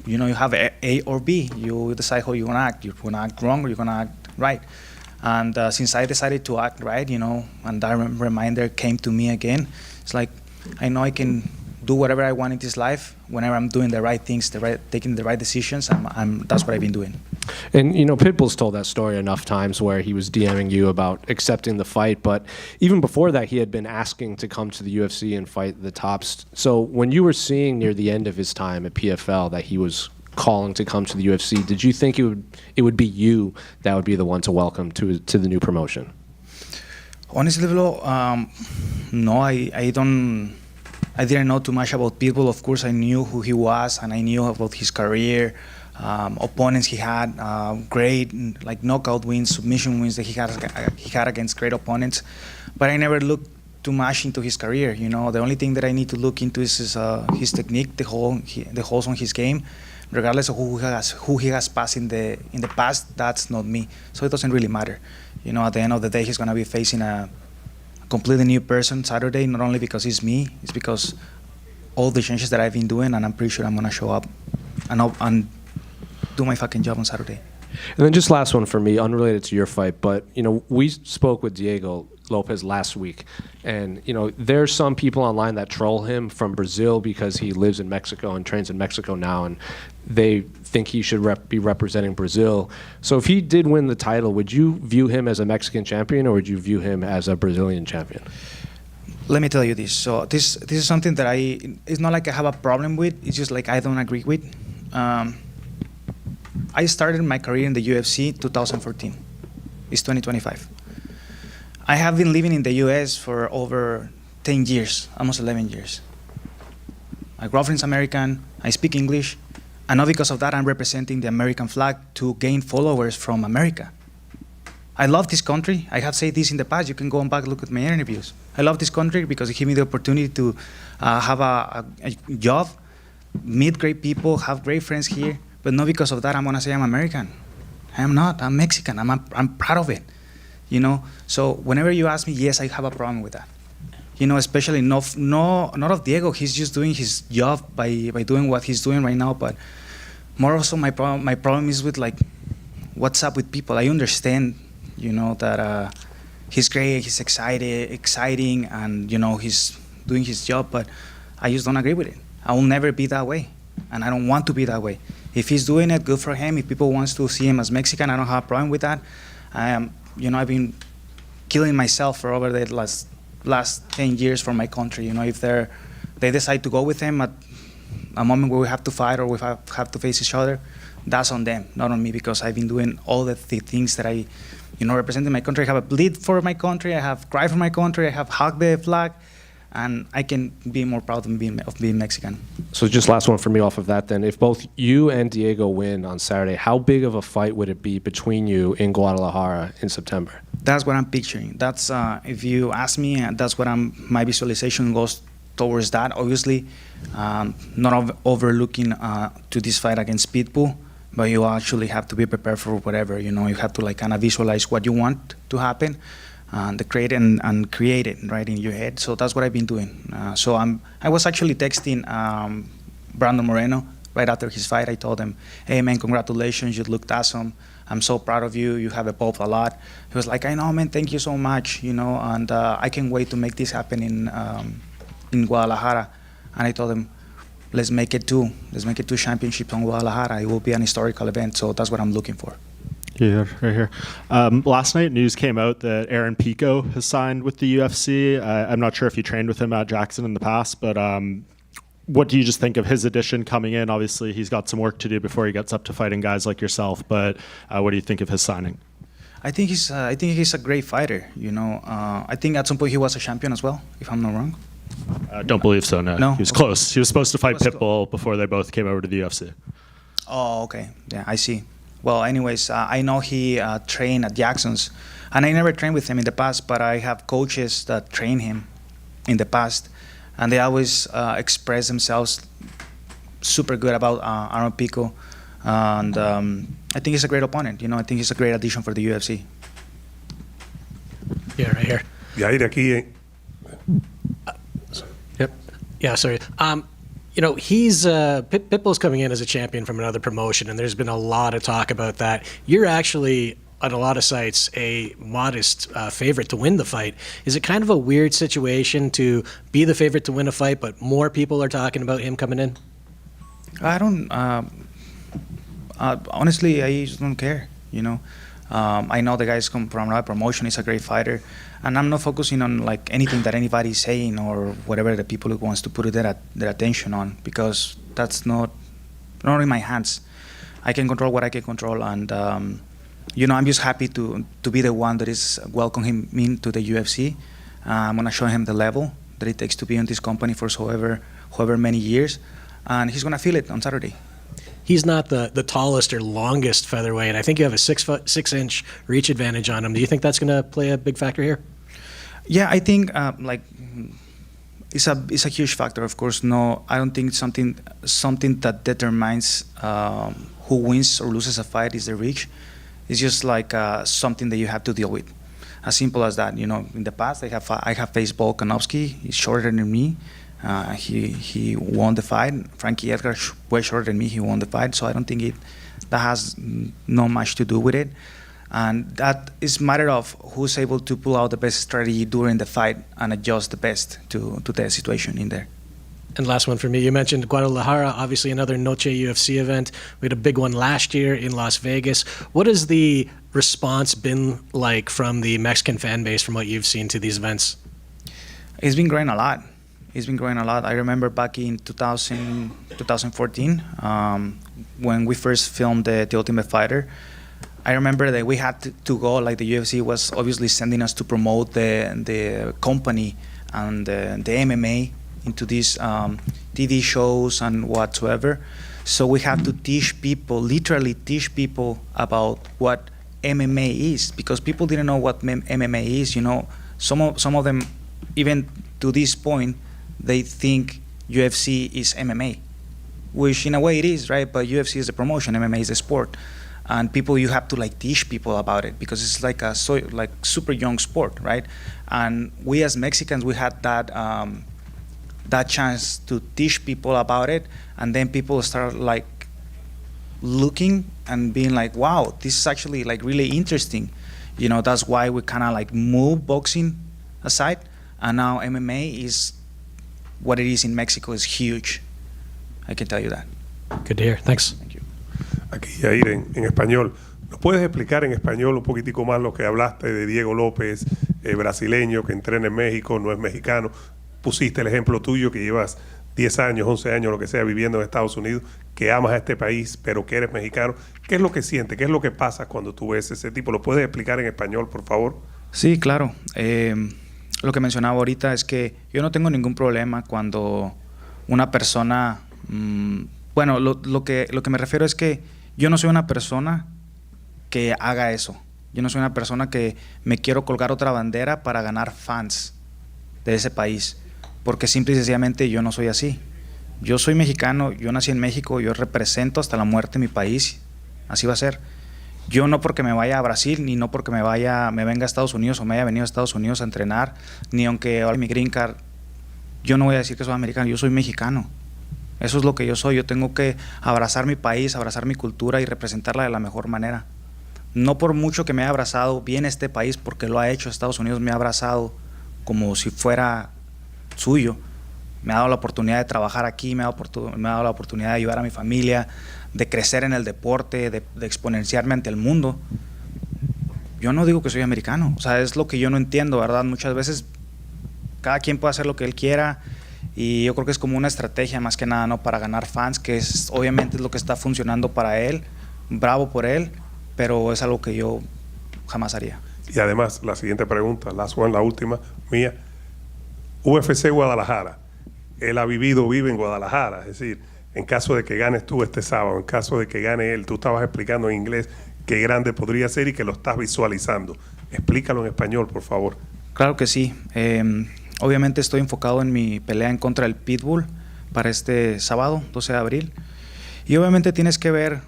you have A or B. You decide how you want to act. You're going to act wrong or you're going to act right. And since I decided to act right, and that reminder came to me again, it's like I know I can do whatever I want in this life whenever I'm doing the right things, taking the right decisions. That's what I've been doing. And Pitbull's told that story enough times where he was DMing you about accepting the fight, but even before that, he had been asking to come to the UFC and fight the tops. So when you were seeing near the end of his time at PFL that he was calling to come to the UFC, did you think it would be you that would be the one to welcome to the new promotion? Honestly, no, I didn't know too much about Pitbull. Of course, I knew who he was, and I knew about his career, opponents he had, great like knockout wins, submission wins that he had against great opponents. But I never looked too much into his career. The only thing that I need to look into is his technique, the holes on his game. regardless of who he has passed in the past. That's not me, so it doesn't really matter. At the end of the day, he's gonna be facing a completely new person Saturday. Not only because it's me, it's because all the changes that I've been doing, and I'm pretty sure I'm gonna show up and do my fucking job on Saturday. And then just last one for me, unrelated to your fight, but we spoke with Diego Lopes last week, and there's some people online that troll him from Brazil because he lives in Mexico and trains in Mexico now, and they think he should be representing Brazil. So if he did win the title, would you view him as a Mexican champion, or would you view him as a Brazilian champion? Let me tell you this. So this is something that it's not like I have a problem with. It's just like I don't agree with. I started my career in the UFC 2014. It's 2025. I have been living in the US for over 10 years, almost 11 years. My girlfriend's American, I speak English, and not because of that I'm representing the American flag to gain followers from America. I love this country. I have said this in the past. You can go back and look at my interviews. I love this country because it gave me the opportunity to have a job, meet great people, have great friends here, but not because of that I'm gonna say I'm American. I am not, I'm Mexican, I'm proud of it. So whenever you ask me, yes, I have a problem with that. Especially not of Diego. He's just doing his job by doing what he's doing right now. But more also, my problem is with like, what's up with people. I understand, that he's great, he's exciting, and he's doing his job. But I just don't agree with it. I will never be that way, and I don't want to be that way. If he's doing it, good for him. If people wants to see him as Mexican, I don't have a problem with that. I've been killing myself for over the last 10 years for my country. If they decide to go with him at a moment where we have to fight or we have to face each other, that's on them, not on me, because I've been doing all the things that I, representing my country. I have bleed for my country, I have cried for my country, I have hugged the flag, and I can be more proud of being Mexican. So just last one for me off of that then. If both you and Diego win on Saturday, how big of a fight would it be between you in Guadalajara in September? That's what I'm picturing. That's, if you ask me, that's what my visualization goes towards that. Obviously, not overlooking to this fight against Pitbull, but you actually have to be prepared for whatever. You have to kind of visualize what you want to happen. Create it right in your head. So that's what I've been doing. I was actually texting Brandon Moreno right after his fight. I told him, "Hey man, congratulations! You looked awesome. I'm so proud of you. You have evolved a lot." He was like, "I know, man. Thank you so much. And I can't wait to make this happen in Guadalajara." And I told him, "Let's make it two. Let's make it 2 championships on Guadalajara. It will be an historical event. So that's what I'm looking for." Yeah, right here. Last night, news came out that Aaron Pico has signed with the UFC. I'm not sure if you trained with him at Jackson in the past, but what do you just think of his addition coming in? Obviously, he's got some work to do before he gets up to fighting guys like yourself, but what do you think of his signing? I think he's a great fighter. I think at some point he was a champion as well, if I'm not wrong. Don't believe so, no. He was close. He was supposed to fight Pitbull before they both came over to the UFC. Oh, okay. Yeah, I see. Well, anyways, I know he trained at Jackson's, and I never trained with him in the past, but I have coaches that train him in the past, and they always express themselves super good about Aaron Pico, and I think he's a great opponent. I think he's a great addition for the UFC. Yeah, right here. Yair, aquí. Yep. Yeah, sorry. He's Pitbull's coming in as a champion from another promotion, and there's been a lot of talk about that. You're actually, on a lot of sites, a modest favorite to win the fight. Is it kind of a weird situation to be the favorite to win a fight, but more people are talking about him coming in? I don't. Honestly, I just don't care. I know the guy's come from another promotion. He's a great fighter, and I'm not focusing on like anything that anybody's saying or whatever the people who wants to put their attention on, because that's not in my hands. I can control what I can control, and I'm just happy to be the one that is welcoming him into the UFC. I'm gonna show him the level that it takes to be in this company for however many years, and he's gonna feel it on Saturday. He's not the tallest or longest featherweight. I think you have a 6-inch reach advantage on him. Do you think that's going to play a big factor here? Yeah, I think it's a huge factor, of course. No, I don't think something that determines who wins or loses a fight is the reach. It's just like something that you have to deal with. As simple as that. You know, in the past, I have faced Volkanovski. He's shorter than me. He won the fight. Frankie Edgar, way shorter than me. He won the fight. So I don't think that has no much to do with it. And that is a matter of who's able to pull out the best strategy during the fight and adjust the best to the situation in there. And last one for me, you mentioned Guadalajara, obviously another Noche UFC event. We had a big one last year in Las Vegas. What has the response been like from the Mexican fan base from what you've seen to these events? It's been growing a lot. I remember back in 2014, when we first filmed the Ultimate Fighter, I remember that we had to go, like the UFC was obviously sending us to promote the company and the MMA into these TV shows and whatsoever. So we have to literally teach people about what MMA is, because people didn't know what MMA is. You know, some of them, even to this point, they think UFC is MMA, which in a way it is, right? But UFC is a promotion, MMA is a sport. And you have to like teach people about it, because it's like a super young sport, right? And we as Mexicans, we had that chance to teach people about it, and then people start like looking and being like, wow, this is actually like really interesting. You know, that's why we kind of like move boxing aside, and now MMA is what it is in Mexico, is huge. I can tell you that. Good to hear. Thanks. Thank you. Aquí, Yair, en español. ¿Nos puedes explicar en español un poquitico más lo que hablaste de Diego Lopes, brasileño, que entrena en México, no es mexicano? Pusiste el ejemplo tuyo, que llevas 10 años, 11 años, lo que sea, viviendo en Estados Unidos, que amas a este país, pero que eres mexicano. ¿Qué es lo que sientes? ¿Qué es lo que pasa cuando tú ves ese tipo? ¿Lo puedes explicar en español, por favor? Sí, claro. Lo que mencionaba ahorita es que yo no tengo ningún problema cuando una persona... bueno, lo que me refiero es que yo no soy una persona que haga eso. Yo no soy una persona que me quiero colgar otra bandera para ganar fans de ese país, porque simple y sencillamente yo no soy así. Yo soy mexicano, yo nací en México, yo represento hasta la muerte mi país, así va a ser. Yo no porque me vaya a Brasil, ni no porque me venga a Estados Unidos o me haya venido a Estados Unidos a entrenar, ni aunque ahora mi green card, yo no voy a decir que soy americano, yo soy mexicano. Eso es lo que yo soy. Yo tengo que abrazar mi país, abrazar mi cultura y representarla de la mejor manera. No por mucho que me haya abrazado bien este país, porque lo ha hecho. Estados Unidos me ha abrazado como si fuera suyo. Me ha dado la oportunidad de trabajar aquí, me ha dado la oportunidad de ayudar a mi familia, de crecer en el deporte, de exponenciarme ante el mundo. Yo no digo que soy americano. O sea, es lo que yo no entiendo, ¿verdad? Muchas veces cada quien puede hacer lo que él quiera. Y yo creo que es como una estrategia más que nada, ¿no? Para ganar fans, que obviamente es lo que está funcionando para él. Bravo por él, pero es algo que yo jamás haría. Y además, la siguiente pregunta, la última mía. UFC Guadalajara. Él vive en Guadalajara. Es decir, en caso de que ganes tú este sábado, en caso de que gane él, tú estabas explicando en inglés qué grande podría ser y que lo estás visualizando. Explícalo en español, por favor. Claro que sí. Obviamente estoy enfocado en mi pelea en contra del Pitbull para este sábado, 12 de abril. Y obviamente tienes que ver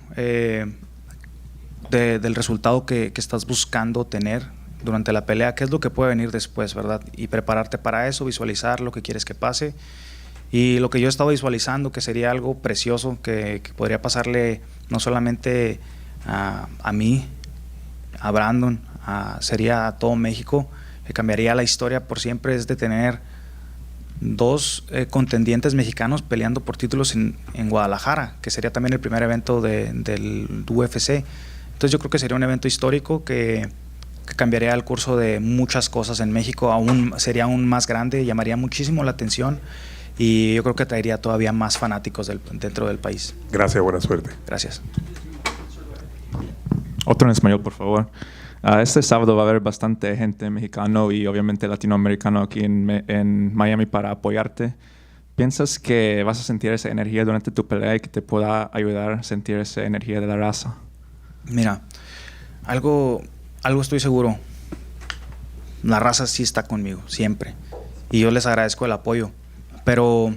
del resultado que estás buscando tener durante la pelea, qué es lo que puede venir después, ¿verdad? Y prepararte para eso, visualizar lo que quieres que pase. Y lo que yo estaba visualizando, que sería algo precioso, que podría pasarle no solamente a mí, a Brandon, sería a todo México, que cambiaría la historia por siempre, es de tener dos contendientes mexicanos peleando por títulos en Guadalajara, que sería también el primer evento del UFC. Entonces yo creo que sería un evento histórico que cambiaría el curso de muchas cosas en México, sería aún más grande, llamaría muchísimo la atención y yo creo que traería todavía más fanáticos dentro del país. Gracias, buena suerte. Gracias. Otro en español, por favor. Este sábado va a haber bastante gente mexicano y obviamente latinoamericano aquí en Miami para apoyarte. ¿Piensas que vas a sentir esa energía durante tu pelea y que te pueda ayudar a sentir esa energía de la raza? Mira, algo estoy seguro. La raza sí está conmigo, siempre. Y yo les agradezco el apoyo. Pero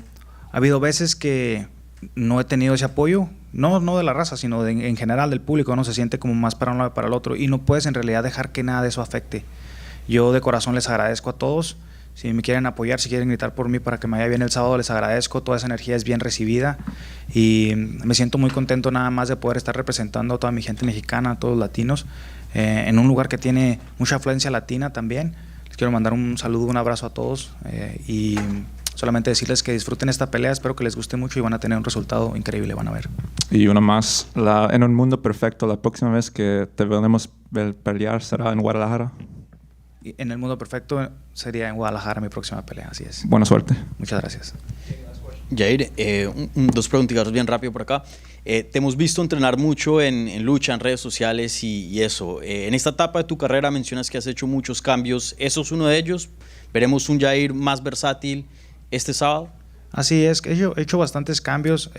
ha habido veces que no he tenido ese apoyo, no de la raza, sino en general del público, ¿no? Se siente como más para un lado y para el otro, y no puedes en realidad dejar que nada de eso afecte. Yo de corazón les agradezco a todos. Si me quieren apoyar, si quieren gritar por mí para que me vaya bien el sábado, les agradezco. Toda esa energía es bien recibida y me siento muy contento nada más de poder estar representando a toda mi gente mexicana, a todos los latinos, en un lugar que tiene mucha afluencia latina también. Les quiero mandar un saludo, un abrazo a todos y solamente decirles que disfruten esta pelea. Espero que les guste mucho y van a tener un resultado increíble, van a ver. Y una más, en un mundo perfecto, la próxima vez que te veremos pelear será en Guadalajara. En el mundo perfecto sería en Guadalajara mi próxima pelea, así es. Buena suerte. Muchas gracias. Yair, dos preguntitas bien rápido por acá. Te hemos visto entrenar mucho en lucha, en redes sociales y eso. En esta etapa de tu carrera mencionas que has hecho muchos cambios. ¿Eso es uno de ellos? ¿Veremos un Yair más versátil este sábado? Así es, que he hecho bastantes cambios.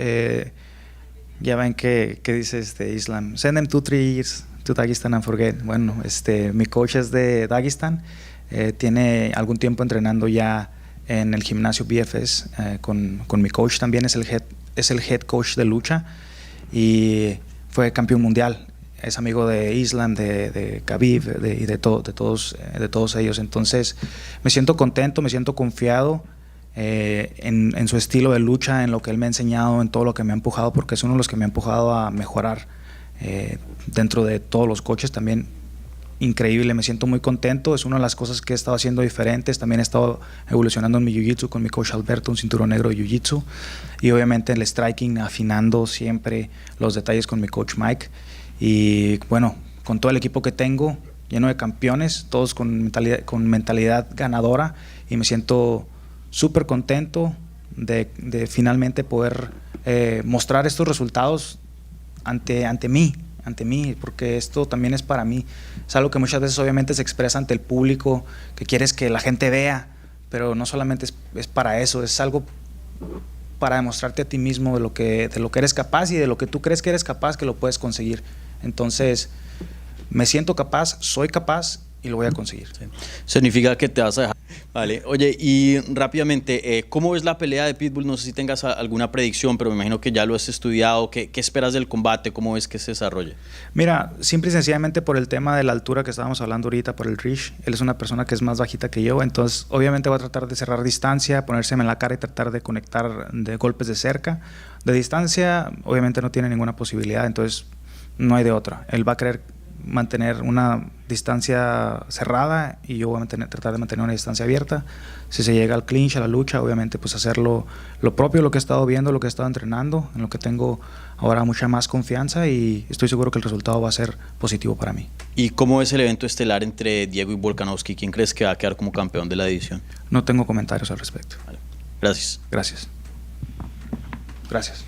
Ya ven que dice Islam, send them 2-3 years to Dagestan and forget. Bueno, mi coach es de Dagestan, tiene algún tiempo entrenando ya en el gimnasio BFS con mi coach también, es el head coach de lucha y fue campeón mundial. Es amigo de Islam, de Khabib y de todos ellos. Entonces me siento contento, me siento confiado en su estilo de lucha, en lo que él me ha enseñado, en todo lo que me ha empujado, porque es uno de los que me ha empujado a mejorar dentro de todos los coaches también. Increíble, me siento muy contento, es una de las cosas que he estado haciendo diferentes. También he estado evolucionando en mi jiu-jitsu con mi coach Alberto, un cinturón negro de jiu-jitsu, y obviamente el striking, afinando siempre los detalles con mi coach Mike. Y bueno, con todo el equipo que tengo, lleno de campeones, todos con mentalidad ganadora, y me siento súper contento de finalmente poder mostrar estos resultados ante mí, porque esto también es para mí. Es algo que muchas veces obviamente se expresa ante el público, que quieres que la gente vea, pero no solamente es para eso, es algo para demostrarte a ti mismo de lo que eres capaz y de lo que tú crees que eres capaz, que lo puedes conseguir. Entonces, me siento capaz, soy capaz y lo voy a conseguir. Sí. Significa que te vas a dejar. Vale, oye, y rápidamente, ¿cómo ves la pelea de Pitbull? No sé si tengas alguna predicción, pero me imagino que ya lo has estudiado. ¿Qué esperas del combate? ¿Cómo ves que se desarrolle? Mira, simple y sencillamente por el tema de la altura que estábamos hablando ahorita, por el reach, él es una persona que es más bajita que yo, entonces obviamente va a tratar de cerrar distancia, ponérseme en la cara y tratar de conectar de golpes de cerca. De distancia, obviamente no tiene ninguna posibilidad, entonces no hay de otra. Él va a querer mantener una distancia cerrada y yo voy a tratar de mantener una distancia abierta. Si se llega al clinch, a la lucha, obviamente pues hacerlo lo propio, lo que he estado viendo, lo que he estado entrenando, en lo que tengo ahora mucha más confianza, y estoy seguro que el resultado va a ser positivo para mí. ¿Y cómo es el evento estelar entre Diego y Volkanovski? ¿Quién crees que va a quedar como campeón de la división? No tengo comentarios al respecto. Vale. Gracias. Gracias. Gracias.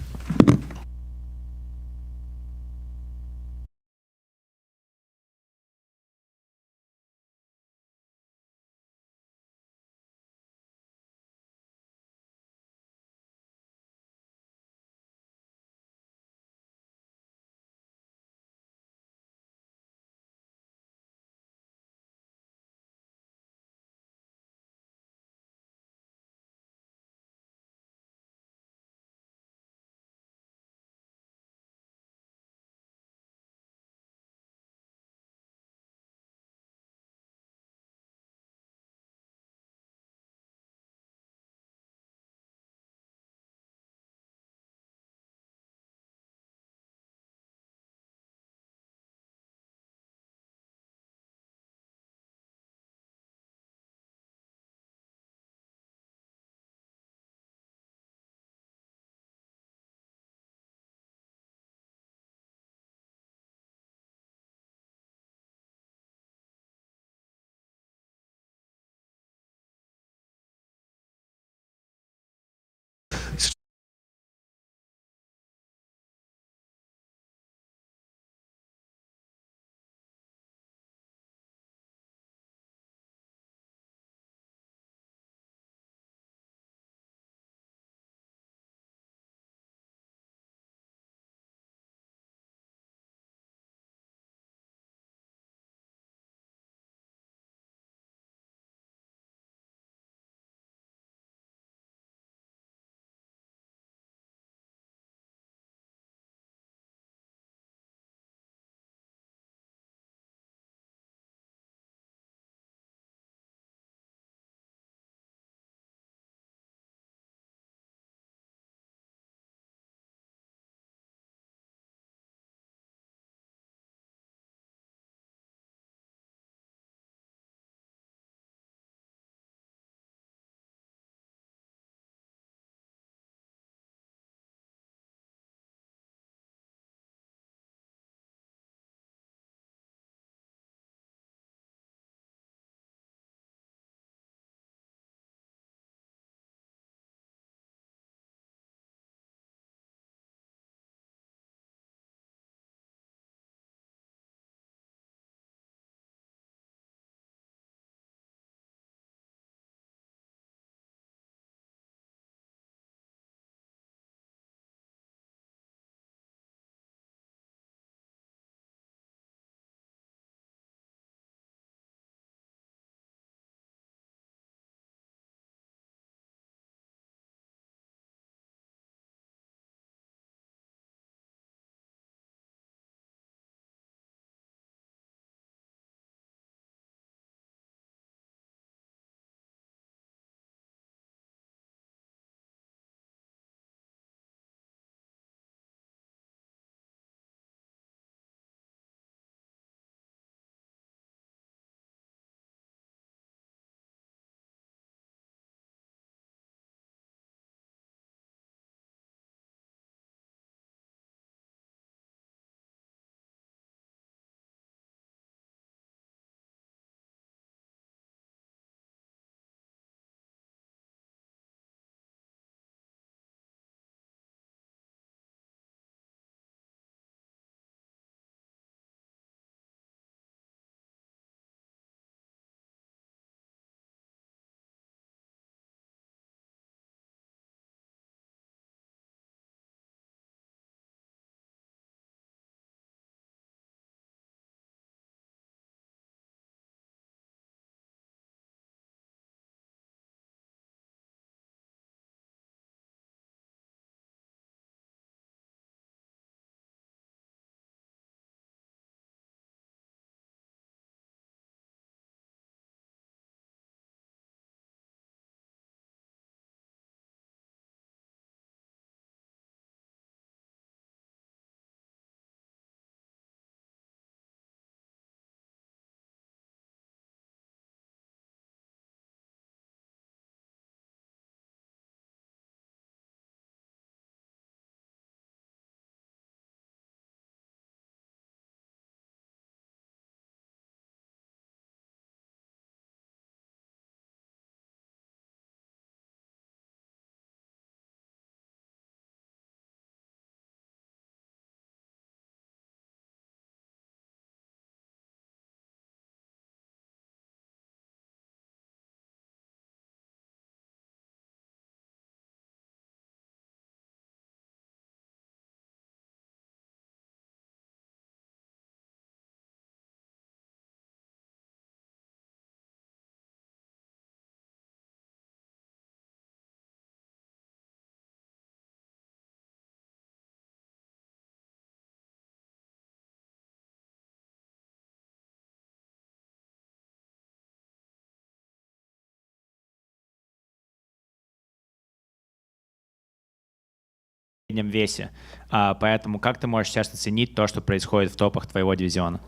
среднем весе. Поэтому как ты можешь сейчас оценить то, что происходит в топах твоего дивизиона?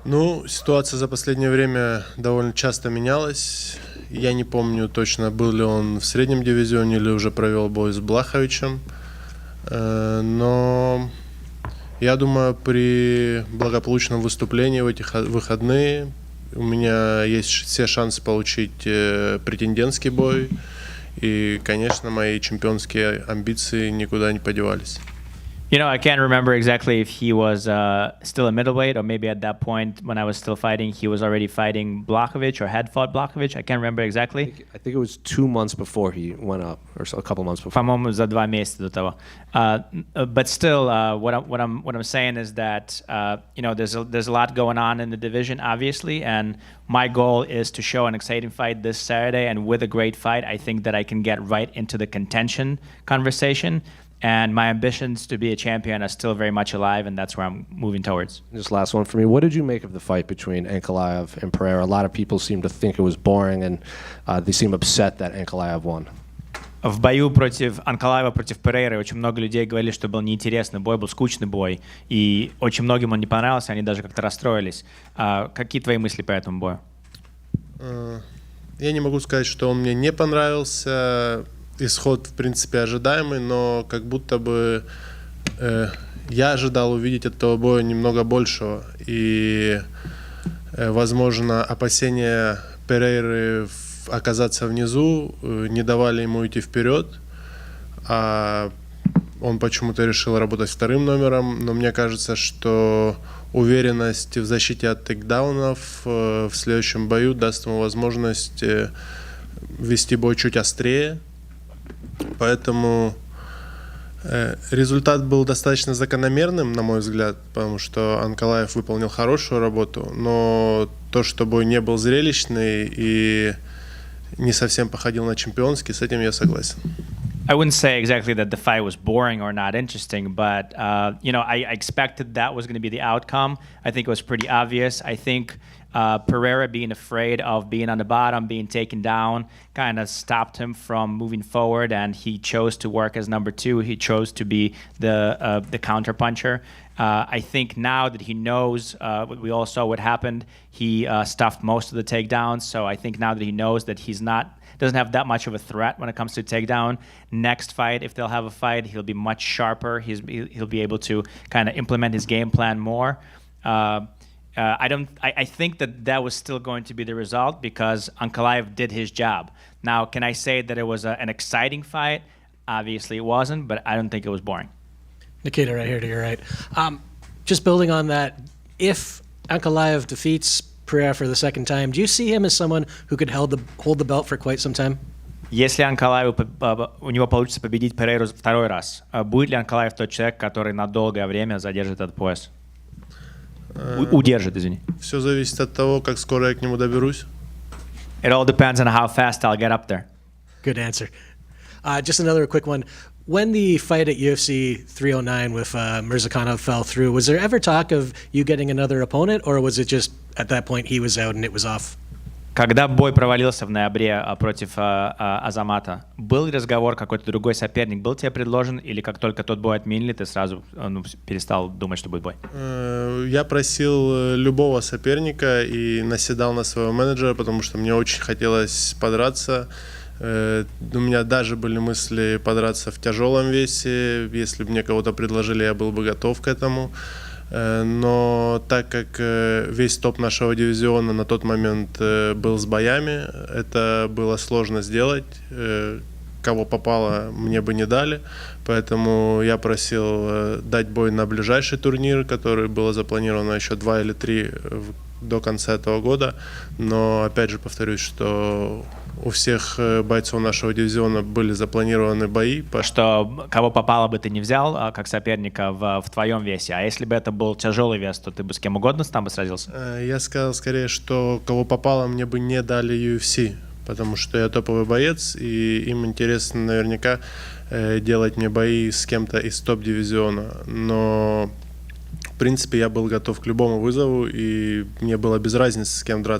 Ну, ситуация за последнее время довольно часто менялась. Я не помню точно, был ли он в среднем дивизионе или уже провел бой с Блаховичем. Но я думаю, при благополучном выступлении в этих выходные у меня есть все шансы получить претендентский бой. И, конечно, мои чемпионские амбиции никуда не подевались. You know, I can't remember exactly if he was still a middleweight or maybe at that point when I was still fighting, he was already fighting Blachowicz or had fought Blachowicz. I can't remember exactly. I think it was 2 months before he went up, or a couple months before. По-моему, за 2 месяца до того. But still, what I'm saying is that you know, there's a lot going on in the division, obviously, and my goal is to show an exciting fight this Saturday, and with a great fight, I think that I can get right into the contention conversation. And my ambitions to be a champion are still very much alive, and that's where I'm moving towards. Just last one for me. What did you make of the fight between Ankalaev and Pereira? A lot of people seem to think it was boring, and they seem upset that Ankalaev won. В бою против Анкалаева, против Перейры очень много людей говорили, что был неинтересный бой, был скучный бой, и очень многим он не понравился, они даже как-то расстроились. Какие твои мысли по этому бою? Я не могу сказать, что он мне не понравился. Исход, в принципе, ожидаемый, но как будто бы я ожидал увидеть от этого боя немного большего. И, возможно, опасения Перейры оказаться внизу не давали ему идти вперед. А он почему-то решил работать вторым номером. Но мне кажется, что уверенность в защите от тейкдаунов в следующем бою даст ему возможность вести бой чуть острее. Поэтому результат был достаточно закономерным, на мой взгляд, потому что Анкалаев выполнил хорошую работу, но то, что бой не был зрелищный и не совсем походил на чемпионский, с этим я согласен. I wouldn't say exactly that the fight was boring or not interesting, but you know, I expected that was going to be the outcome. I think it was pretty obvious. I think Pereira being afraid of being on the bottom, being taken down, kind of stopped him from moving forward, and he chose to work as number 2. He chose to be the counter puncher. I think now that he knows, we all saw what happened, he stuffed most of the takedowns. So I think now that he knows that doesn't have that much of a threat when it comes to takedown. Next fight, if they'll have a fight, he'll be much sharper. He'll be able to kind of implement his game plan more. I think that was still going to be the result because Ankalaev did his job. Now, can I say that it was an exciting fight? Obviously it wasn't, but I don't think it was boring. Nikita, right here to your right. Just building on that, if Ankalaev defeats Pereira for the second time, do you see him as someone who could hold the belt for quite some time? Если у него получится победить Перейру второй раз, будет ли Анкалаев тот человек, который на долгое время задержит этот пояс? Удержит, извини. Все зависит от того, как скоро я к нему доберусь. It all depends on how fast I'll get up there. Good answer. Just another quick one. When the fight at UFC 309 with Mirzakhanov fell through, was there ever talk of you getting another opponent, or was it just at that point he was out and it was off? Когда бой провалился в ноябре против Азамата, был ли разговор, какой-то другой соперник был тебе предложен, или как только тот бой отменили, ты сразу перестал думать, что будет бой? Я просил любого соперника и наседал на своего менеджера, потому что мне очень хотелось подраться. У меня даже были мысли подраться в тяжелом весе. Если бы мне кого-то предложили, я был бы готов к этому. Но так как весь топ нашего дивизиона на тот момент был с боями, это было сложно сделать. Кого попало, мне бы не дали. Поэтому я просил дать бой на ближайший турнир, который было запланировано еще 2 или 3 до конца этого года. Но опять же повторюсь, что у всех бойцов нашего дивизиона были запланированы бои. Что кого попало бы ты не взял как соперника в твоем весе, а если бы это был тяжелый вес, то ты бы с кем угодно там бы сразился? Я сказал скорее, что кого попало, мне бы не дали UFC, потому что я топовый боец, и им интересно наверняка делать мне бои с кем-то из топ-дивизиона. Но в принципе я был готов к любому вызову, и мне было без разницы, с кем драться.